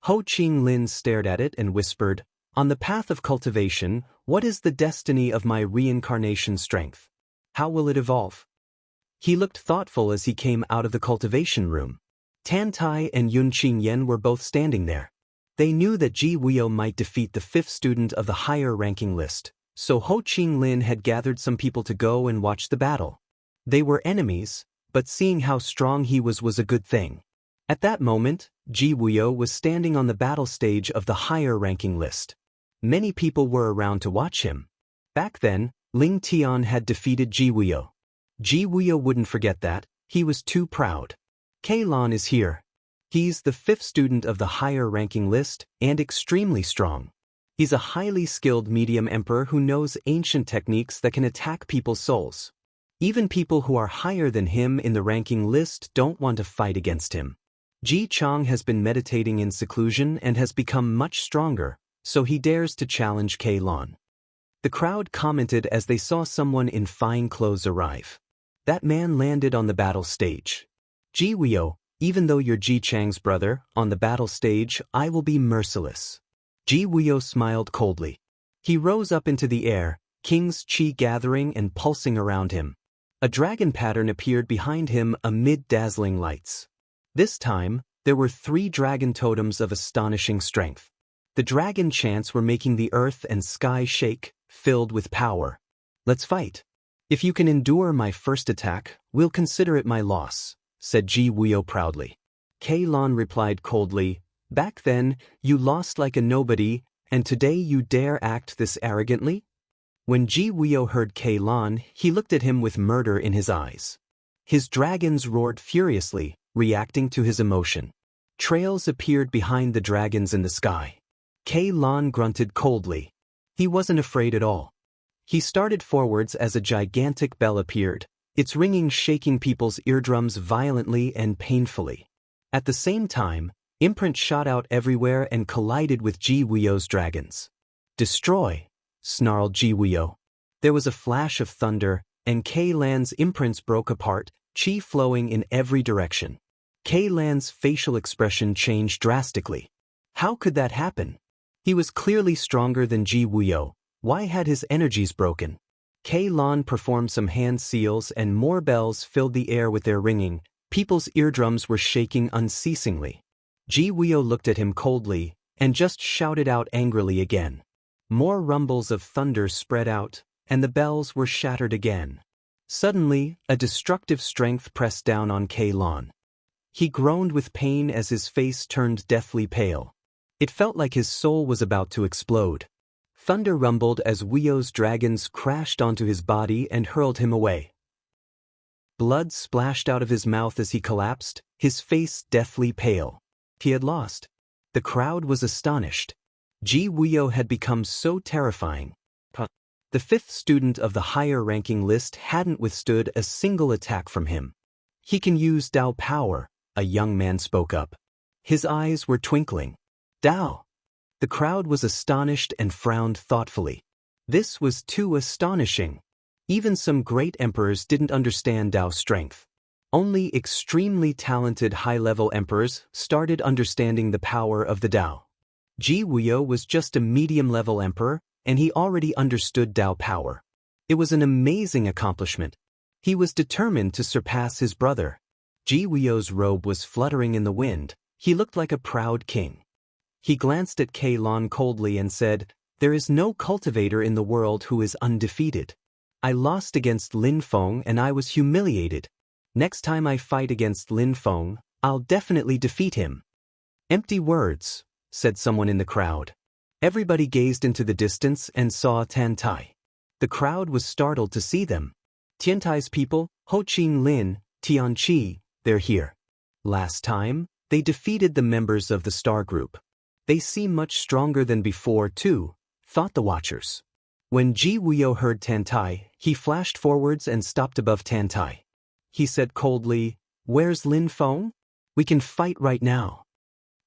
Speaker 1: Ho Qing Lin stared at it and whispered, On the path of cultivation, what is the destiny of my reincarnation strength? How will it evolve? He looked thoughtful as he came out of the cultivation room. Tantai and Yunqing Yen were both standing there. They knew that Ji Wuyo might defeat the 5th student of the higher-ranking list, so Ho Qing Lin had gathered some people to go and watch the battle. They were enemies, but seeing how strong he was a good thing. At that moment, Ji Wuyo was standing on the battle stage of the higher-ranking list. Many people were around to watch him. Back then, Ling Tian had defeated Ji Wuyo. Ji Wuyo wouldn't forget that, he was too proud. Kailon is here. He's the 5th student of the higher-ranking list, and extremely strong. He's a highly skilled medium emperor who knows ancient techniques that can attack people's souls. Even people who are higher than him in the ranking list don't want to fight against him. Ji Chang has been meditating in seclusion and has become much stronger, so he dares to challenge Kailon. The crowd commented as they saw someone in fine clothes arrive. That man landed on the battle stage. Ji Wuyo, even though you're Ji Chang's brother, on the battle stage, I will be merciless. Ji Wuyo smiled coldly. He rose up into the air, King's chi gathering and pulsing around him. A dragon pattern appeared behind him amid dazzling lights. This time, there were 3 dragon totems of astonishing strength. The dragon chants were making the earth and sky shake, filled with power. Let's fight. If you can endure my first attack, we'll consider it my loss, said Ji Wuyo proudly. Kailon replied coldly, Back then, you lost like a nobody, and today you dare act this arrogantly? When Ji Wuyo heard Kailon, he looked at him with murder in his eyes. His dragons roared furiously, reacting to his emotion. Trails appeared behind the dragons in the sky. Kailon grunted coldly. He wasn't afraid at all. He started forwards as a gigantic bell appeared, its ringing shaking people's eardrums violently and painfully. At the same time, imprints shot out everywhere and collided with Ji Wuyo's dragons. Destroy, snarled Ji Wuyo. There was a flash of thunder, and Kailon's imprints broke apart, chi flowing in every direction. Kailon's facial expression changed drastically. How could that happen? He was clearly stronger than Ji Wuyo. Why had his energies broken? Kailon performed some hand seals and more bells filled the air with their ringing. People's eardrums were shaking unceasingly. Ji Wuyo looked at him coldly and just shouted out angrily again. More rumbles of thunder spread out, and the bells were shattered again. Suddenly, a destructive strength pressed down on Kailon. He groaned with pain as his face turned deathly pale. It felt like his soul was about to explode. Thunder rumbled as Weio's dragons crashed onto his body and hurled him away. Blood splashed out of his mouth as he collapsed, his face deathly pale. He had lost. The crowd was astonished. Ji Weio had become so terrifying. The fifth student of the higher-ranking list hadn't withstood a single attack from him. He can use Dao power, a young man spoke up. His eyes were twinkling. Dao! The crowd was astonished and frowned thoughtfully. This was too astonishing. Even some great emperors didn't understand Dao's strength. Only extremely talented high-level emperors started understanding the power of the Dao. Ji Weio was just a medium-level emperor, and he already understood Dao power. It was an amazing accomplishment. He was determined to surpass his brother. Ji Weio's robe was fluttering in the wind. He looked like a proud king. He glanced at Kei Lan coldly and said, "There is no cultivator in the world who is undefeated. I lost against Lin Feng and I was humiliated. Next time I fight against Lin Feng, I'll definitely defeat him." "Empty words," said someone in the crowd. Everybody gazed into the distance and saw Tiantai. The crowd was startled to see them. Tiantai's people, Ho Qing Lin, Tianqi, they're here. Last time, they defeated the members of the Star Group. They seem much stronger than before, too, thought the watchers. When Ji Weio heard Tiantai, he flashed forwards and stopped above Tiantai. He said coldly, "Where's Lin Feng? We can fight right now."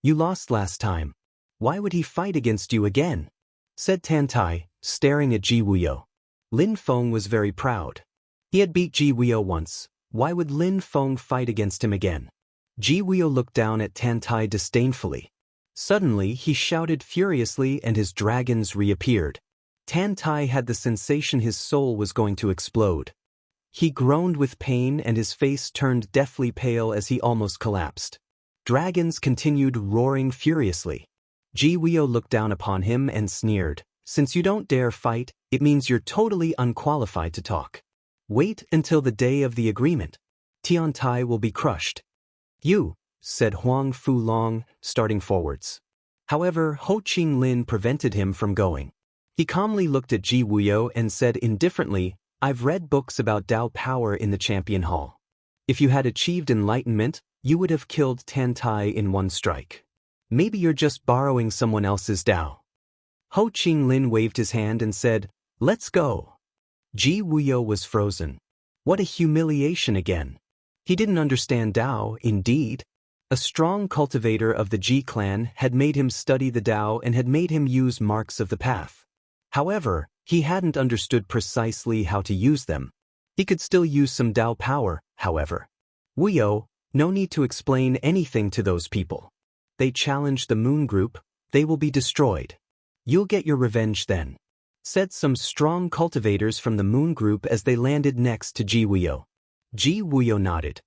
Speaker 1: "You lost last time. Why would he fight against you again?" said Tiantai, staring at Ji Weio. Lin Feng was very proud. He had beat Ji Weio once. Why would Lin Feng fight against him again? Ji Weio looked down at Tiantai disdainfully. Suddenly, he shouted furiously and his dragons reappeared. Tiantai had the sensation his soul was going to explode. He groaned with pain and his face turned deathly pale as he almost collapsed. Dragons continued roaring furiously. Ji Weio looked down upon him and sneered, "Since you don't dare fight, it means you're totally unqualified to talk. Wait until the day of the agreement. Tiantai will be crushed." "You," said Huang Fulong, starting forwards. However, Ho Qing Lin prevented him from going. He calmly looked at Ji Weio and said indifferently, "I've read books about Dao power in the Champion Hall. If you had achieved enlightenment, you would have killed Tiantai in one strike. Maybe you're just borrowing someone else's Dao." Ho Qing Lin waved his hand and said, "Let's go." Ji Weio was frozen. What a humiliation again. He didn't understand Dao, indeed. A strong cultivator of the Ji clan had made him study the Dao and had made him use marks of the path. However, he hadn't understood precisely how to use them. He could still use some Dao power, however. "Weio, no need to explain anything to those people. They challenged the Moon Group, they will be destroyed. You'll get your revenge then," said some strong cultivators from the Moon Group as they landed next to Ji Weio. Ji Weio nodded.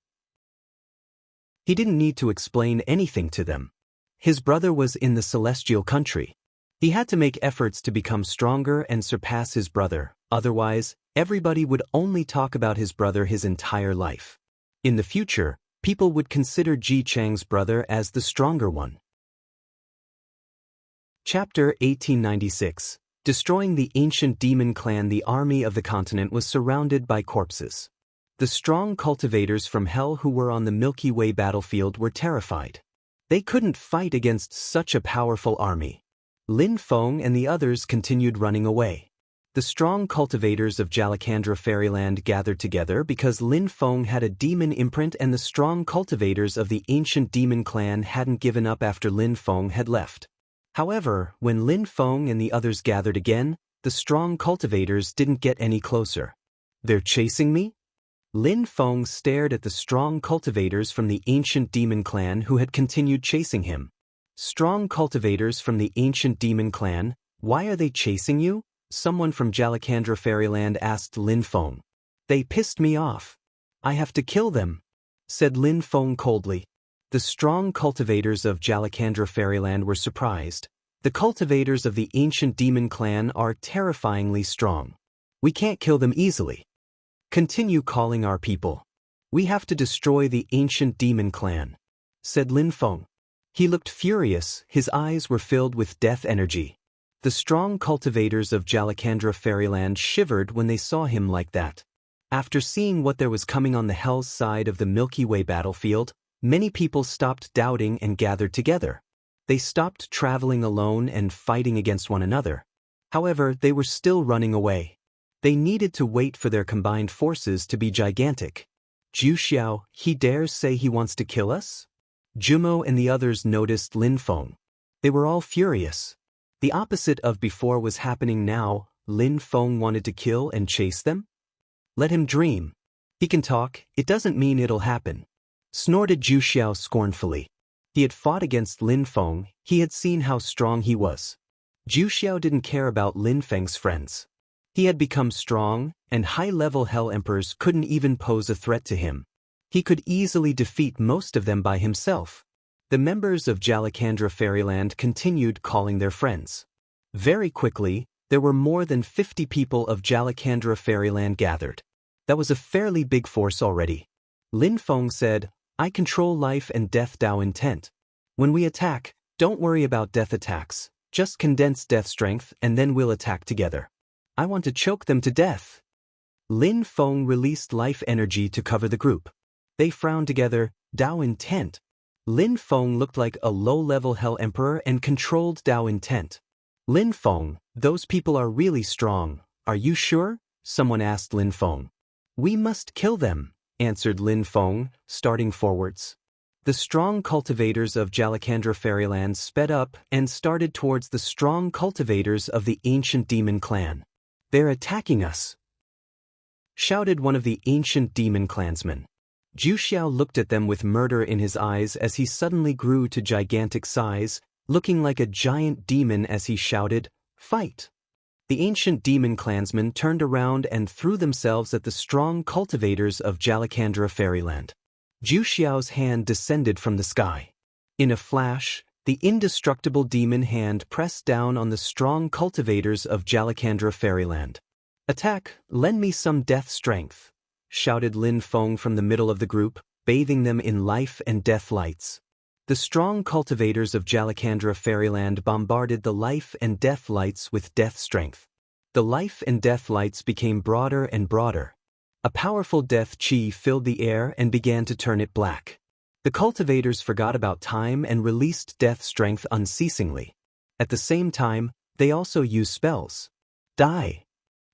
Speaker 1: He didn't need to explain anything to them. His brother was in the celestial country. He had to make efforts to become stronger and surpass his brother, otherwise, everybody would only talk about his brother his entire life. In the future, people would consider Ji Chang's brother as the stronger one. Chapter 1896. Destroying the ancient demon clan. The army of the continent was surrounded by corpses. The strong cultivators from Hell who were on the Milky Way battlefield were terrified. They couldn't fight against such a powerful army. Lin Feng and the others continued running away. The strong cultivators of Jalakandra Fairyland gathered together because Lin Feng had a demon imprint and the strong cultivators of the ancient demon clan hadn't given up after Lin Feng had left. However, when Lin Feng and the others gathered again, the strong cultivators didn't get any closer. "They're chasing me?" Lin Feng stared at the strong cultivators from the ancient demon clan who had continued chasing him. "Strong cultivators from the ancient demon clan, why are they chasing you?" Someone from Jalakandra Fairyland asked Lin Feng. "They pissed me off. I have to kill them," said Lin Feng coldly. The strong cultivators of Jalakandra Fairyland were surprised. The cultivators of the ancient demon clan are terrifyingly strong. We can't kill them easily. Continue calling our people. We have to destroy the ancient demon clan, said Lin Feng. He looked furious, his eyes were filled with death energy. The strong cultivators of Jalakandra Fairyland shivered when they saw him like that. After seeing what there was coming on the Hell's side of the Milky Way battlefield, many people stopped doubting and gathered together. They stopped traveling alone and fighting against one another. However, they were still running away. They needed to wait for their combined forces to be gigantic. Zhu Xiao, he dares say he wants to kill us? Jumo and the others noticed Lin Feng. They were all furious. The opposite of before was happening now. Lin Feng wanted to kill and chase them? Let him dream. He can talk, it doesn't mean it'll happen. Snorted Zhu Xiao scornfully. He had fought against Lin Feng, he had seen how strong he was. Zhu Xiao didn't care about Lin Feng's friends. He had become strong, and high-level Hell Emperors couldn't even pose a threat to him. He could easily defeat most of them by himself. The members of Jalakandra Fairyland continued calling their friends. Very quickly, there were more than 50 people of Jalakandra Fairyland gathered. That was a fairly big force already. Lin Feng said, I control life and death Dao intent. When we attack, don't worry about death attacks, just condense death strength and then we'll attack together. I want to choke them to death. Lin Feng released life energy to cover the group. They frowned together, Dao intent. Lin Feng looked like a low-level Hell Emperor and controlled Dao intent. Lin Feng, those people are really strong, are you sure? Someone asked Lin Feng. We must kill them, answered Lin Feng, starting forwards. The strong cultivators of Jalakandra Fairyland sped up and started towards the strong cultivators of the ancient demon clan. They're attacking us, shouted one of the ancient demon clansmen. Zhu Xiao looked at them with murder in his eyes as he suddenly grew to gigantic size, looking like a giant demon as he shouted, Fight! The ancient demon clansmen turned around and threw themselves at the strong cultivators of Jalakandra Fairyland. Zhu Xiao's hand descended from the sky. In a flash, the indestructible demon hand pressed down on the strong cultivators of Jalakandra Fairyland. Attack, lend me some death strength, shouted Lin Feng from the middle of the group, bathing them in life and death lights. The strong cultivators of Jalakandra Fairyland bombarded the life and death lights with death strength. The life and death lights became broader and broader. A powerful death chi filled the air and began to turn it black. The cultivators forgot about time and released death strength unceasingly. At the same time, they also used spells. Die!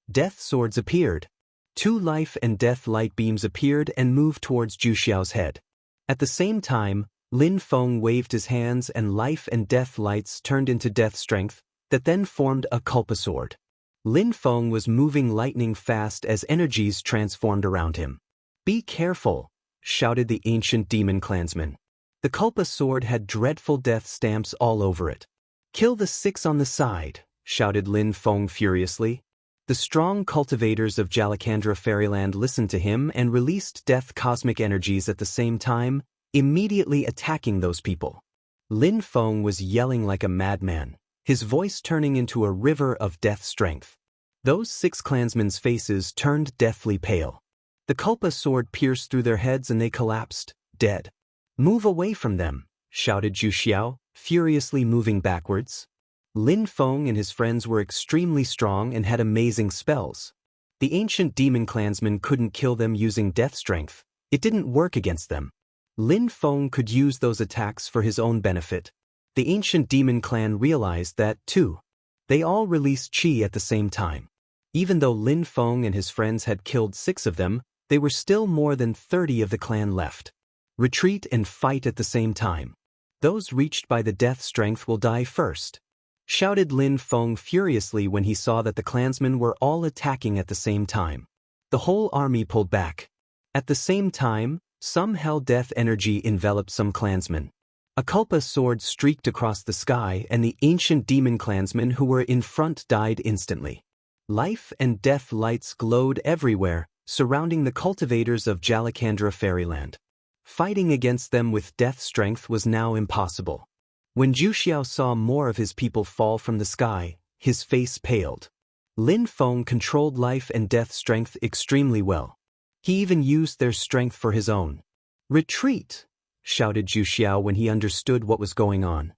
Speaker 1: Death swords appeared. 2 life and death light beams appeared and moved towards Zhu Xiao's head. At the same time, Lin Feng waved his hands and life and death lights turned into death strength, that then formed a Kulpa sword. Lin Feng was moving lightning fast as energies transformed around him. Be careful, shouted the ancient demon clansman. The Kulpa sword had dreadful death stamps all over it. Kill the 6 on the side, shouted Lin Feng furiously. The strong cultivators of Jalakandra Fairyland listened to him and released death cosmic energies at the same time, immediately attacking those people. Lin Feng was yelling like a madman, his voice turning into a river of death strength. Those 6 clansmen's faces turned deathly pale. The Kulpa sword pierced through their heads and they collapsed, dead. Move away from them, shouted Zhu Xiao, furiously moving backwards. Lin Feng and his friends were extremely strong and had amazing spells. The ancient demon clansmen couldn't kill them using death strength. It didn't work against them. Lin Feng could use those attacks for his own benefit. The ancient demon clan realized that, too. They all released chi at the same time. Even though Lin Feng and his friends had killed 6 of them, there were still more than 30 of the clan left. Retreat and fight at the same time. Those reached by the death strength will die first, shouted Lin Feng furiously when he saw that the clansmen were all attacking at the same time. The whole army pulled back. At the same time, some hell death energy enveloped some clansmen. A Kulpa sword streaked across the sky and the ancient demon clansmen who were in front died instantly. Life and death lights glowed everywhere, surrounding the cultivators of Jalakandra Fairyland. Fighting against them with death strength was now impossible. When Zhu Xiao saw more of his people fall from the sky, his face paled. Lin Feng controlled life and death strength extremely well. He even used their strength for his own. Retreat! shouted Zhu Xiao when he understood what was going on.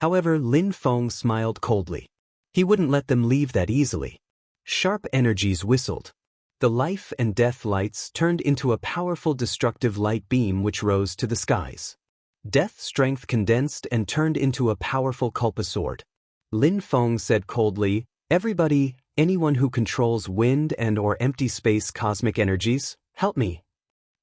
Speaker 1: However, Lin Feng smiled coldly. He wouldn't let them leave that easily. Sharp energies whistled. The life and death lights turned into a powerful destructive light beam which rose to the skies. Death strength condensed and turned into a powerful Kulpa sword. Lin Feng said coldly, "Everybody, anyone who controls wind and/or empty space cosmic energies, help me."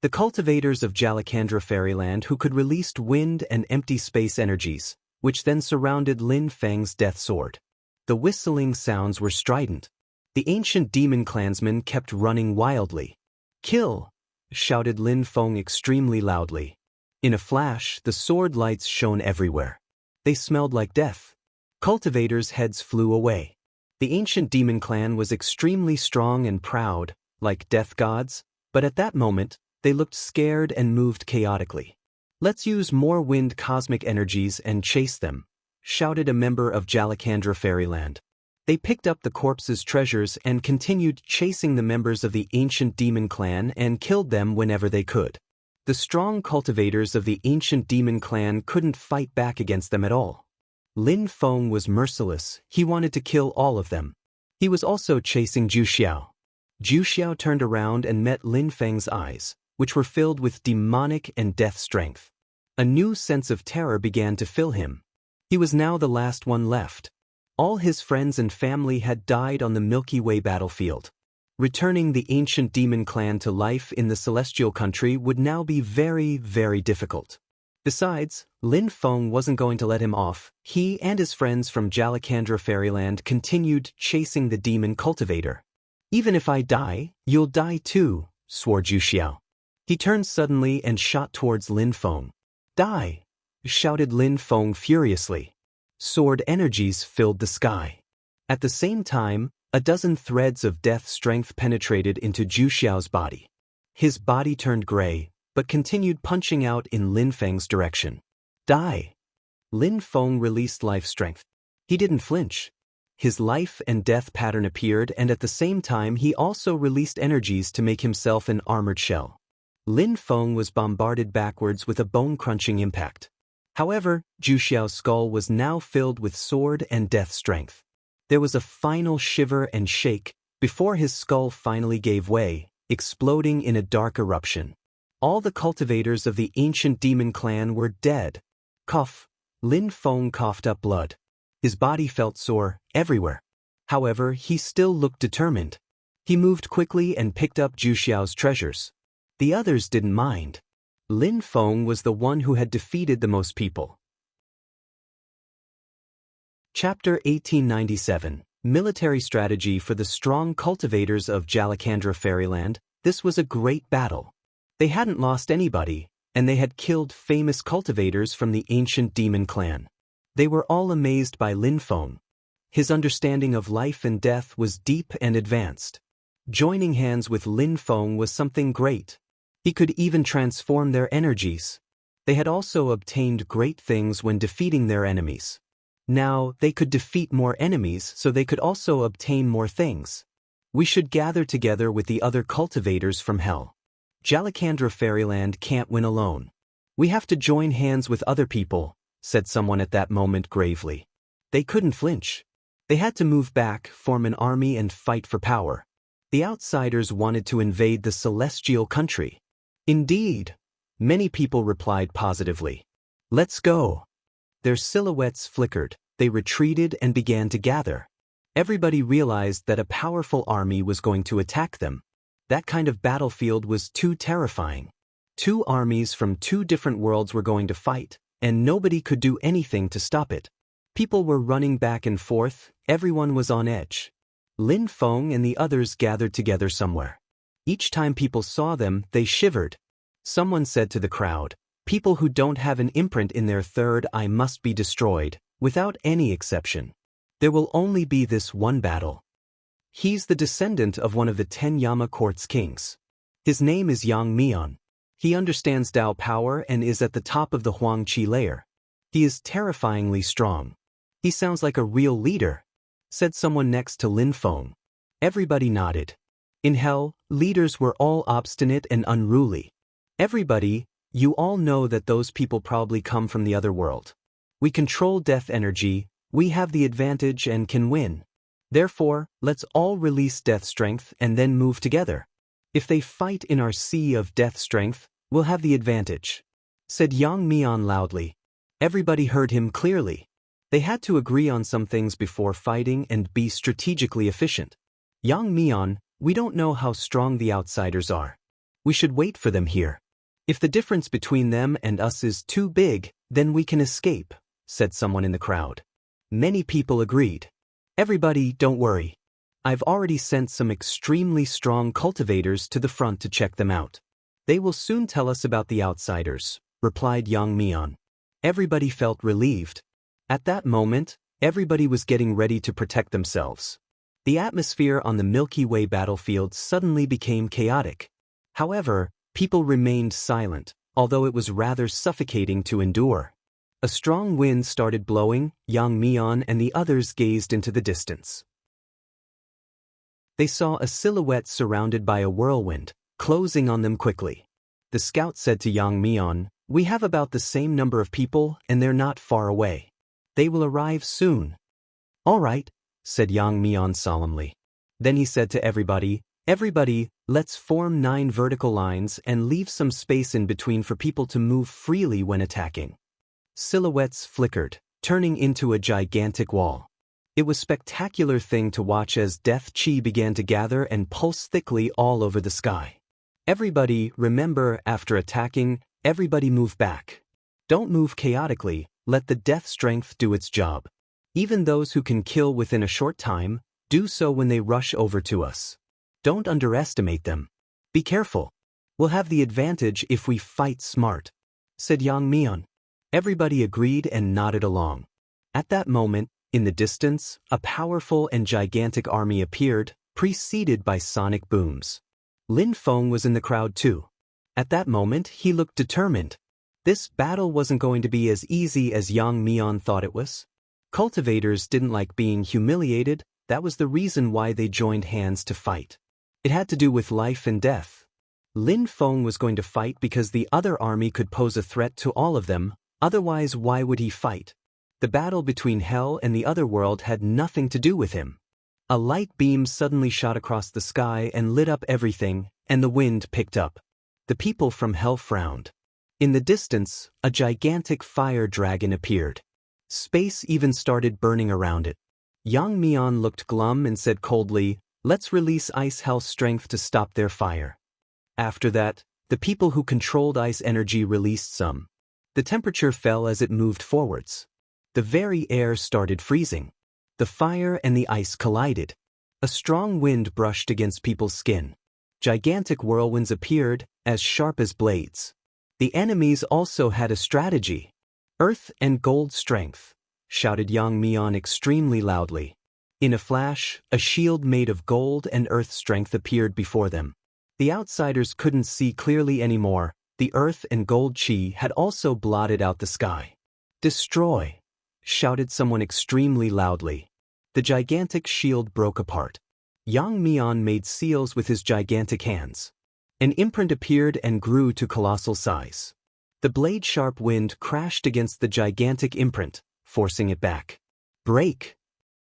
Speaker 1: The cultivators of Jalakandra Fairyland who could release wind and empty space energies, which then surrounded Lin Feng's death sword. The whistling sounds were strident. The ancient demon clansmen kept running wildly. "Kill!" shouted Lin Feng extremely loudly. In a flash, the sword lights shone everywhere. They smelled like death. Cultivators' heads flew away. The ancient demon clan was extremely strong and proud, like death gods, but at that moment, they looked scared and moved chaotically. "Let's use more wind cosmic energies and chase them," shouted a member of Jalakandra Fairyland. They picked up the corpses' treasures and continued chasing the members of the ancient demon clan and killed them whenever they could. The strong cultivators of the ancient demon clan couldn't fight back against them at all. Lin Feng was merciless. He wanted to kill all of them. He was also chasing Zhu Xiao. Zhu Xiao turned around and met Lin Feng's eyes, which were filled with demonic and death strength. A new sense of terror began to fill him. He was now the last one left. All his friends and family had died on the Milky Way battlefield. Returning the ancient demon clan to life in the celestial country would now be very, very difficult. Besides, Lin Feng wasn't going to let him off. He and his friends from Jalakandra Fairyland continued chasing the demon cultivator. "Even if I die, you'll die too," swore Zhu Xiao. He turned suddenly and shot towards Lin Feng. "Die!" shouted Lin Feng furiously. Sword energies filled the sky. At the same time, a dozen threads of death strength penetrated into Zhu Xiao's body. His body turned gray, but continued punching out in Lin Feng's direction. "Die!" Lin Feng released life strength. He didn't flinch. His life and death pattern appeared, and at the same time he also released energies to make himself an armored shell. Lin Feng was bombarded backwards with a bone-crunching impact. However, Zhu Xiao's skull was now filled with sword and death strength. There was a final shiver and shake before his skull finally gave way, exploding in a dark eruption. All the cultivators of the ancient demon clan were dead. Cough. Lin Feng coughed up blood. His body felt sore everywhere. However, he still looked determined. He moved quickly and picked up Zhu Xiao's treasures. The others didn't mind. Lin Feng was the one who had defeated the most people. Chapter 1897. Military Strategy for the Strong Cultivators of Jalakandra Fairyland. This was a great battle. They hadn't lost anybody, and they had killed famous cultivators from the ancient demon clan. They were all amazed by Lin Feng. His understanding of life and death was deep and advanced. Joining hands with Lin Feng was something great. He could even transform their energies. They had also obtained great things when defeating their enemies. Now, they could defeat more enemies so they could also obtain more things. "We should gather together with the other cultivators from hell. Jalakandra Fairyland can't win alone. We have to join hands with other people," said someone at that moment gravely. They couldn't flinch. They had to move back, form an army and fight for power. The outsiders wanted to invade the celestial country. Indeed. Many people replied positively. "Let's go." Their silhouettes flickered, they retreated and began to gather. Everybody realized that a powerful army was going to attack them. That kind of battlefield was too terrifying. Two armies from two different worlds were going to fight, and nobody could do anything to stop it. People were running back and forth, everyone was on edge. Lin Feng and the others gathered together somewhere. Each time people saw them, they shivered. Someone said to the crowd, "People who don't have an imprint in their third eye must be destroyed, without any exception. There will only be this one battle." He's the descendant of one of the 10 Yama Court's kings. His name is Yang Mian. He understands Dao power and is at the top of the Huang Qi layer. He is terrifyingly strong. "He sounds like a real leader," said someone next to Lin Feng. Everybody nodded. In hell, leaders were all obstinate and unruly. Everybody, You all know that those people probably come from the other world. We control death energy, we have the advantage and can win. Therefore, let's all release death strength and then move together. If they fight in our sea of death strength, we'll have the advantage," said Yang Mian loudly. Everybody heard him clearly. They had to agree on some things before fighting and be strategically efficient. "Yang Mian, we don't know how strong the outsiders are. We should wait for them here. If the difference between them and us is too big, then we can escape," said someone in the crowd. Many people agreed. "Everybody, don't worry. I've already sent some extremely strong cultivators to the front to check them out. They will soon tell us about the outsiders," replied Yang Mian. Everybody felt relieved. At that moment, everybody was getting ready to protect themselves. The atmosphere on the Milky Way battlefield suddenly became chaotic. However, people remained silent, although it was rather suffocating to endure. A strong wind started blowing. Yang Mian and the others gazed into the distance. They saw a silhouette surrounded by a whirlwind, closing on them quickly. The scout said to Yang Mian, "We have about the same number of people and they're not far away. They will arrive soon." "All right," said Yang Mian solemnly. Then he said to everybody, "Everybody, let's form 9 vertical lines and leave some space in between for people to move freely when attacking." Silhouettes flickered, turning into a gigantic wall. It was a spectacular thing to watch as death chi began to gather and pulse thickly all over the sky. Everybody, remember, after attacking, everybody move back. Don't move chaotically, let the death strength do its job. Even those who can kill within a short time, do so when they rush over to us. Don't underestimate them. Be careful. We'll have the advantage if we fight smart," said Yang Mian. Everybody agreed and nodded along. At that moment, in the distance, a powerful and gigantic army appeared, preceded by sonic booms. Lin Feng was in the crowd too. At that moment, he looked determined. This battle wasn't going to be as easy as Yang Mian thought it was. Cultivators didn't like being humiliated, that was the reason why they joined hands to fight. It had to do with life and death. Lin Feng was going to fight because the other army could pose a threat to all of them, otherwise why would he fight? The battle between hell and the other world had nothing to do with him. A light beam suddenly shot across the sky and lit up everything, and the wind picked up. The people from hell frowned. In the distance, a gigantic fire dragon appeared. Space even started burning around it. Yang Mian looked glum and said coldly, "Let's release ice hell strength to stop their fire." After that, the people who controlled ice energy released some. The temperature fell as it moved forwards. The very air started freezing. The fire and the ice collided. A strong wind brushed against people's skin. Gigantic whirlwinds appeared, as sharp as blades. The enemies also had a strategy. "Earth and gold strength," shouted Yang Mian extremely loudly. In a flash, a shield made of gold and earth strength appeared before them. The outsiders couldn't see clearly anymore. The earth and gold chi had also blotted out the sky. "Destroy!" shouted someone extremely loudly. The gigantic shield broke apart. Yang Mian made seals with his gigantic hands. An imprint appeared and grew to colossal size. The blade-sharp wind crashed against the gigantic imprint, forcing it back. "Break!"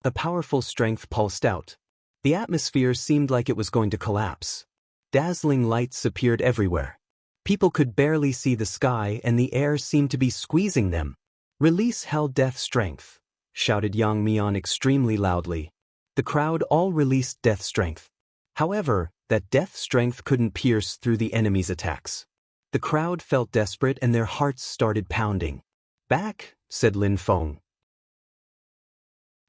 Speaker 1: A powerful strength pulsed out. The atmosphere seemed like it was going to collapse. Dazzling lights appeared everywhere. People could barely see the sky and the air seemed to be squeezing them. "Release hell death strength," shouted Yang Mian extremely loudly. The crowd all released death strength. However, that death strength couldn't pierce through the enemy's attacks. The crowd felt desperate and their hearts started pounding. "Back," said Lin Feng.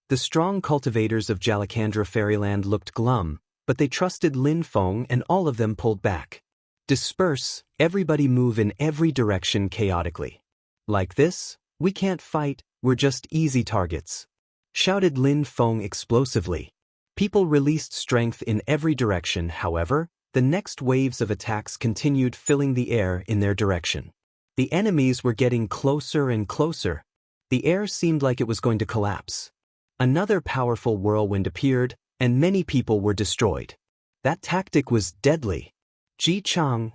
Speaker 1: The strong cultivators of Jalakandra Fairyland looked glum, but they trusted Lin Feng and all of them pulled back. "Disperse, everybody move in every direction chaotically. Like this, we can't fight, we're just easy targets," shouted Lin Feng explosively. People released strength in every direction. However, the next waves of attacks continued filling the air in their direction. The enemies were getting closer and closer. The air seemed like it was going to collapse. Another powerful whirlwind appeared, and many people were destroyed. That tactic was deadly. "Ji Chang!"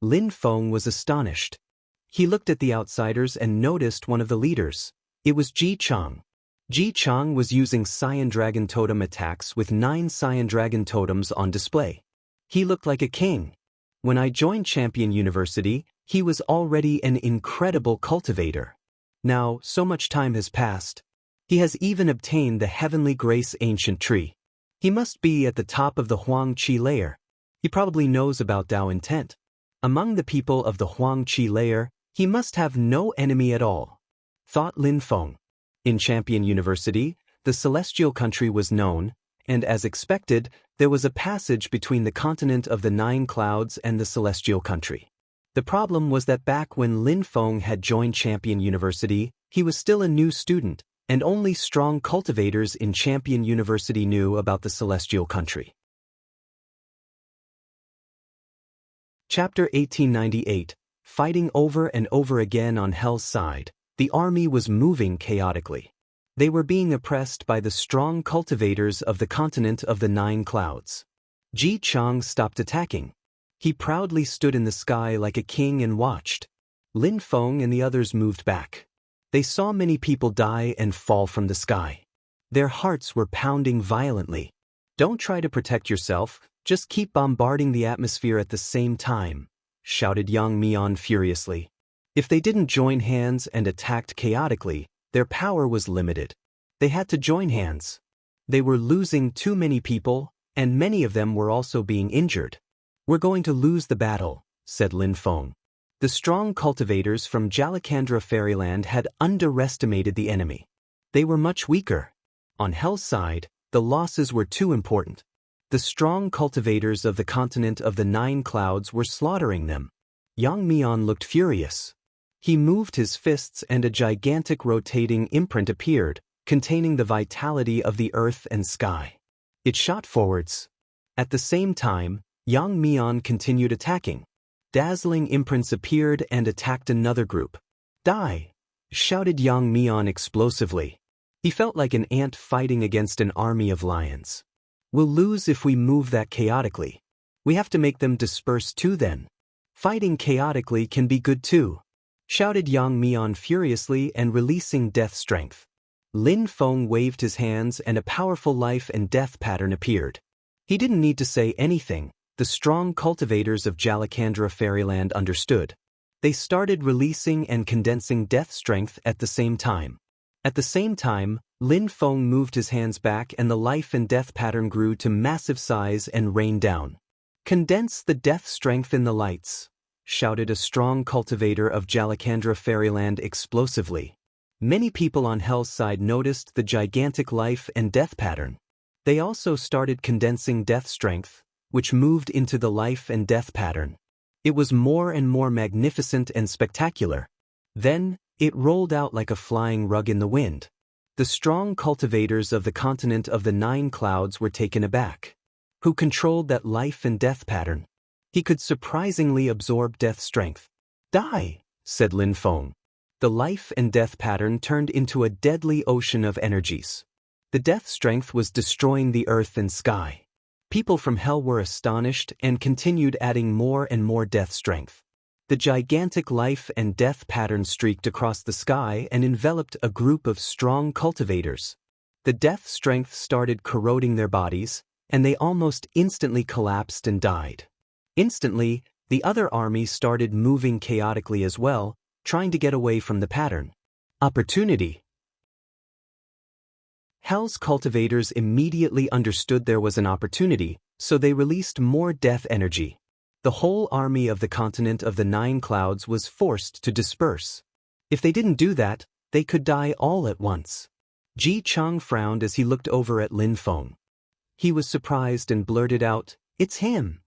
Speaker 1: Lin Feng was astonished. He looked at the outsiders and noticed one of the leaders. It was Ji Chang. Ji Chang was using Cyan Dragon Totem attacks with 9 Cyan Dragon Totems on display. He looked like a king. When I joined Champion University, he was already an incredible cultivator. Now, so much time has passed. He has even obtained the Heavenly Grace Ancient Tree. He must be at the top of the Huang Qi layer. He probably knows about Tao intent. Among the people of the Huang Qi layer, he must have no enemy at all, thought Lin Feng. In Champion University, the Celestial Country was known, and as expected, there was a passage between the continent of the 9 clouds and the Celestial Country. The problem was that back when Lin Feng had joined Champion University, he was still a new student, and only strong cultivators in Champion University knew about the Celestial Country. Chapter 1898. Fighting over and over again on Hell's side, the army was moving chaotically. They were being oppressed by the strong cultivators of the continent of the 9 clouds. Ji Chang stopped attacking. He proudly stood in the sky like a king and watched. Lin Feng and the others moved back. They saw many people die and fall from the sky. Their hearts were pounding violently. Don't try to protect yourself, just keep bombarding the atmosphere at the same time, shouted Yang Mian furiously. If they didn't join hands and attacked chaotically, their power was limited. They had to join hands. They were losing too many people, and many of them were also being injured. We're going to lose the battle, said Lin Feng. The strong cultivators from Jalakandra Fairyland had underestimated the enemy. They were much weaker. On Hell's side, the losses were too important. The strong cultivators of the continent of the 9 clouds were slaughtering them. Yang Mian looked furious. He moved his fists and a gigantic rotating imprint appeared, containing the vitality of the earth and sky. It shot forwards. At the same time, Yang Mian continued attacking. Dazzling imprints appeared and attacked another group. Die! Shouted Yang Mian explosively. He felt like an ant fighting against an army of lions. We'll lose if we move that chaotically. We have to make them disperse too then. Fighting chaotically can be good too, shouted Yang Mian furiously and releasing death strength. Lin Feng waved his hands and a powerful life and death pattern appeared. He didn't need to say anything. The strong cultivators of Jalakandra Fairyland understood. They started releasing and condensing death strength at the same time. At the same time, Lin Feng moved his hands back and the life and death pattern grew to massive size and rained down. Condense the death strength in the lights, shouted a strong cultivator of Jalakandra Fairyland explosively. Many people on Hell's side noticed the gigantic life and death pattern. They also started condensing death strength, which moved into the life and death pattern. It was more and more magnificent and spectacular. Then, it rolled out like a flying rug in the wind. The strong cultivators of the continent of the 9 clouds were taken aback. Who controlled that life and death pattern? He could surprisingly absorb death strength. Die, said Lin Feng. The life and death pattern turned into a deadly ocean of energies. The death strength was destroying the earth and sky. People from Hell were astonished and continued adding more and more death strength. The gigantic life and death pattern streaked across the sky and enveloped a group of strong cultivators. The death strength started corroding their bodies, and they almost instantly collapsed and died. Instantly, the other army started moving chaotically as well, trying to get away from the pattern. Opportunity. Hell's cultivators immediately understood there was an opportunity, so they released more death energy. The whole army of the continent of the 9 clouds was forced to disperse. If they didn't do that, they could die all at once. Ji Chang frowned as he looked over at Lin Feng. He was surprised and blurted out, "It's him."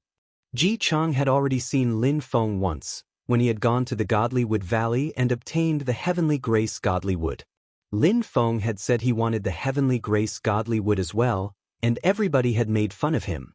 Speaker 1: Ji Chang had already seen Lin Feng once, when he had gone to the Godly Wood Valley and obtained the Heavenly Grace Godly Wood. Lin Feng had said he wanted the Heavenly Grace Godly Wood as well, and everybody had made fun of him.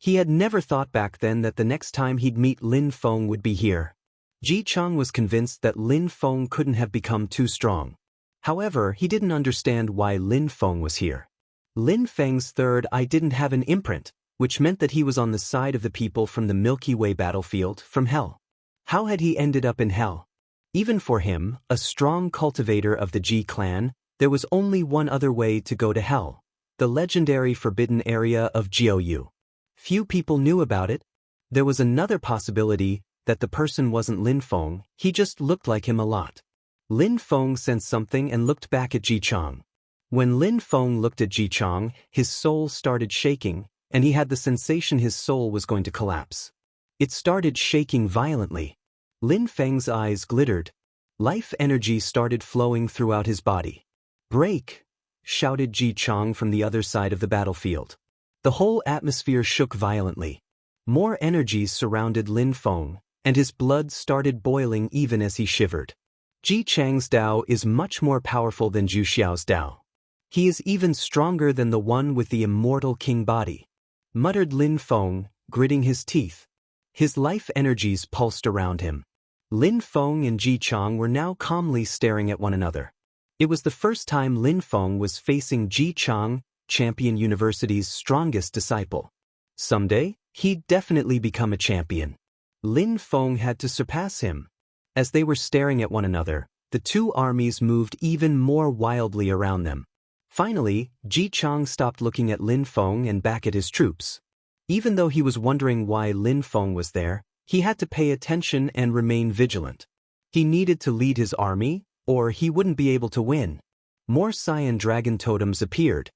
Speaker 1: He had never thought back then that the next time he'd meet Lin Feng would be here. Ji Chang was convinced that Lin Feng couldn't have become too strong. However, he didn't understand why Lin Feng was here. Lin Feng's third eye didn't have an imprint, which meant that he was on the side of the people from the Milky Way battlefield from Hell. How had he ended up in Hell? Even for him, a strong cultivator of the Ji clan, there was only one other way to go to hell: the legendary forbidden area of Jiu. Few people knew about it. There was another possibility, that the person wasn't Lin Feng, he just looked like him a lot. Lin Feng sensed something and looked back at Ji Chang. When Lin Feng looked at Ji Chang, his soul started shaking, and he had the sensation his soul was going to collapse. It started shaking violently. Lin Feng's eyes glittered. Life energy started flowing throughout his body. "Break!" shouted Ji Chang from the other side of the battlefield. The whole atmosphere shook violently. More energies surrounded Lin Feng, and his blood started boiling even as he shivered. Ji Chang's Dao is much more powerful than Zhu Xiao's Dao. He is even stronger than the one with the immortal king body, muttered Lin Feng, gritting his teeth. His life energies pulsed around him. Lin Feng and Ji Chang were now calmly staring at one another. It was the first time Lin Feng was facing Ji Chang, Champion University's strongest disciple. Someday, he'd definitely become a champion. Lin Feng had to surpass him. As they were staring at one another, the two armies moved even more wildly around them. Finally, Ji Chang stopped looking at Lin Feng and back at his troops. Even though he was wondering why Lin Feng was there, he had to pay attention and remain vigilant. He needed to lead his army, or he wouldn't be able to win. More cyan dragon totems appeared.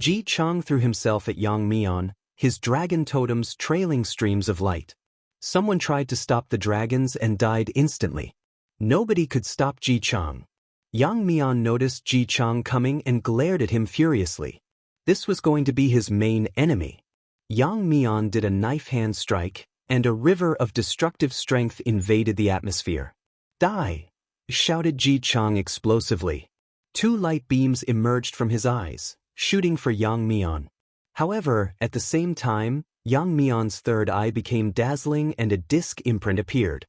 Speaker 1: Ji Chang threw himself at Yang Mian, his dragon totems trailing streams of light. Someone tried to stop the dragons and died instantly. Nobody could stop Ji Chang. Yang Mian noticed Ji Chang coming and glared at him furiously. This was going to be his main enemy. Yang Mian did a knife hand strike, and a river of destructive strength invaded the atmosphere. "Die!" shouted Ji Chang explosively. Two light beams emerged from his eyes, shooting for Yang Mian. However, at the same time, Yang Mian's third eye became dazzling and a disc imprint appeared.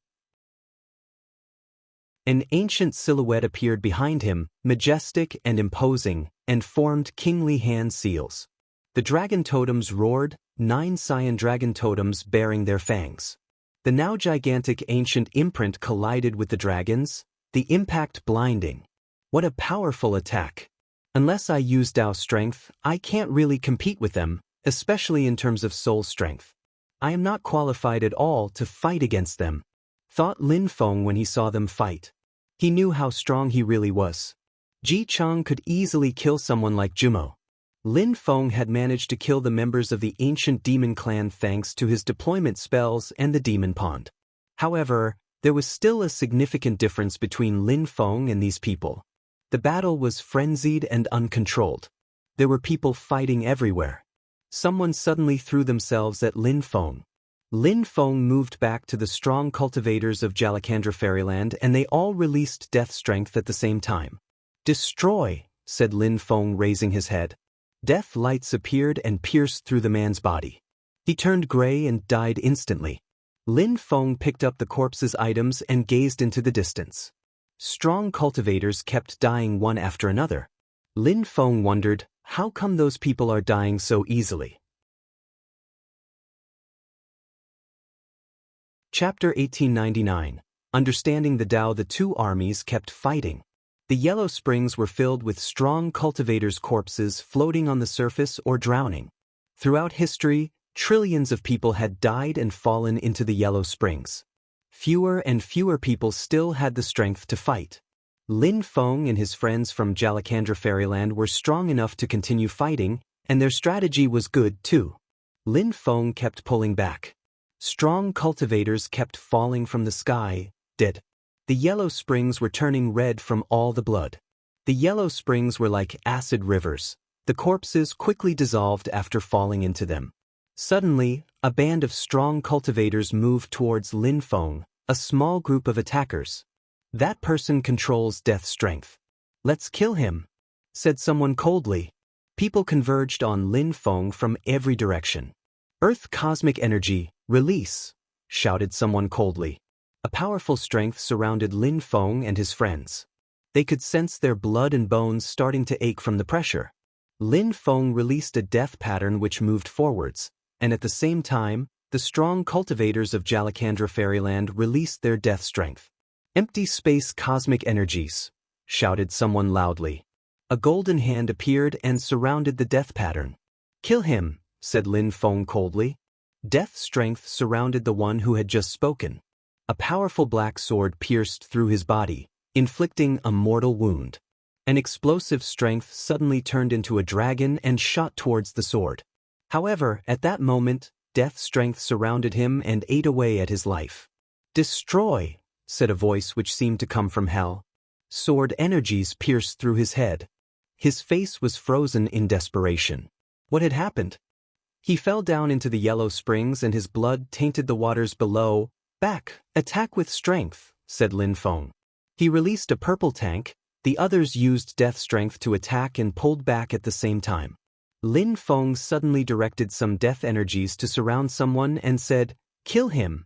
Speaker 1: An ancient silhouette appeared behind him, majestic and imposing, and formed kingly hand seals. The dragon totems roared, 9 cyan dragon totems bearing their fangs. The now gigantic ancient imprint collided with the dragons, the impact blinding. What a powerful attack! Unless I use Dao strength, I can't really compete with them, especially in terms of soul strength. I am not qualified at all to fight against them, thought Lin Feng when he saw them fight. He knew how strong he really was. Ji Chang could easily kill someone like Jumo. Lin Feng had managed to kill the members of the ancient demon clan thanks to his deployment spells and the demon pond. However, there was still a significant difference between Lin Feng and these people. The battle was frenzied and uncontrolled. There were people fighting everywhere. Someone suddenly threw themselves at Lin Feng. Lin Feng moved back to the strong cultivators of Jalakandra Fairyland and they all released death strength at the same time. "Destroy," said Lin Feng, raising his head. Death lights appeared and pierced through the man's body. He turned gray and died instantly. Lin Feng picked up the corpse's items and gazed into the distance. Strong cultivators kept dying one after another. Lin Feng wondered, how come those people are dying so easily? Chapter 1899. Understanding the Tao. The two armies kept fighting. The yellow springs were filled with strong cultivators' corpses floating on the surface or drowning. Throughout history, trillions of people had died and fallen into the yellow springs. Fewer and fewer people still had the strength to fight. Lin Feng and his friends from Jalakandra Fairyland were strong enough to continue fighting, and their strategy was good too. Lin Feng kept pulling back. Strong cultivators kept falling from the sky, dead. The yellow springs were turning red from all the blood. The yellow springs were like acid rivers. The corpses quickly dissolved after falling into them. Suddenly, a band of strong cultivators moved towards Lin Feng, a small group of attackers. "That person controls death strength. Let's kill him," said someone coldly. People converged on Lin Feng from every direction. "Earth cosmic energy, release," shouted someone coldly. A powerful strength surrounded Lin Feng and his friends. They could sense their blood and bones starting to ache from the pressure. Lin Feng released a death pattern which moved forwards, and at the same time, the strong cultivators of Jalakandra Fairyland released their death strength. Empty space cosmic energies, shouted someone loudly. A golden hand appeared and surrounded the death pattern. Kill him, said Lin Feng coldly. Death strength surrounded the one who had just spoken. A powerful black sword pierced through his body, inflicting a mortal wound. An explosive strength suddenly turned into a dragon and shot towards the sword. However, at that moment, death strength surrounded him and ate away at his life. Destroy, said a voice which seemed to come from hell. Sword energies pierced through his head. His face was frozen in desperation. What had happened? He fell down into the yellow springs and his blood tainted the waters below. Back, attack with strength, said Lin Feng. He released a purple tank. The others used death strength to attack and pulled back at the same time. Lin Feng suddenly directed some death energies to surround someone and said, "Kill him."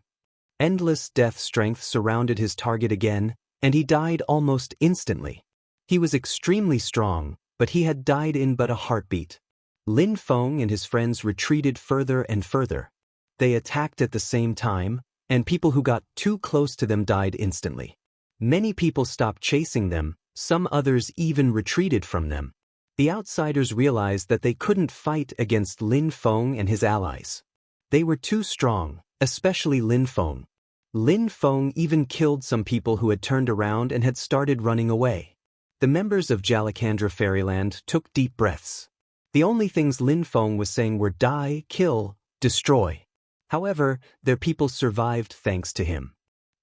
Speaker 1: Endless death strength surrounded his target again, and he died almost instantly. He was extremely strong, but he had died in but a heartbeat. Lin Feng and his friends retreated further and further. They attacked at the same time, and people who got too close to them died instantly. Many people stopped chasing them, some others even retreated from them. The outsiders realized that they couldn't fight against Lin Feng and his allies. They were too strong, especially Lin Feng. Lin Feng even killed some people who had turned around and had started running away. The members of Jalakandra Fairyland took deep breaths. The only things Lin Feng was saying were die, kill, destroy. However, their people survived thanks to him.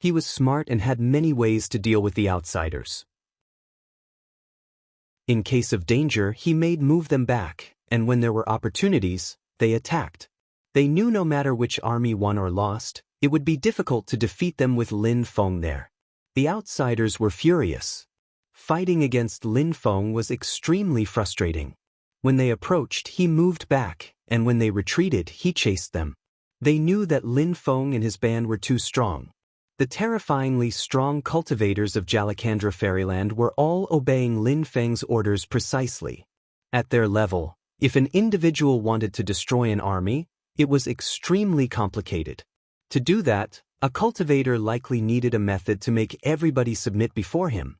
Speaker 1: He was smart and had many ways to deal with the outsiders. In case of danger, he made move them back, and when there were opportunities, they attacked. They knew no matter which army won or lost, it would be difficult to defeat them with Lin Feng there. The outsiders were furious. Fighting against Lin Feng was extremely frustrating. When they approached, he moved back, and when they retreated, he chased them. They knew that Lin Feng and his band were too strong. The terrifyingly strong cultivators of Jalakandra Fairyland were all obeying Lin Feng's orders precisely. At their level, if an individual wanted to destroy an army, it was extremely complicated. To do that, a cultivator likely needed a method to make everybody submit before him.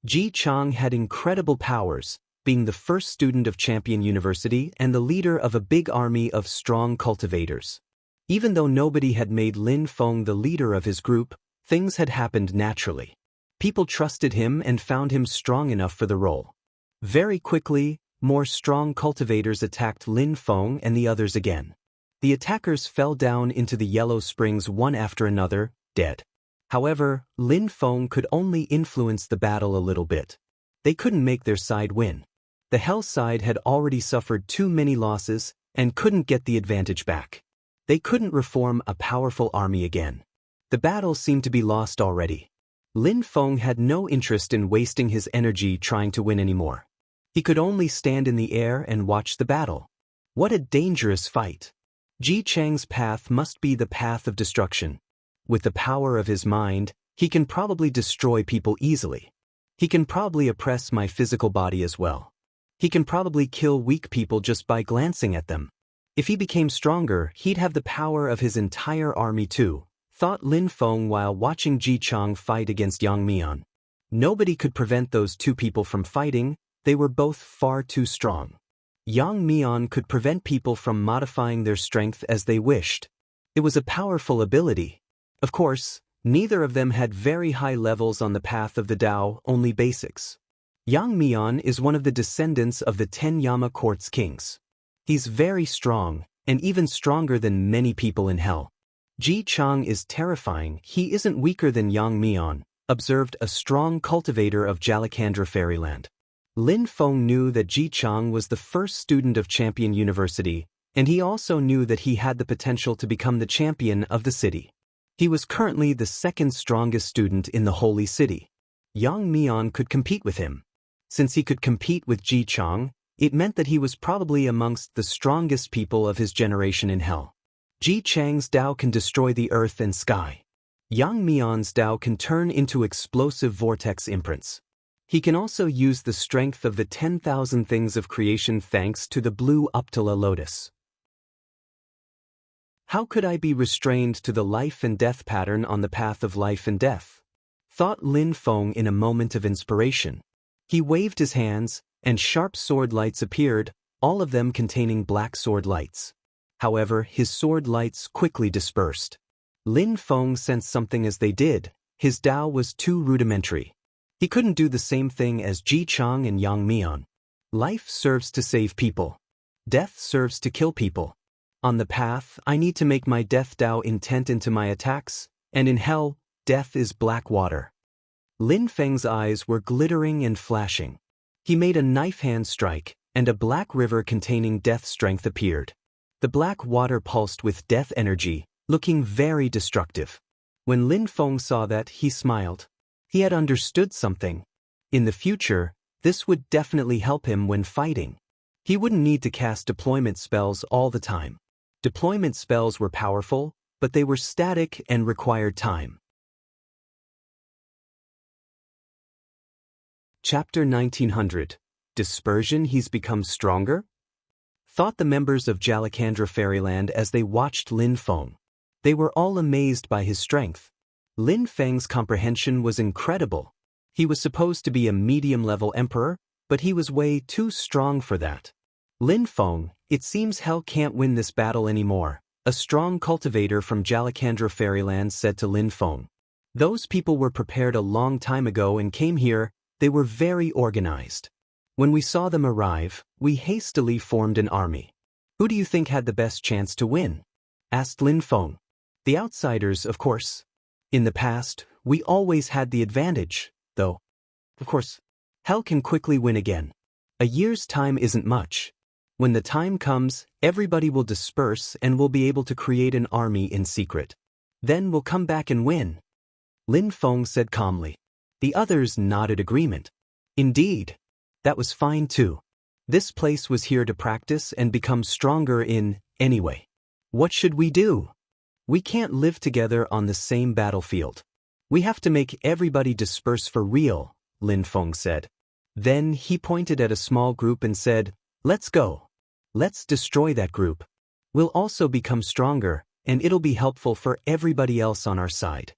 Speaker 1: Ji Chang had incredible powers, being the first student of Champion University and the leader of a big army of strong cultivators. Even though nobody had made Lin Feng the leader of his group, things had happened naturally. People trusted him and found him strong enough for the role. Very quickly, more strong cultivators attacked Lin Feng and the others again. The attackers fell down into the yellow springs one after another, dead. However, Lin Feng could only influence the battle a little bit. They couldn't make their side win. The Hell side had already suffered too many losses and couldn't get the advantage back. They couldn't reform a powerful army again. The battle seemed to be lost already. Lin Feng had no interest in wasting his energy trying to win anymore. He could only stand in the air and watch the battle. What a dangerous fight! Ji Chang's path must be the path of destruction. With the power of his mind, he can probably destroy people easily. He can probably oppress my physical body as well. He can probably kill weak people just by glancing at them. If he became stronger, he'd have the power of his entire army too, thought Lin Feng while watching Ji Chang fight against Yang Mian. Nobody could prevent those two people from fighting, they were both far too strong. Yang Mian could prevent people from modifying their strength as they wished. It was a powerful ability. Of course, neither of them had very high levels on the path of the Tao, only basics. Yang Mian is one of the descendants of the 10 Yama Quartz Kings. He's very strong, and even stronger than many people in hell. Ji Chang is terrifying, he isn't weaker than Yang Mian, observed a strong cultivator of Jalakandra Fairyland. Lin Feng knew that Ji Chang was the first student of Champion University, and he also knew that he had the potential to become the champion of the city. He was currently the second strongest student in the Holy City. Yang Mian could compete with him. Since he could compete with Ji Chang, it meant that he was probably amongst the strongest people of his generation in hell. Ji Chang's Tao can destroy the earth and sky. Yang Mian's Tao can turn into explosive vortex imprints. He can also use the strength of the 10,000 things of creation thanks to the blue Uptala lotus. How could I be restrained to the life and death pattern on the path of life and death? thought Lin Feng in a moment of inspiration. He waved his hands, and sharp sword lights appeared, all of them containing black sword lights. However, his sword lights quickly dispersed. Lin Feng sensed something as they did. His Dao was too rudimentary. He couldn't do the same thing as Ji Chang and Yang Mian. Life serves to save people. Death serves to kill people. On the path, I need to make my death Dao intent into my attacks, and in hell, death is black water. Lin Feng's eyes were glittering and flashing. He made a knife hand strike, and a black river containing death strength appeared. The black water pulsed with death energy, looking very destructive. When Lin Feng saw that, he smiled. He had understood something. In the future, this would definitely help him when fighting. He wouldn't need to cast deployment spells all the time. Deployment spells were powerful, but they were static and required time. Chapter 1900. Dispersion. He's become stronger? Thought the members of Jalakandra Fairyland as they watched Lin Feng. They were all amazed by his strength. Lin Feng's comprehension was incredible. He was supposed to be a medium-level emperor, but he was way too strong for that. Lin Feng, it seems hell can't win this battle anymore, a strong cultivator from Jalakandra Fairyland said to Lin Feng. Those people were prepared a long time ago and came here. They were very organized. When we saw them arrive, we hastily formed an army. Who do you think had the best chance to win? Asked Lin Feng. The outsiders, of course. In the past, we always had the advantage, though. Of course, hell can quickly win again. A year's time isn't much. When the time comes, everybody will disperse and we'll be able to create an army in secret. Then we'll come back and win. Lin Feng said calmly. The others nodded agreement. Indeed. That was fine too. This place was here to practice and become stronger in, anyway. What should we do? We can't live together on the same battlefield. We have to make everybody disperse for real, Lin Feng said. Then he pointed at a small group and said, let's go. Let's destroy that group. We'll also become stronger, and it'll be helpful for everybody else on our side.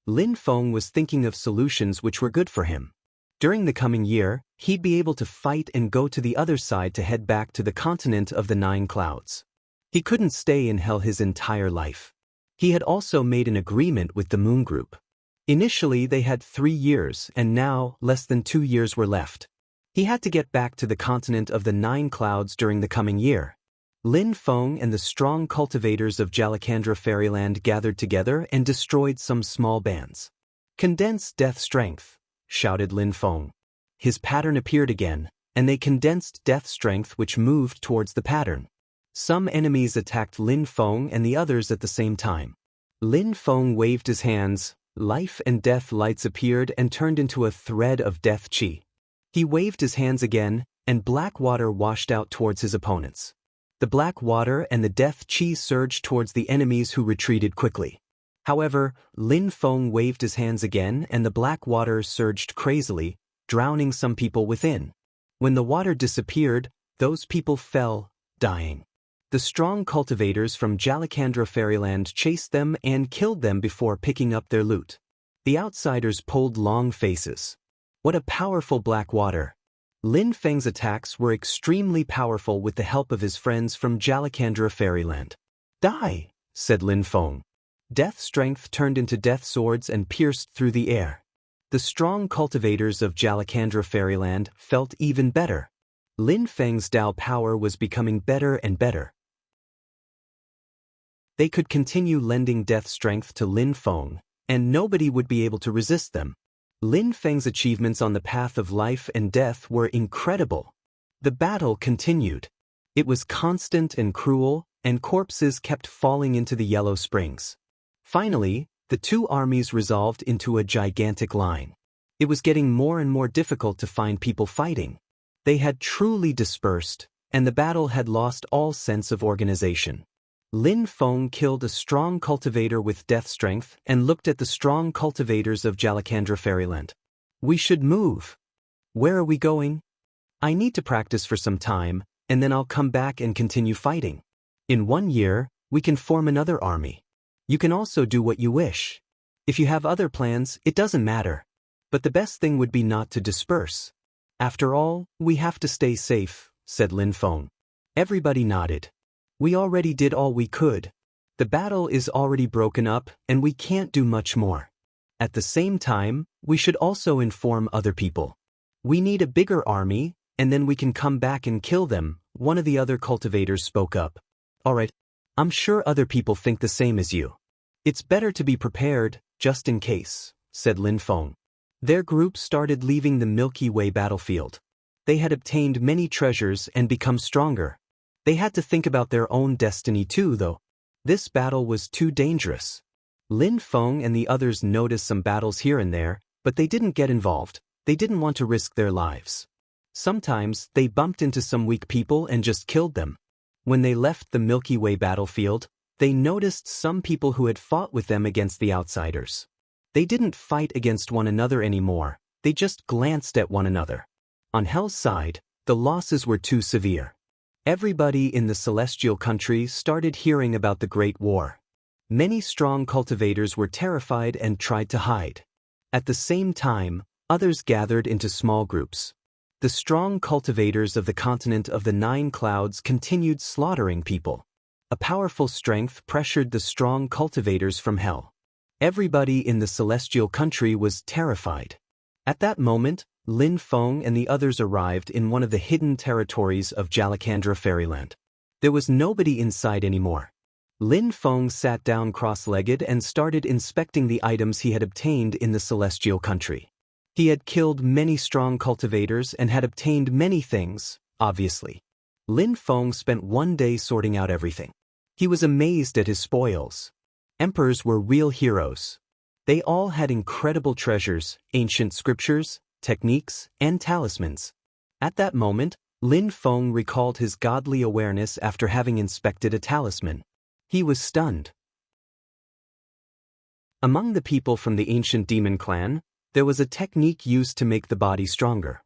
Speaker 1: Lin Feng was thinking of solutions which were good for him. During the coming year, he'd be able to fight and go to the other side to head back to the continent of the 9 clouds. He couldn't stay in hell his entire life. He had also made an agreement with the Moon Group. Initially they had 3 years and now less than 2 years were left. He had to get back to the continent of the 9 clouds during the coming year. Lin Feng and the strong cultivators of Jalakandra Fairyland gathered together and destroyed some small bands. Condensed death strength, shouted Lin Feng. His pattern appeared again, and they condensed death strength which moved towards the pattern. Some enemies attacked Lin Feng and the others at the same time. Lin Feng waved his hands, life and death lights appeared and turned into a thread of death chi. He waved his hands again, and black water washed out towards his opponents. The black water and the death chi surged towards the enemies who retreated quickly. However, Lin Feng waved his hands again and the black water surged crazily, drowning some people within. When the water disappeared, those people fell, dying. The strong cultivators from Jalakandra Fairyland chased them and killed them before picking up their loot. The outsiders pulled long faces. What a powerful black water! Lin Feng's attacks were extremely powerful with the help of his friends from Jalakandra Fairyland. Die, said Lin Feng. Death strength turned into death swords and pierced through the air. The strong cultivators of Jalakandra Fairyland felt even better. Lin Feng's Dao power was becoming better and better. They could continue lending death strength to Lin Feng, and nobody would be able to resist them. Lin Feng's achievements on the path of life and death were incredible. The battle continued. It was constant and cruel, and corpses kept falling into the yellow springs. Finally, the 2 armies resolved into a gigantic line. It was getting more and more difficult to find people fighting. They had truly dispersed, and the battle had lost all sense of organization. Lin Feng killed a strong cultivator with death strength and looked at the strong cultivators of Jalakandra Fairyland. We should move. Where are we going? I need to practice for some time, and then I'll come back and continue fighting. In 1 year, we can form another army. You can also do what you wish. If you have other plans, it doesn't matter. But the best thing would be not to disperse. After all, we have to stay safe, said Lin Feng. Everybody nodded. We already did all we could. The battle is already broken up, and we can't do much more. At the same time, we should also inform other people. We need a bigger army, and then we can come back and kill them, one of the other cultivators spoke up. Alright, I'm sure other people think the same as you. It's better to be prepared, just in case, said Lin Feng. Their group started leaving the Milky Way battlefield. They had obtained many treasures and become stronger. They had to think about their own destiny too, though. This battle was too dangerous. Lin Feng and the others noticed some battles here and there, but they didn't get involved. They didn't want to risk their lives. Sometimes, they bumped into some weak people and just killed them. When they left the Milky Way battlefield, they noticed some people who had fought with them against the outsiders. They didn't fight against one another anymore, they just glanced at one another. On Hell's side, the losses were too severe. Everybody in the celestial country started hearing about the Great War. Many strong cultivators were terrified and tried to hide. At the same time, others gathered into small groups. The strong cultivators of the continent of the Nine Clouds continued slaughtering people. A powerful strength pressured the strong cultivators from Hell. Everybody in the celestial country was terrified. At that moment, Lin Feng and the others arrived in one of the hidden territories of Jalakandra Fairyland. There was nobody inside anymore. Lin Feng sat down cross-legged and started inspecting the items he had obtained in the celestial country. He had killed many strong cultivators and had obtained many things, obviously. Lin Feng spent one day sorting out everything. He was amazed at his spoils. Emperors were real heroes. They all had incredible treasures, ancient scriptures, techniques, and talismans. At that moment, Lin Feng recalled his godly awareness after having inspected a talisman. He was stunned. Among the people from the ancient demon clan, there was a technique used to make the body stronger.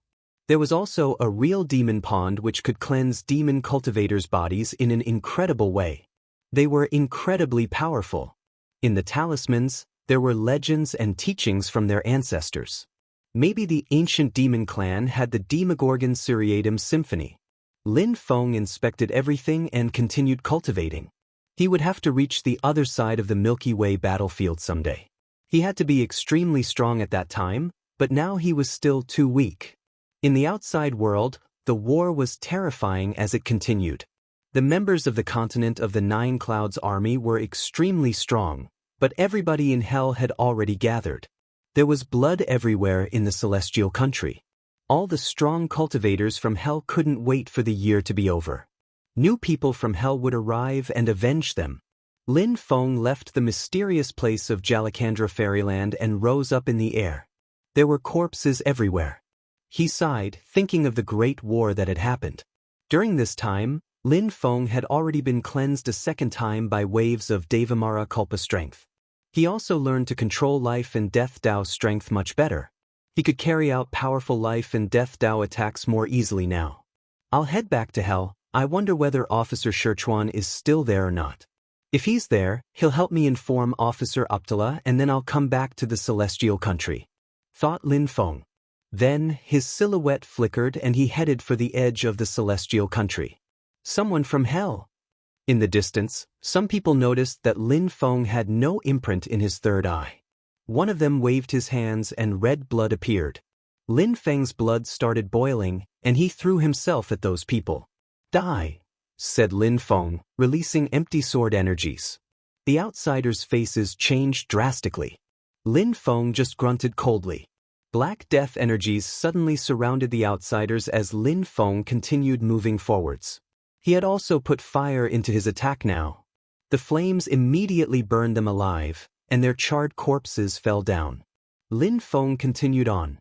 Speaker 1: There was also a real demon pond which could cleanse demon cultivators' bodies in an incredible way. They were incredibly powerful. In the talismans, there were legends and teachings from their ancestors. Maybe the ancient demon clan had the Demogorgon Seriatim Symphony. Lin Feng inspected everything and continued cultivating. He would have to reach the other side of the Milky Way battlefield someday. He had to be extremely strong at that time, but now he was still too weak. In the outside world, the war was terrifying as it continued. The members of the continent of the Nine Clouds army were extremely strong, but everybody in Hell had already gathered. There was blood everywhere in the celestial country. All the strong cultivators from Hell couldn't wait for the year to be over. New people from Hell would arrive and avenge them. Lin Feng left the mysterious place of Jalakandra Fairyland and rose up in the air. There were corpses everywhere. He sighed, thinking of the great war that had happened. During this time, Lin Feng had already been cleansed a second time by waves of Devamara Kalpa strength. He also learned to control life and death Dao strength much better. He could carry out powerful life and death Dao attacks more easily now. I'll head back to Hell. I wonder whether Officer Sherchuan is still there or not. If he's there, he'll help me inform Officer Uptala and then I'll come back to the celestial country, thought Lin Feng. Then, his silhouette flickered and he headed for the edge of the celestial country. Someone from Hell. In the distance, some people noticed that Lin Feng had no imprint in his third eye. One of them waved his hands and red blood appeared. Lin Feng's blood started boiling, and he threw himself at those people. Die, said Lin Feng, releasing empty sword energies. The outsiders' faces changed drastically. Lin Feng just grunted coldly. Black death energies suddenly surrounded the outsiders as Lin Feng continued moving forwards. He had also put fire into his attack now. The flames immediately burned them alive, and their charred corpses fell down. Lin Feng continued on.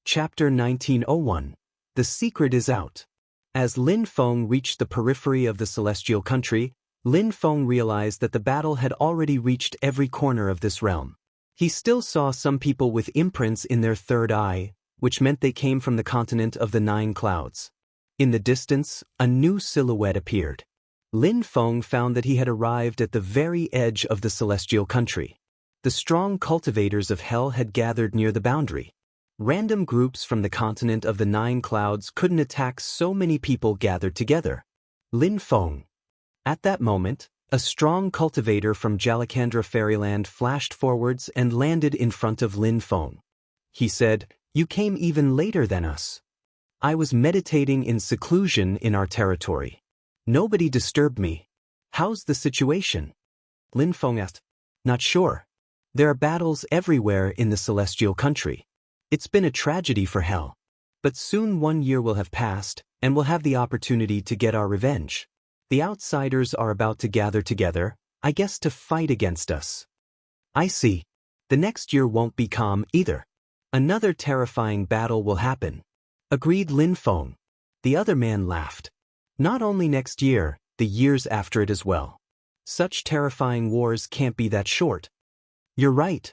Speaker 1: Chapter 1901. The Secret is Out. As Lin Feng reached the periphery of the celestial country, Lin Feng realized that the battle had already reached every corner of this realm. He still saw some people with imprints in their third eye, which meant they came from the continent of the Nine Clouds. In the distance, a new silhouette appeared. Lin Feng found that he had arrived at the very edge of the celestial country. The strong cultivators of hell had gathered near the boundary. Random groups from the continent of the 9 clouds couldn't attack so many people gathered together. Lin Feng. At that moment, a strong cultivator from Jalakandra Fairyland flashed forwards and landed in front of Lin Feng. He said, "You came even later than us. I was meditating in seclusion in our territory. Nobody disturbed me. How's the situation?" Lin Feng asked. "Not sure. There are battles everywhere in the celestial country. It's been a tragedy for hell. But soon 1 year will have passed, and we'll have the opportunity to get our revenge. The outsiders are about to gather together, I guess to fight against us." "I see. The next year won't be calm either. Another terrifying battle will happen," agreed Lin Feng. The other man laughed. "Not only next year, the years after it as well. Such terrifying wars can't be that short." "You're right."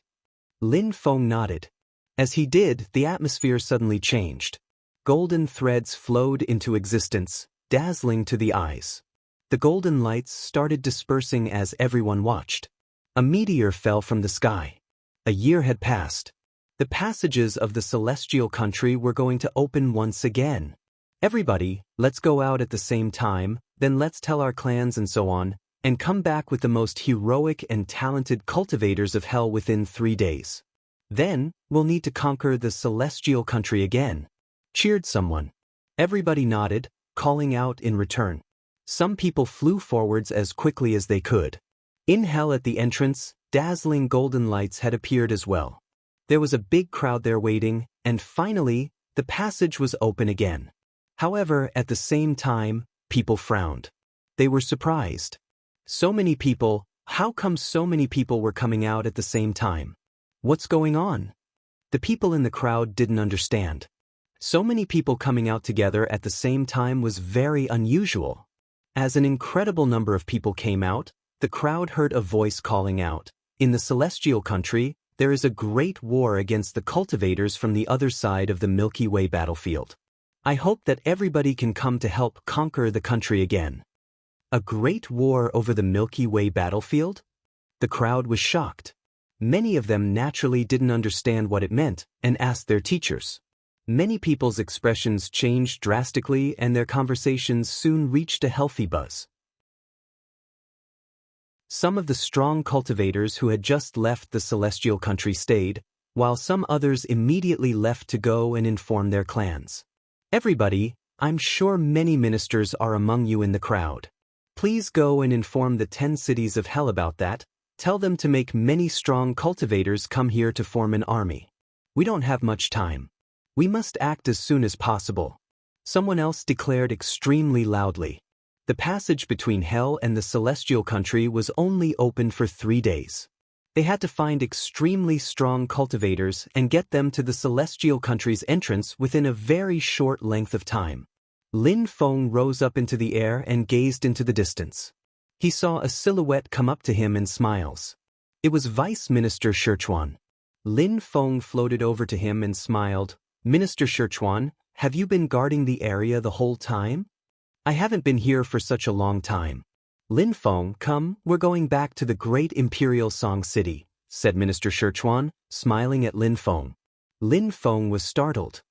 Speaker 1: Lin Feng nodded. As he did, the atmosphere suddenly changed. Golden threads flowed into existence, dazzling to the eyes. The golden lights started dispersing as everyone watched. A meteor fell from the sky. A year had passed. The passages of the celestial country were going to open once again. "Everybody, let's go out at the same time, then let's tell our clans and so on, and come back with the most heroic and talented cultivators of hell within 3 days. Then, we'll need to conquer the celestial country again," cheered someone. Everybody nodded, calling out in return. Some people flew forwards as quickly as they could. In hell at the entrance, dazzling golden lights had appeared as well. There was a big crowd there waiting, and finally, the passage was open again. However, at the same time, people frowned. They were surprised. So many people, how come so many people were coming out at the same time? What's going on? The people in the crowd didn't understand. So many people coming out together at the same time was very unusual. As an incredible number of people came out, the crowd heard a voice calling out, "In the celestial country, there is a great war against the cultivators from the other side of the Milky Way battlefield. I hope that everybody can come to help conquer the country again." A great war over the Milky Way battlefield? The crowd was shocked. Many of them naturally didn't understand what it meant and asked their teachers. Many people's expressions changed drastically and their conversations soon reached a healthy buzz. Some of the strong cultivators who had just left the celestial country stayed, while some others immediately left to go and inform their clans. "Everybody, I'm sure many ministers are among you in the crowd. Please go and inform the 10 cities of hell about that. Tell them to make many strong cultivators come here to form an army. We don't have much time. We must act as soon as possible," someone else declared extremely loudly. The passage between hell and the celestial country was only open for 3 days. They had to find extremely strong cultivators and get them to the celestial country's entrance within a very short length of time. Lin Feng rose up into the air and gazed into the distance. He saw a silhouette come up to him and smiles. It was Vice Minister Shichuan. Lin Feng floated over to him and smiled. "Minister Shichuan, have you been guarding the area the whole time?" "I haven't been here for such a long time." "Lin Feng, come, we're going back to the great imperial Song City," said Minister Shichuan, smiling at Lin Feng. Lin Feng was startled.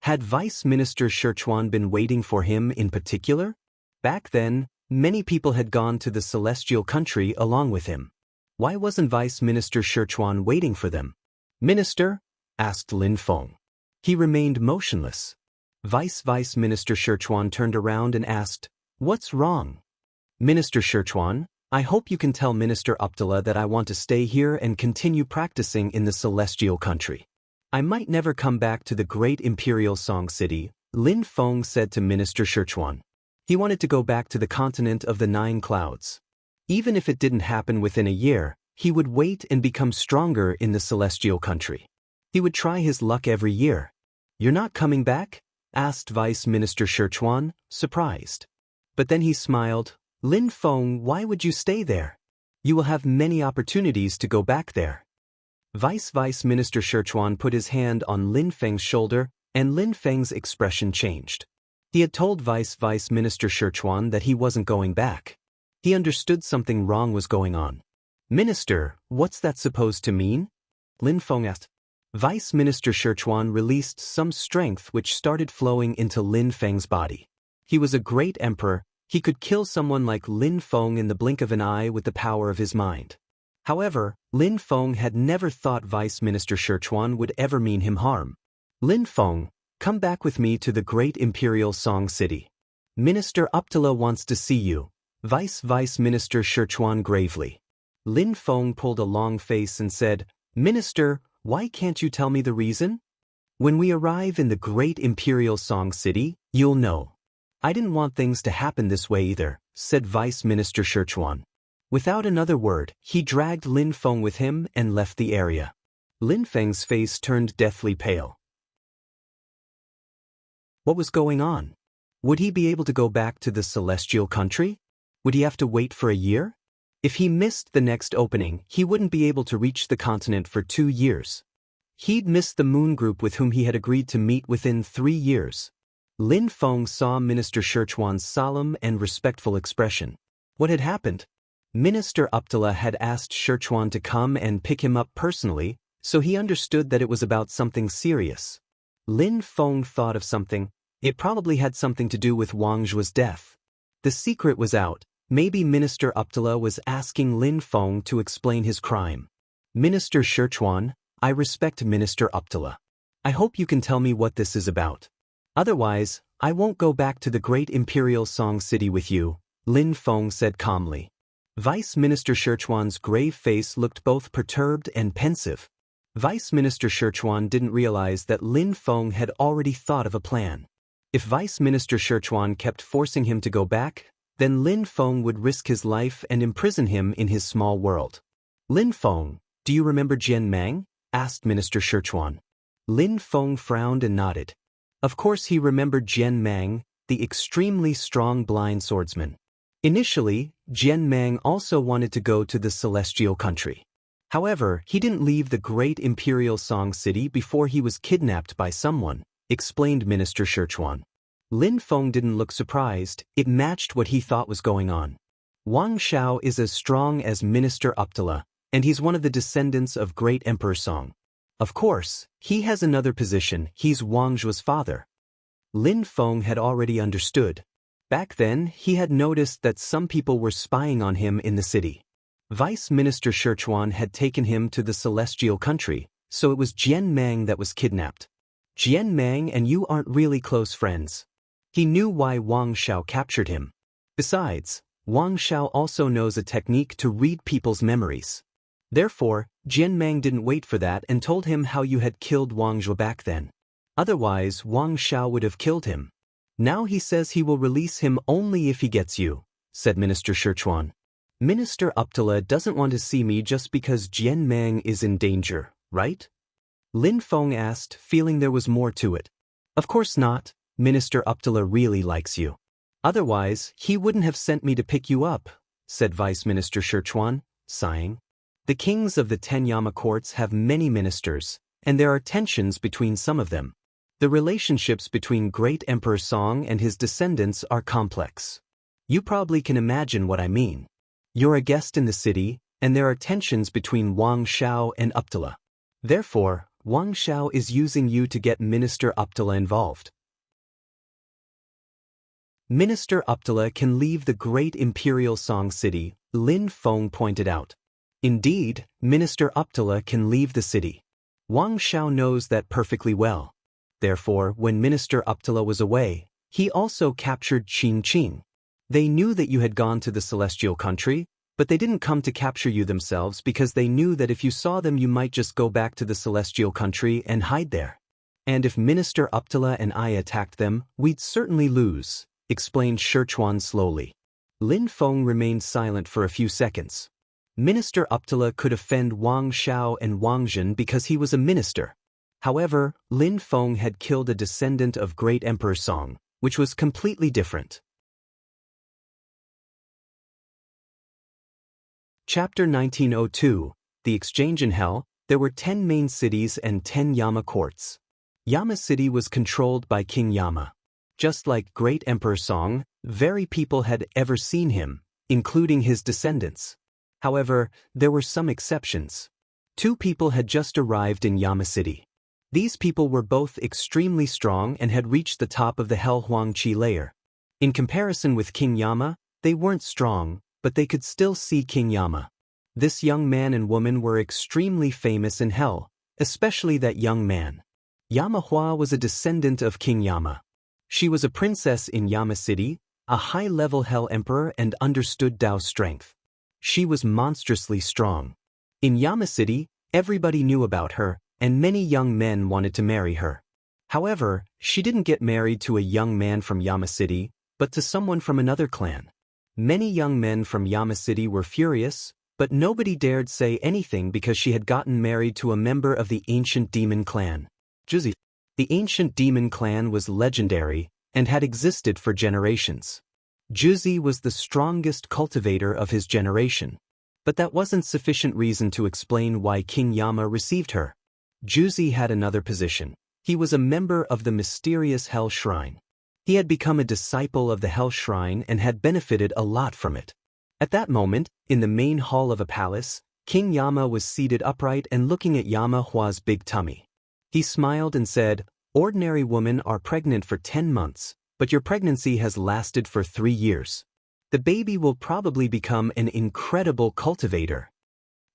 Speaker 1: Had Vice Minister Shichuan been waiting for him in particular? Back then, many people had gone to the celestial country along with him. Why wasn't Vice Minister Shichuan waiting for them? "Minister?" asked Lin Feng. He remained motionless. Vice Minister Shichuan turned around and asked, "What's wrong?" "Minister Shichuan, I hope you can tell Minister Uptala that I want to stay here and continue practicing in the celestial country. I might never come back to the great imperial Song City," Lin Feng said to Minister Shichuan. He wanted to go back to the continent of the 9 clouds. Even if it didn't happen within a year, he would wait and become stronger in the celestial country. He would try his luck every year. "You're not coming back?" asked Vice Minister Shichuan, surprised. But then he smiled. "Lin Feng, why would you stay there? You will have many opportunities to go back there." Vice Minister Shichuan put his hand on Lin Feng's shoulder, and Lin Feng's expression changed. He had told Vice Minister Shichuan that he wasn't going back. He understood something wrong was going on. Minister, what's that supposed to mean? Lin Feng asked. Vice Minister Sichuan released some strength which started flowing into Lin Feng's body. He was a great emperor. He could kill someone like Lin Feng in the blink of an eye with the power of his mind. However, Lin Feng had never thought Vice Minister Sichuan would ever mean him harm. Lin Feng, come back with me to the great imperial Song City. Minister Uptala wants to see you. Vice Minister Sichuan gravely. Lin Feng pulled a long face and said, Minister, why can't you tell me the reason? When we arrive in the great imperial Song City, you'll know. I didn't want things to happen this way either, said Vice Minister Sichuan. Without another word, he dragged Lin Feng with him and left the area. Lin Feng's face turned deathly pale. What was going on? Would he be able to go back to the celestial country? Would he have to wait for a year? If he missed the next opening, he wouldn't be able to reach the continent for 2 years. He'd missed the moon group with whom he had agreed to meet within 3 years. Lin Feng saw Minister Sichuan's solemn and respectful expression. What had happened? Minister Uptala had asked Sichuan to come and pick him up personally, so he understood that it was about something serious. Lin Feng thought of something. It probably had something to do with Wang Zhu's death. The secret was out. Maybe Minister Uptala was asking Lin Feng to explain his crime. Minister Sichuan, I respect Minister Uptala. I hope you can tell me what this is about. Otherwise, I won't go back to the great imperial Song City with you, Lin Feng said calmly. Vice Minister Sichuan's grave face looked both perturbed and pensive. Vice Minister Sichuan didn't realize that Lin Feng had already thought of a plan. If Vice Minister Sichuan kept forcing him to go back, then Lin Feng would risk his life and imprison him in his small world. Lin Feng, do you remember Jian Mang? Asked Minister Sichuan. Lin Feng frowned and nodded. Of course he remembered Jian Mang, the extremely strong blind swordsman. Initially, Jian Mang also wanted to go to the celestial country. However, he didn't leave the great imperial Song City before he was kidnapped by someone, explained Minister Sichuan. Lin Feng didn't look surprised. It matched what he thought was going on. Wang Xiao is as strong as Minister Uptala, and he's one of the descendants of great Emperor Song. Of course, he has another position. He's Wang Zhu's father. Lin Feng had already understood. Back then, he had noticed that some people were spying on him in the city. Vice Minister Sichuan had taken him to the celestial country, so it was Jian Mang that was kidnapped. Jian Mang and you aren't really close friends. He knew why Wang Xiao captured him. Besides, Wang Xiao also knows a technique to read people's memories. Therefore, Jian Mang didn't wait for that and told him how you had killed Wang Zhu back then. Otherwise, Wang Xiao would have killed him. Now he says he will release him only if he gets you, said Minister Sichuan. Minister Uptala doesn't want to see me just because Jian Mang is in danger, right? Lin Feng asked, feeling there was more to it. Of course not. Minister Uptala really likes you. Otherwise, he wouldn't have sent me to pick you up, said Vice Minister Sichuan, sighing. The kings of the 10 Yama courts have many ministers, and there are tensions between some of them. The relationships between great Emperor Song and his descendants are complex. You probably can imagine what I mean. You're a guest in the city, and there are tensions between Wang Xiao and Uptala. Therefore, Wang Xiao is using you to get Minister Uptala involved. Minister Uptala can leave the great imperial Song City, Lin Feng pointed out. Indeed, Minister Uptala can leave the city. Wang Xiao knows that perfectly well. Therefore, when Minister Uptala was away, he also captured Qin Qing. They knew that you had gone to the celestial country, but they didn't come to capture you themselves because they knew that if you saw them you might just go back to the celestial country and hide there. And if Minister Uptala and I attacked them, we'd certainly lose, explained Sichuan slowly. Lin Feng remained silent for a few seconds. Minister Uptala could offend Wang Xiao and Wang Zhen because he was a minister. However, Lin Feng had killed a descendant of great Emperor Song, which was completely different. Chapter 1902, The Exchange in Hell. There were 10 main cities and 10 Yama courts. Yama City was controlled by King Yama. Just like great Emperor Song, very people had ever seen him. including his descendants. However, there were some exceptions. Two people had just arrived in Yama City. These people were both extremely strong and had reached the top of the Hell Huangqi layer. In comparison with King Yama, they weren't strong, but they could still see King Yama. This young man and woman were extremely famous in Hell, especially that young man. Yama Hua was a descendant of King Yama. She was a princess in Yama City, a high-level Hell Emperor, and understood Dao strength. She was monstrously strong. In Yama City, everybody knew about her, and many young men wanted to marry her. However, she didn't get married to a young man from Yama City, but to someone from another clan. Many young men from Yama City were furious, but nobody dared say anything because she had gotten married to a member of the ancient demon clan. Juzi. The ancient demon clan was legendary and had existed for generations. Juzi was the strongest cultivator of his generation. But that wasn't sufficient reason to explain why King Yama received her. Juzi had another position. He was a member of the mysterious Hell Shrine. He had become a disciple of the Hell Shrine and had benefited a lot from it. At that moment, in the main hall of a palace, King Yama was seated upright and looking at Yama Hua's big tummy. He smiled and said, "Ordinary women are pregnant for 10 months, but your pregnancy has lasted for 3 years. The baby will probably become an incredible cultivator."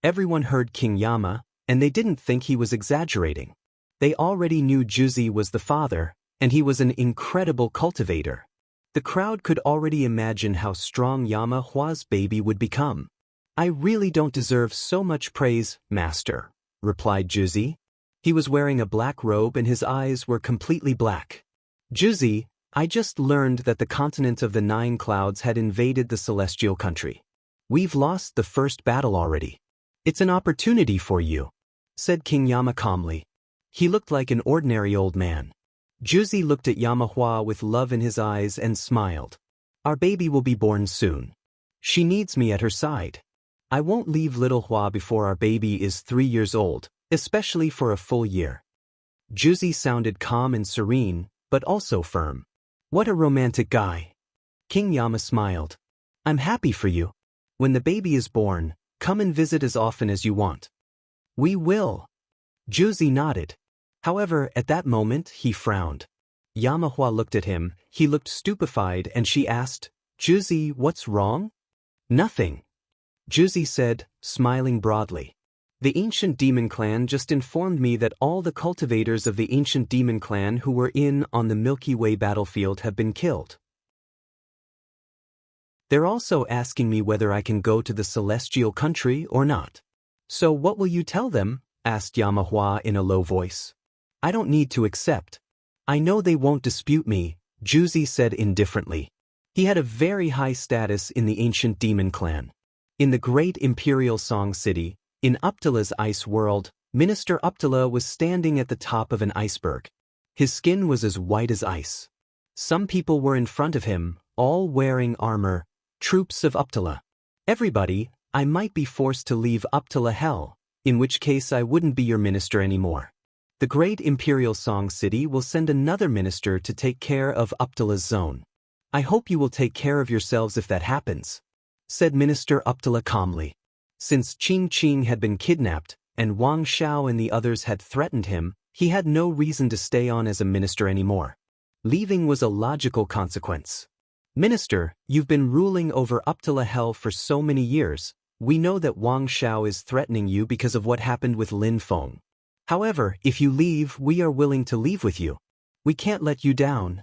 Speaker 1: Everyone heard King Yama, and they didn't think he was exaggerating. They already knew Juzi was the father, and he was an incredible cultivator. The crowd could already imagine how strong Yama Hua's baby would become. "I really don't deserve so much praise, master," replied Juzi. He was wearing a black robe and his eyes were completely black. "Juzi, I just learned that the continent of the 9 clouds had invaded the celestial country. We've lost the first battle already. It's an opportunity for you," said King Yama calmly. He looked like an ordinary old man. Juzi looked at Yama Hua with love in his eyes and smiled. "Our baby will be born soon. She needs me at her side. I won't leave little Hua before our baby is 3 years old, especially for a full year." Juzi sounded calm and serene, but also firm. "What a romantic guy." King Yama smiled. "I'm happy for you. When the baby is born, come and visit as often as you want." "We will." Juzi nodded. However, at that moment, he frowned. Yama Hua looked at him, he looked stupefied, and she asked, "Juzi, what's wrong?" "Nothing," Juzi said, smiling broadly. "The ancient demon clan just informed me that all the cultivators of the ancient demon clan who were in on the Milky Way battlefield have been killed. They're also asking me whether I can go to the celestial country or not." "So what will you tell them?" asked Yama Hua in a low voice. "I don't need to accept. I know they won't dispute me," Juzi said indifferently. He had a very high status in the ancient demon clan. In the great imperial Song City, in Uptila's ice world, Minister Uptila was standing at the top of an iceberg. His skin was as white as ice. Some people were in front of him, all wearing armor, troops of Uptila. "Everybody, I might be forced to leave Uptila Hell, in which case I wouldn't be your minister anymore. The great imperial Song City will send another minister to take care of Uptila's zone. I hope you will take care of yourselves if that happens," said Minister Uptila calmly. Since Qing Qing had been kidnapped, and Wang Xiao and the others had threatened him, he had no reason to stay on as a minister anymore. Leaving was a logical consequence. "Minister, you've been ruling over Uptila Hell for so many years. We know that Wang Xiao is threatening you because of what happened with Lin Feng. However, if you leave, we are willing to leave with you. We can't let you down."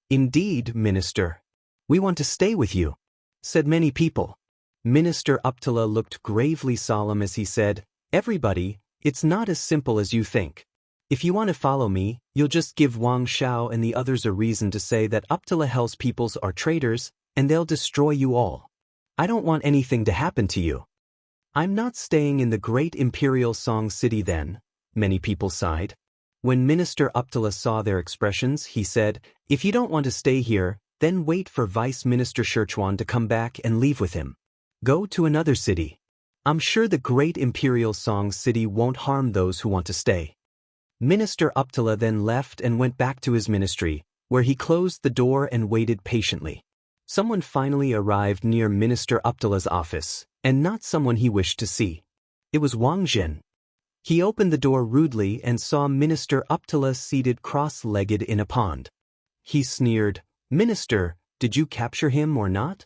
Speaker 1: "Indeed, Minister. We want to stay with you," said many people. Minister Uptila looked gravely solemn as he said, "Everybody, it's not as simple as you think. If you want to follow me, you'll just give Wang Xiao and the others a reason to say that Uptila Hell's peoples are traitors, and they'll destroy you all. I don't want anything to happen to you." "I'm not staying in the great imperial Song City then," many people sighed. When Minister Uptila saw their expressions, he said, "If you don't want to stay here, then wait for Vice Minister Sherchuan to come back and leave with him. Go to another city. I'm sure the great imperial Song City won't harm those who want to stay." Minister Uptila then left and went back to his ministry, where he closed the door and waited patiently. Someone finally arrived near Minister Uptala's office, and not someone he wished to see. It was Wang Zhen. He opened the door rudely and saw Minister Uptala seated cross-legged in a pond. He sneered, "Minister, did you capture him or not?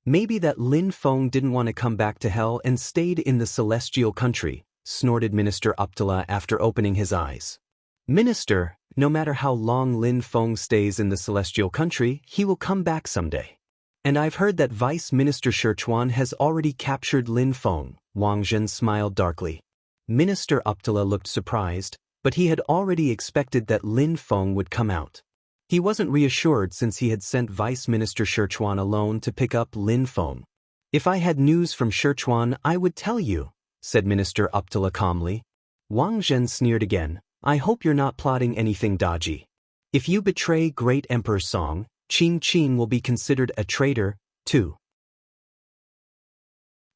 Speaker 1: Maybe that Lin Feng didn't want to come back to hell and stayed in the celestial country," snorted Minister Uptala after opening his eyes. "Minister, no matter how long Lin Feng stays in the celestial country, he will come back someday. And I've heard that Vice Minister Sichuan has already captured Lin Feng." Wang Zhen smiled darkly. Minister Uptala looked surprised, but he had already expected that Lin Feng would come out. He wasn't reassured since he had sent Vice Minister Sichuan alone to pick up Lin Feng. "If I had news from Sichuan, I would tell you," said Minister Uptala calmly. Wang Zhen sneered again. "I hope you're not plotting anything dodgy. If you betray Great Emperor Song, Qing Qing will be considered a traitor, too."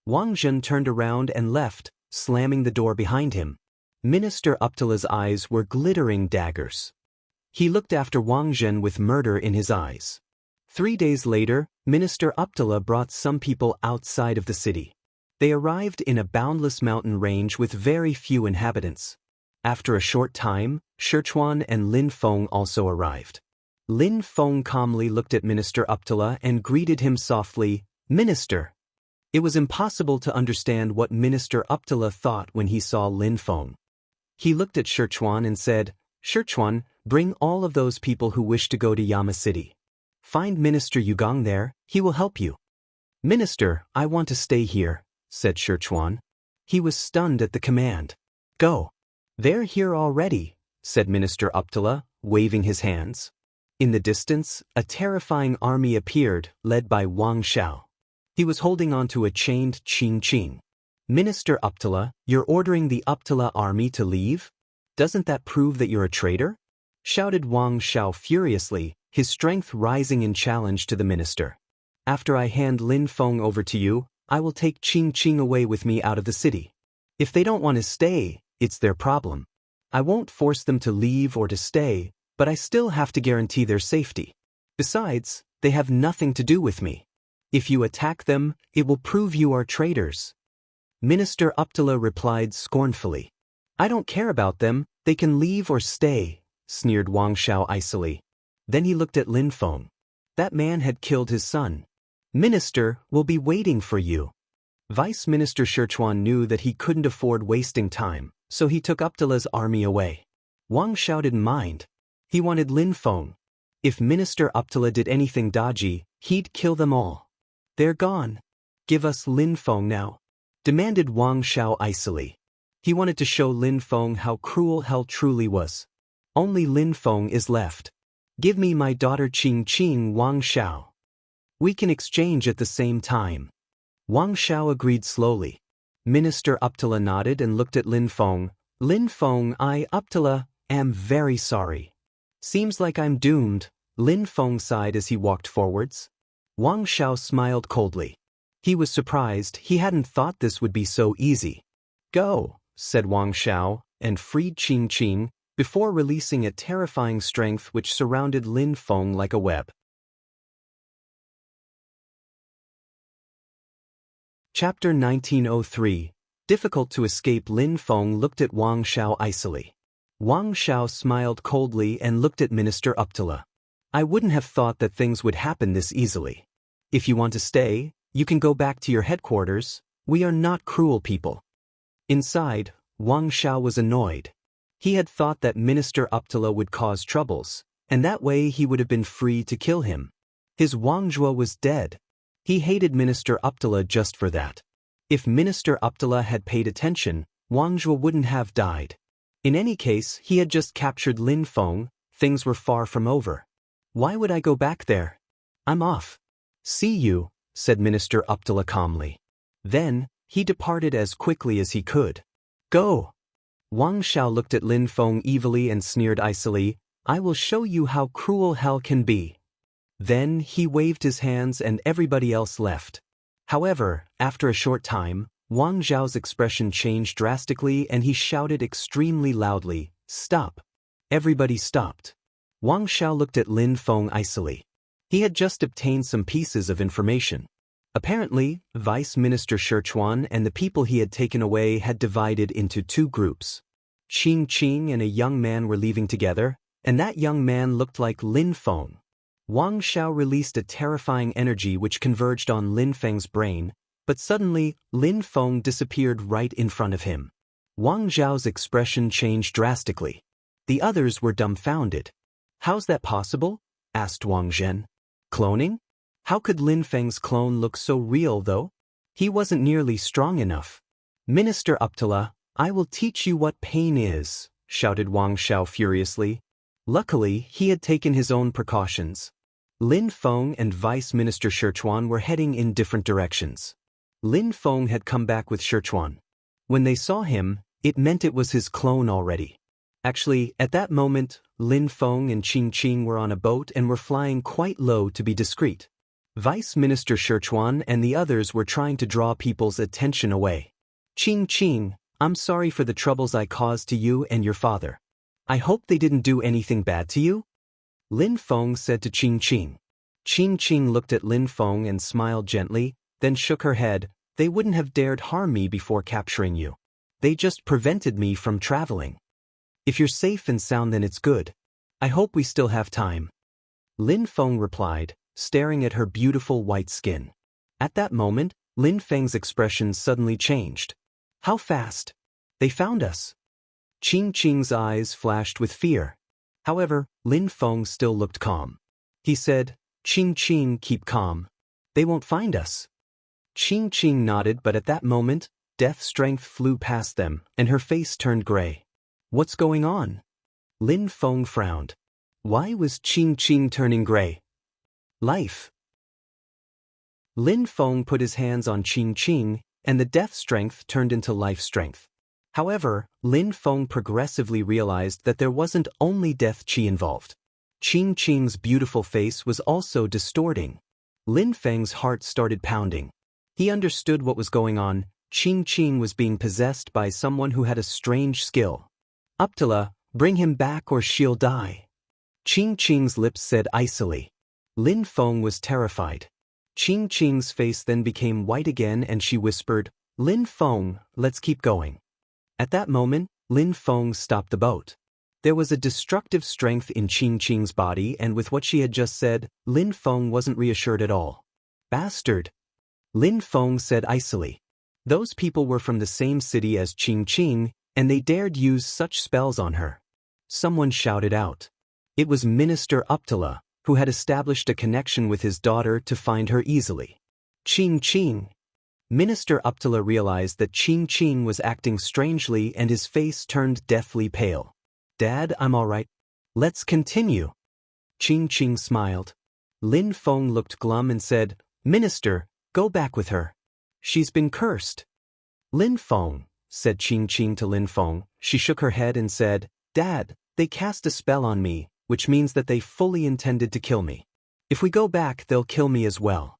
Speaker 1: Wang Zhen turned around and left, slamming the door behind him. Minister Uptala's eyes were glittering daggers. He looked after Wang Zhen with murder in his eyes. 3 days later, Minister Uptala brought some people outside of the city. They arrived in a boundless mountain range with very few inhabitants. After a short time, Sichuan and Lin Feng also arrived. Lin Feng calmly looked at Minister Uptala and greeted him softly, "Minister." It was impossible to understand what Minister Uptala thought when he saw Lin Feng. He looked at Sichuan and said, "Sichuan, bring all of those people who wish to go to Yama City. Find Minister Yugong there, he will help you." "Minister, I want to stay here," said Sichuan. He was stunned at the command. "Go." "They're here already," said Minister Uptala, waving his hands. In the distance, a terrifying army appeared, led by Wang Xiao. He was holding onto a chained Qing Qing. "Minister Uptala, you're ordering the Uptala army to leave? Doesn't that prove that you're a traitor?" shouted Wang Xiao furiously, his strength rising in challenge to the minister. "After I hand Lin Feng over to you, I will take Qing Qing away with me out of the city. If they don't want to stay, it's their problem. I won't force them to leave or to stay, but I still have to guarantee their safety. Besides, they have nothing to do with me. If you attack them, it will prove you are traitors." Minister Uptala replied scornfully. "I don't care about them, they can leave or stay," sneered Wang Xiao icily. Then he looked at Lin Feng. That man had killed his son. "Minister, we'll be waiting for you." Vice Minister Sichuan knew that he couldn't afford wasting time, so he took Uptala's army away. Wang Xiao didn't mind. He wanted Lin Feng. If Minister Uptala did anything dodgy, he'd kill them all. "They're gone. Give us Lin Feng now," demanded Wang Xiao icily. He wanted to show Lin Feng how cruel hell truly was. "Only Lin Feng is left. Give me my daughter Qing Qing." Wang Xiao. "We can exchange at the same time." Wang Xiao agreed slowly. Minister Uptala nodded and looked at Lin Feng. "Lin Feng, I, Uptala, am very sorry. Seems like I'm doomed." Lin Feng sighed as he walked forwards. Wang Xiao smiled coldly. He was surprised. He hadn't thought this would be so easy. "Go," said Wang Xiao, and freed Qing Qing, before releasing a terrifying strength which surrounded Lin Feng like a web. Chapter 1903. Difficult to escape. Lin Feng looked at Wang Xiao icily. Wang Xiao smiled coldly and looked at Minister Uptala. "I wouldn't have thought that things would happen this easily. If you want to stay, you can go back to your headquarters. We are not cruel people." Inside, Wang Xiao was annoyed. He had thought that Minister Uptala would cause troubles, and that way he would have been free to kill him. His Wangjua was dead. He hated Minister Uptala just for that. If Minister Uptala had paid attention, Wangjua wouldn't have died. In any case, he had just captured Lin Feng. Things were far from over. "Why would I go back there? I'm off." "See you," said Minister Uptala calmly. Then, he departed as quickly as he could. "Go." Wang Xiao looked at Lin Feng evilly and sneered icily. "I will show you how cruel hell can be." Then, he waved his hands and everybody else left. However, after a short time, Wang Xiao's expression changed drastically and he shouted extremely loudly, "Stop." Everybody stopped. Wang Xiao looked at Lin Feng icily. He had just obtained some pieces of information. Apparently, Vice Minister Sherchuan and the people he had taken away had divided into two groups. Qing Qing and a young man were leaving together, and that young man looked like Lin Feng. Wang Xiao released a terrifying energy which converged on Lin Feng's brain, but suddenly, Lin Feng disappeared right in front of him. Wang Xiao's expression changed drastically. The others were dumbfounded. "How's that possible?" asked Wang Zhen. "Cloning? How could Lin Feng's clone look so real, though? He wasn't nearly strong enough." "Minister Uptala, I will teach you what pain is," shouted Wang Xiao furiously. Luckily, he had taken his own precautions. Lin Feng and Vice Minister Sherchuan were heading in different directions. Lin Feng had come back with Sherchuan. When they saw him, it meant it was his clone already. Actually, at that moment, Lin Feng and Qing Qing were on a boat and were flying quite low to be discreet. Vice Minister Sherchuan and the others were trying to draw people's attention away. "Qing Qing, I'm sorry for the troubles I caused to you and your father. I hope they didn't do anything bad to you?" Lin Feng said to Qing Qing. Qing Qing looked at Lin Feng and smiled gently, then shook her head. "They wouldn't have dared harm me before capturing you. They just prevented me from traveling. If you're safe and sound, then it's good. I hope we still have time." Lin Feng replied, staring at her beautiful white skin. At that moment, Lin Feng's expression suddenly changed. "How fast? They found us." Qing Qing's eyes flashed with fear. However, Lin Feng still looked calm. He said, "Qing Qing, keep calm. They won't find us." Qing Qing nodded, but at that moment, Death Strength flew past them, and her face turned gray. "What's going on?" Lin Feng frowned. Why was Qing Qing turning gray? Life. Lin Feng put his hands on Qing Qing, and the Death Strength turned into Life Strength. However, Lin Feng progressively realized that there wasn't only death qi involved. Qing Qing's beautiful face was also distorting. Lin Feng's heart started pounding. He understood what was going on. Qing Qing was being possessed by someone who had a strange skill. "Uptala, bring him back or she'll die." Qing Qing's lips said icily. Lin Feng was terrified. Qing Qing's face then became white again and she whispered, "Lin Feng, let's keep going." At that moment, Lin Feng stopped the boat. There was a destructive strength in Qing Qing's body, and with what she had just said, Lin Feng wasn't reassured at all. "Bastard!" Lin Feng said icily. Those people were from the same city as Qing Qing, and they dared use such spells on her. Someone shouted out. It was Minister Uptala, who had established a connection with his daughter to find her easily. "Qing Qing." Minister Uptala realized that Qing Qing was acting strangely and his face turned deathly pale. "Dad, I'm all right. Let's continue." Qing Qing smiled. Lin Feng looked glum and said, "Minister, go back with her. She's been cursed." "Lin Feng," said Qing Qing to Lin Feng. She shook her head and said, "Dad, they cast a spell on me, which means that they fully intended to kill me. If we go back, they'll kill me as well."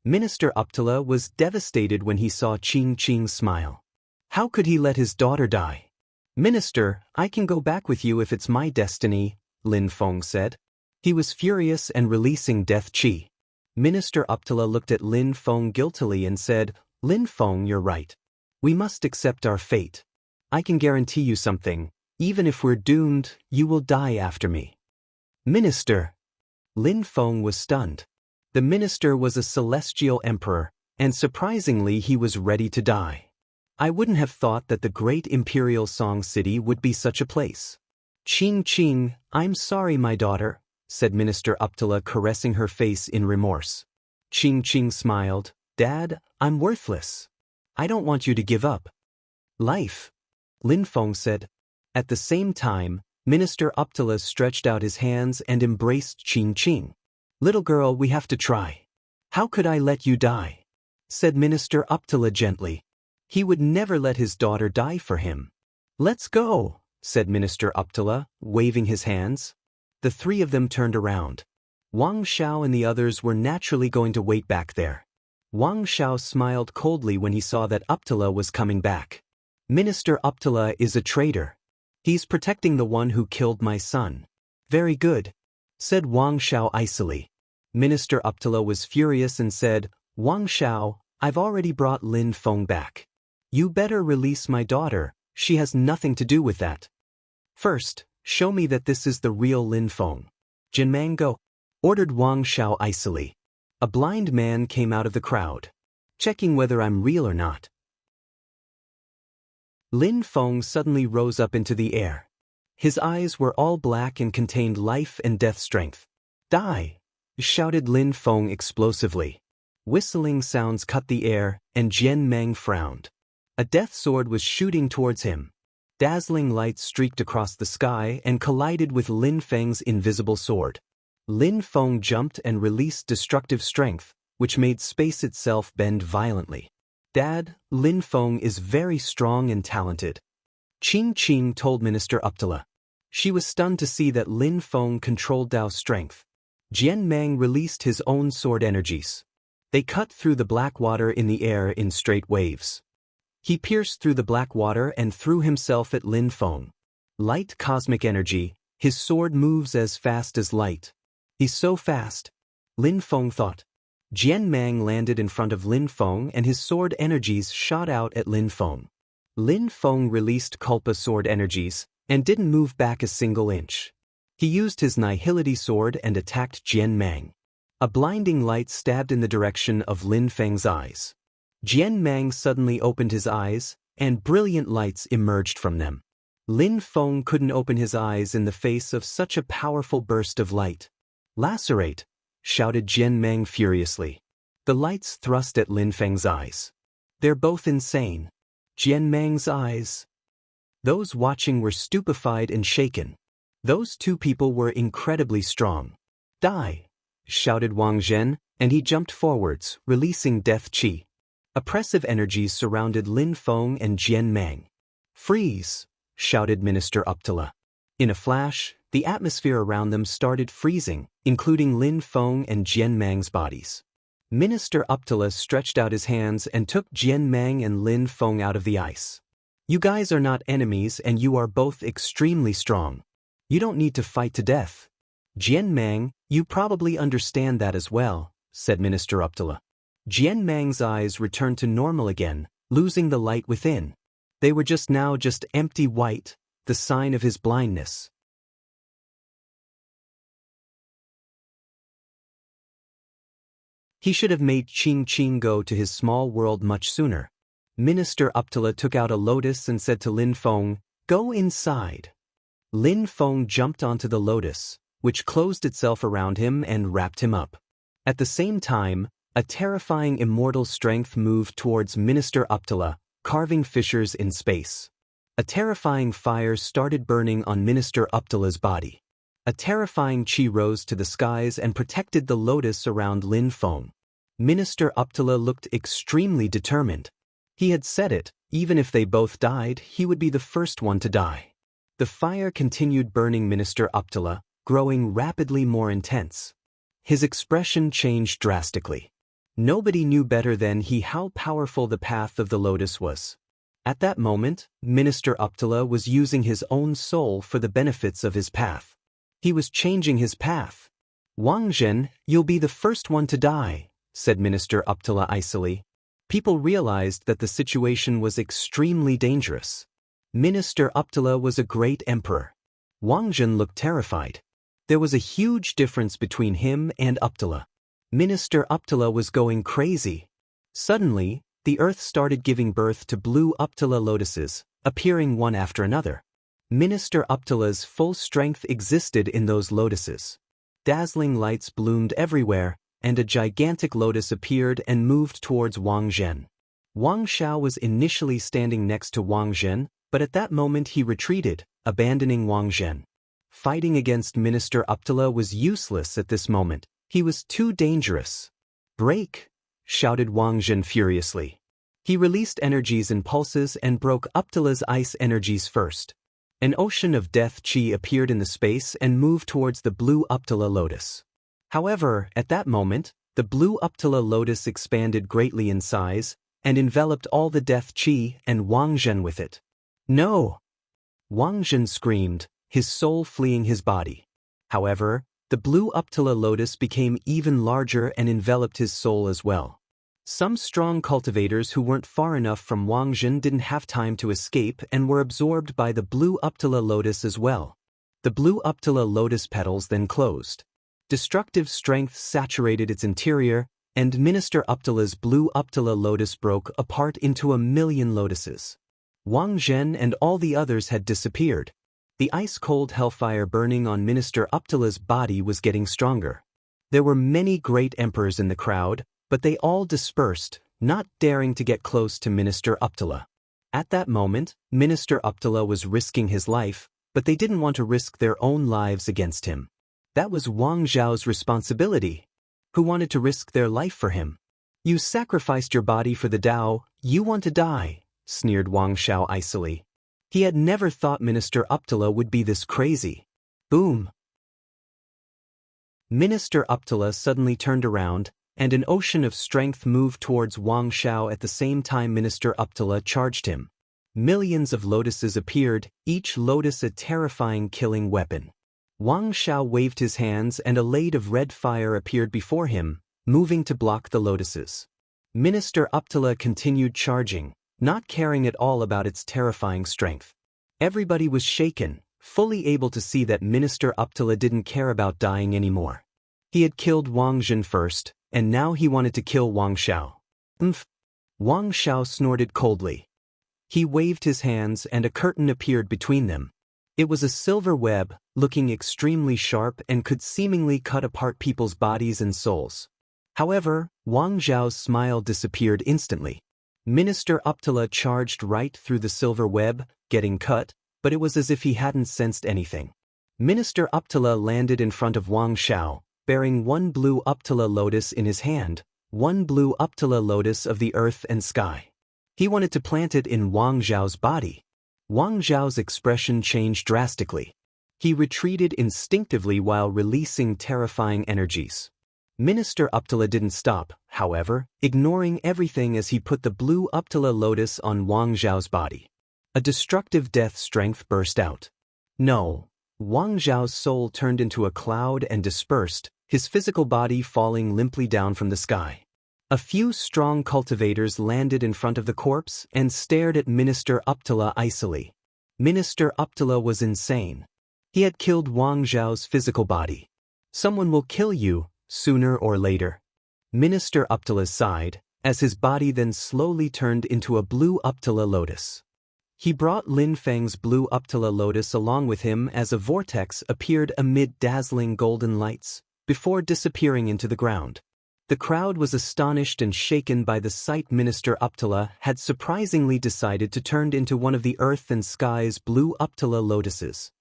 Speaker 1: Minister Uptala was devastated when he saw Qing Qing smile. How could he let his daughter die? "Minister, I can go back with you if it's my destiny," Lin Feng said. He was furious and releasing death qi. Minister Uptala looked at Lin Feng guiltily and said, "Lin Feng, you're right. We must accept our fate. I can guarantee you something. Even if we're doomed, you will die after me." "Minister!" Lin Feng was stunned. The minister was a celestial emperor, and surprisingly he was ready to die. I wouldn't have thought that the great imperial Song City would be such a place. "Qing Qing, I'm sorry, my daughter," said Minister Uptala, caressing her face in remorse. Qing Qing smiled. "Dad, I'm worthless. I don't want you to give up." "Life," Lin Feng said. At the same time, Minister Uptala stretched out his hands and embraced Qing Qing. "Little girl, we have to try." "How could I let you die?" said Minister Uptala gently. He would never let his daughter die for him. "Let's go," said Minister Uptala, waving his hands. The three of them turned around. Wang Xiao and the others were naturally going to wait back there. Wang Xiao smiled coldly when he saw that Uptala was coming back. "Minister Uptala is a traitor. He's protecting the one who killed my son." "Very good," said Wang Xiao icily. Minister Uptala was furious and said, Wang Xiao, I've already brought Lin Feng back. You better release my daughter, she has nothing to do with that. First, show me that this is the real Lin Feng. Jinmang go, ordered Wang Xiao icily. A blind man came out of the crowd. Checking whether I'm real or not. Lin Feng suddenly rose up into the air. His eyes were all black and contained life and death strength. Die! Shouted Lin Feng explosively. Whistling sounds cut the air, and Jian Meng frowned. A death sword was shooting towards him. Dazzling lights streaked across the sky and collided with Lin Feng's invisible sword. Lin Feng jumped and released destructive strength, which made space itself bend violently. Dad, Lin Feng is very strong and talented. Qing Qing told Minister Uptala. She was stunned to see that Lin Feng controlled Dao's strength. Jian Meng released his own sword energies. They cut through the black water in the air in straight waves. He pierced through the black water and threw himself at Lin Feng. Light cosmic energy, his sword moves as fast as light. He's so fast. Lin Feng thought. Jian Meng landed in front of Lin Feng and his sword energies shot out at Lin Feng. Lin Feng released Kulpa sword energies and didn't move back a single inch. He used his Nihility sword and attacked Jian Meng. A blinding light stabbed in the direction of Lin Feng's eyes. Jian Meng suddenly opened his eyes, and brilliant lights emerged from them. Lin Feng couldn't open his eyes in the face of such a powerful burst of light. Lacerate! Shouted Jian Meng furiously. The lights thrust at Lin Feng's eyes. They're both insane. Jian Meng's eyes. Those watching were stupefied and shaken. Those two people were incredibly strong. Die! Shouted Wang Zhen, and he jumped forwards, releasing death chi. Oppressive energies surrounded Lin Feng and Jian Meng. Freeze! Shouted Minister Uptala. In a flash, the atmosphere around them started freezing, including Lin Feng and Jian Meng's bodies. Minister Uptala stretched out his hands and took Jian Meng and Lin Feng out of the ice. You guys are not enemies and you are both extremely strong. You don't need to fight to death. Jian Meng, you probably understand that as well, said Minister Uptala. Jian Meng's eyes returned to normal again, losing the light within. They were just empty white, the sign of his blindness. He should have made Qing Qing go to his small world much sooner. Minister Uptala took out a lotus and said to Lin Feng, "Go inside." Lin Feng jumped onto the lotus, which closed itself around him and wrapped him up. At the same time, a terrifying immortal strength moved towards Minister Uptala, carving fissures in space. A terrifying fire started burning on Minister Uptala's body. A terrifying chi rose to the skies and protected the lotus around Lin Feng. Minister Uptala looked extremely determined. He had said it, even if they both died, he would be the first one to die. The fire continued burning Minister Uptala, growing rapidly more intense. His expression changed drastically. Nobody knew better than he how powerful the path of the lotus was. At that moment, Minister Uptala was using his own soul for the benefits of his path. He was changing his path. "Wang Zhen, you'll be the first one to die," said Minister Uptala icily. People realized that the situation was extremely dangerous. Minister Uptala was a great emperor. Wang Zhen looked terrified. There was a huge difference between him and Uptala. Minister Uptala was going crazy. Suddenly, the earth started giving birth to blue Uptala lotuses, appearing one after another. Minister Uptala's full strength existed in those lotuses. Dazzling lights bloomed everywhere, and a gigantic lotus appeared and moved towards Wang Zhen. Wang Xiao was initially standing next to Wang Zhen, but at that moment he retreated, abandoning Wang Zhen. Fighting against Minister Uptala was useless at this moment. He was too dangerous. "Break!" shouted Wang Zhen furiously. He released energies and pulses and broke Uptala's ice energies first. An ocean of death chi appeared in the space and moved towards the blue Uptala lotus. However, at that moment, the blue Uptala lotus expanded greatly in size and enveloped all the death chi and Wang Zhen with it. "No!" Wang Zhen screamed, his soul fleeing his body. However, The blue Uptala lotus became even larger and enveloped his soul as well. Some strong cultivators who weren't far enough from Wang Zhen didn't have time to escape and were absorbed by the blue Uptala lotus as well. The blue Uptala lotus petals then closed. Destructive strength saturated its interior, and Minister Uptala's blue Uptala lotus broke apart into 1,000,000 lotuses. Wang Zhen and all the others had disappeared. The ice-cold hellfire burning on Minister Uptala's body was getting stronger. There were many great emperors in the crowd, but they all dispersed, not daring to get close to Minister Uptala. At that moment, Minister Uptala was risking his life, but they didn't want to risk their own lives against him. That was Wang Zhao's responsibility. Who wanted to risk their life for him? You sacrificed your body for the Tao, you want to die, sneered Wang Zhao icily. He had never thought Minister Uptala would be this crazy. Boom! Minister Uptala suddenly turned around, and an ocean of strength moved towards Wang Zhao at the same time Minister Uptala charged him. Millions of lotuses appeared, each lotus a terrifying killing weapon. Wang Zhao waved his hands and a lade of red fire appeared before him, moving to block the lotuses. Minister Uptala continued charging, not caring at all about its terrifying strength. Everybody was shaken, fully able to see that Minister Uptala didn't care about dying anymore. He had killed Wang Zhen first, and now he wanted to kill Wang Zhao. Wang Zhao snorted coldly. He waved his hands and a curtain appeared between them. It was a silver web, looking extremely sharp and could seemingly cut apart people's bodies and souls. However, Wang Zhao's smile disappeared instantly. Minister Uptala charged right through the silver web, getting cut, but it was as if he hadn't sensed anything. Minister Uptala landed in front of Wang Zhao, bearing one blue Uptala lotus in his hand, one blue Uptala lotus of the earth and sky. He wanted to plant it in Wang Zhao's body. Wang Zhao's expression changed drastically. He retreated instinctively while releasing terrifying energies. Minister Uptala didn't stop, however, ignoring everything as he put the blue Uptala lotus on Wang Zhao's body. A destructive death strength burst out. No. Wang Zhao's soul turned into a cloud and dispersed, his physical body falling limply down from the sky. A few strong cultivators landed in front of the corpse and stared at Minister Uptala icily. Minister Uptala was insane. He had killed Wang Zhao's physical body. Someone will kill you, sooner or later. Minister Uptala sighed, as his body then slowly turned into a blue Uptala lotus. He brought Lin Feng's blue Uptala lotus along with him as a vortex appeared amid dazzling golden lights, before disappearing into the ground. The crowd was astonished and shaken by the sight Minister Uptala had surprisingly decided to turn into one of the earth and sky's blue Uptala lotuses.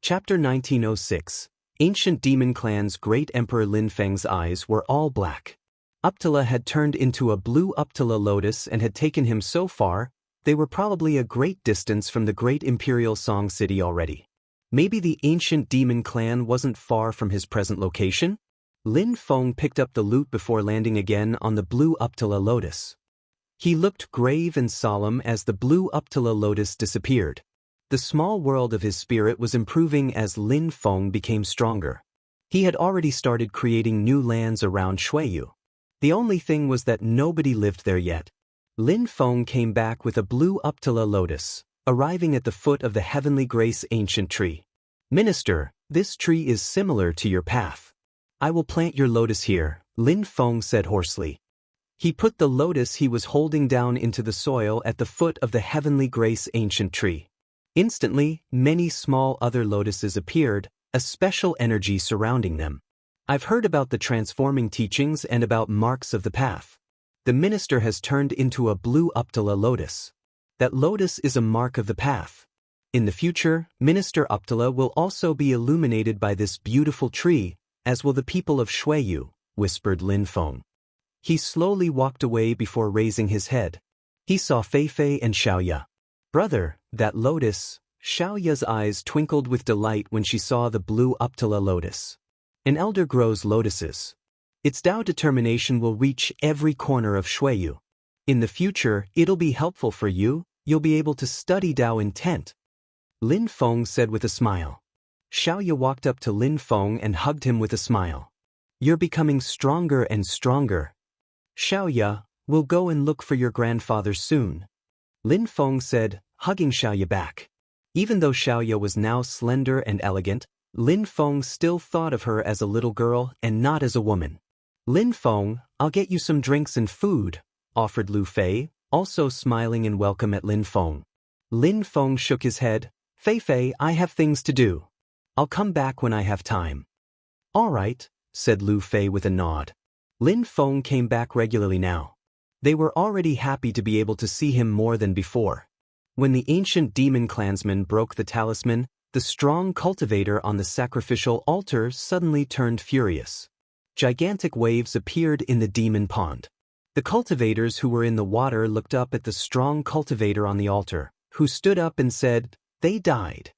Speaker 1: Chapter 1906. Ancient Demon Clan's great Emperor Lin Feng's eyes were all black. Uptala had turned into a blue Uptala lotus and had taken him so far, they were probably a great distance from the great Imperial Song City already. Maybe the ancient demon clan wasn't far from his present location? Lin Feng picked up the loot before landing again on the blue Uptala lotus. He looked grave and solemn as the blue Uptala lotus disappeared. The small world of his spirit was improving as Lin Feng became stronger. He had already started creating new lands around Shuiyu. The only thing was that nobody lived there yet. Lin Feng came back with a blue Uptala lotus, arriving at the foot of the Heavenly Grace ancient tree. Minister, this tree is similar to your path. I will plant your lotus here, Lin Feng said hoarsely. He put the lotus he was holding down into the soil at the foot of the Heavenly Grace ancient tree. Instantly, many small other lotuses appeared, a special energy surrounding them. I've heard about the transforming teachings and about marks of the path. The minister has turned into a blue Uptala lotus. That lotus is a mark of the path. In the future, Minister Uptala will also be illuminated by this beautiful tree, as will the people of Shuiyu, whispered Lin Feng. He slowly walked away before raising his head. He saw Feifei and Xiaoya. Brother, that lotus. Xiaoya's eyes twinkled with delight when she saw the blue Uptala lotus. An elder grows lotuses. Its Tao determination will reach every corner of Shuiyu. In the future, it'll be helpful for you, you'll be able to study Tao intent. Lin Feng said with a smile. Xiaoya walked up to Lin Feng and hugged him with a smile. You're becoming stronger and stronger. Xiaoya, we'll go and look for your grandfather soon. Lin Feng said, hugging Xiaoya back. Even though Xiaoya was now slender and elegant, Lin Feng still thought of her as a little girl and not as a woman. Lin Feng, I'll get you some drinks and food, offered Lu Fei, also smiling in welcome at Lin Feng. Lin Feng shook his head. Fei, I have things to do. I'll come back when I have time. All right, said Lu Fei with a nod. Lin Feng came back regularly now. They were already happy to be able to see him more than before. When the ancient demon clansman broke the talisman, the strong cultivator on the sacrificial altar suddenly turned furious. Gigantic waves appeared in the demon pond. The cultivators who were in the water looked up at the strong cultivator on the altar, who stood up and said, they died.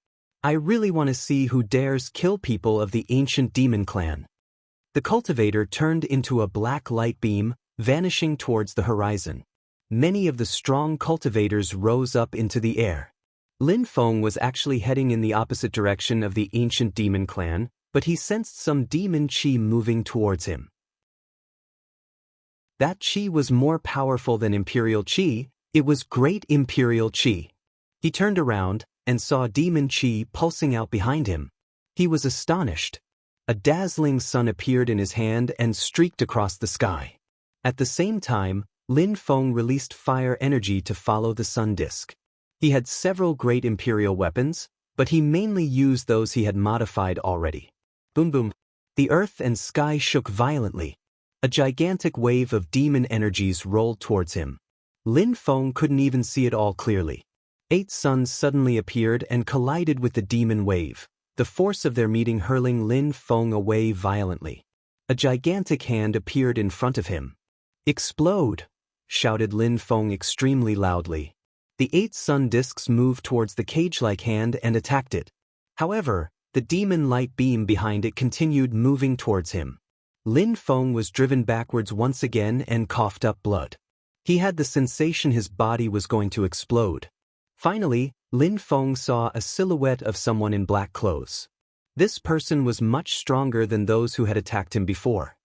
Speaker 1: I really want to see who dares kill people of the ancient demon clan. The cultivator turned into a black light beam, vanishing towards the horizon. Many of the strong cultivators rose up into the air. Lin Feng was actually heading in the opposite direction of the ancient demon clan, but he sensed some demon qi moving towards him. That qi was more powerful than imperial qi, it was great imperial qi. He turned around and saw demon qi pulsing out behind him. He was astonished. A dazzling sun appeared in his hand and streaked across the sky. At the same time, Lin Feng released fire energy to follow the sun disk. He had several great imperial weapons, but he mainly used those he had modified already. Boom boom. The earth and sky shook violently. A gigantic wave of demon energies rolled towards him. Lin Feng couldn't even see it all clearly. 8 suns suddenly appeared and collided with the demon wave, the force of their meeting hurling Lin Feng away violently. A gigantic hand appeared in front of him. Explode! Shouted Lin Feng extremely loudly. The 8 sun discs moved towards the cage-like hand and attacked it. However, the demon light beam behind it continued moving towards him. Lin Feng was driven backwards once again and coughed up blood. He had the sensation his body was going to explode. Finally, Lin Feng saw a silhouette of someone in black clothes. This person was much stronger than those who had attacked him before.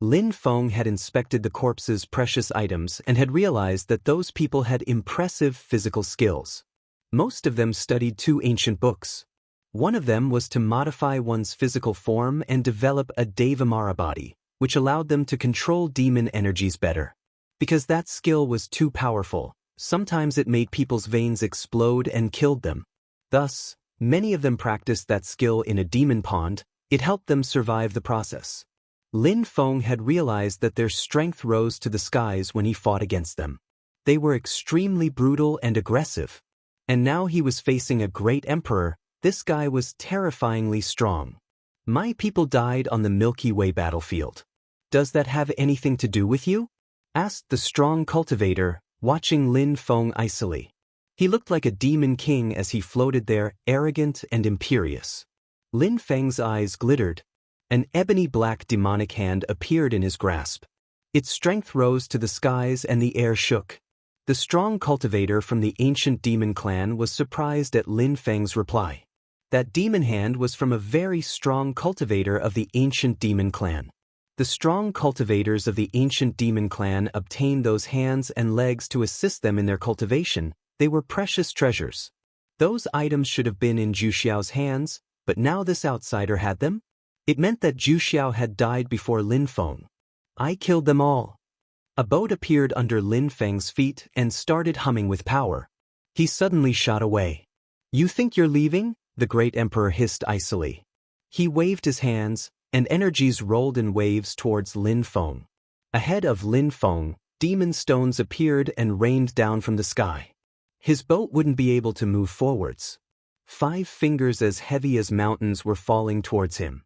Speaker 1: Lin Feng had inspected the corpse's precious items and had realized that those people had impressive physical skills. Most of them studied 2 ancient books. One of them was to modify one's physical form and develop a Devamara body, which allowed them to control demon energies better. Because that skill was too powerful, sometimes it made people's veins explode and killed them. Thus, many of them practiced that skill in a demon pond. It helped them survive the process. Lin Feng had realized that their strength rose to the skies when he fought against them. They were extremely brutal and aggressive. And now he was facing a great emperor. This guy was terrifyingly strong. My people died on the Milky Way battlefield. Does that have anything to do with you? Asked the strong cultivator, watching Lin Feng icily. He looked like a demon king as he floated there, arrogant and imperious. Lin Feng's eyes glittered. An ebony black demonic hand appeared in his grasp. Its strength rose to the skies and the air shook. The strong cultivator from the ancient demon clan was surprised at Lin Feng's reply. That demon hand was from a very strong cultivator of the ancient demon clan. The strong cultivators of the ancient demon clan obtained those hands and legs to assist them in their cultivation. They were precious treasures. Those items should have been in Zhu Xiao's hands, but now this outsider had them? It meant that Zhu Xiao had died before Lin Feng. I killed them all. A boat appeared under Lin Feng's feet and started humming with power. He suddenly shot away. You think you're leaving? The great emperor hissed icily. He waved his hands, and energies rolled in waves towards Lin Feng. Ahead of Lin Feng, demon stones appeared and rained down from the sky. His boat wouldn't be able to move forwards. 5 fingers as heavy as mountains were falling towards him.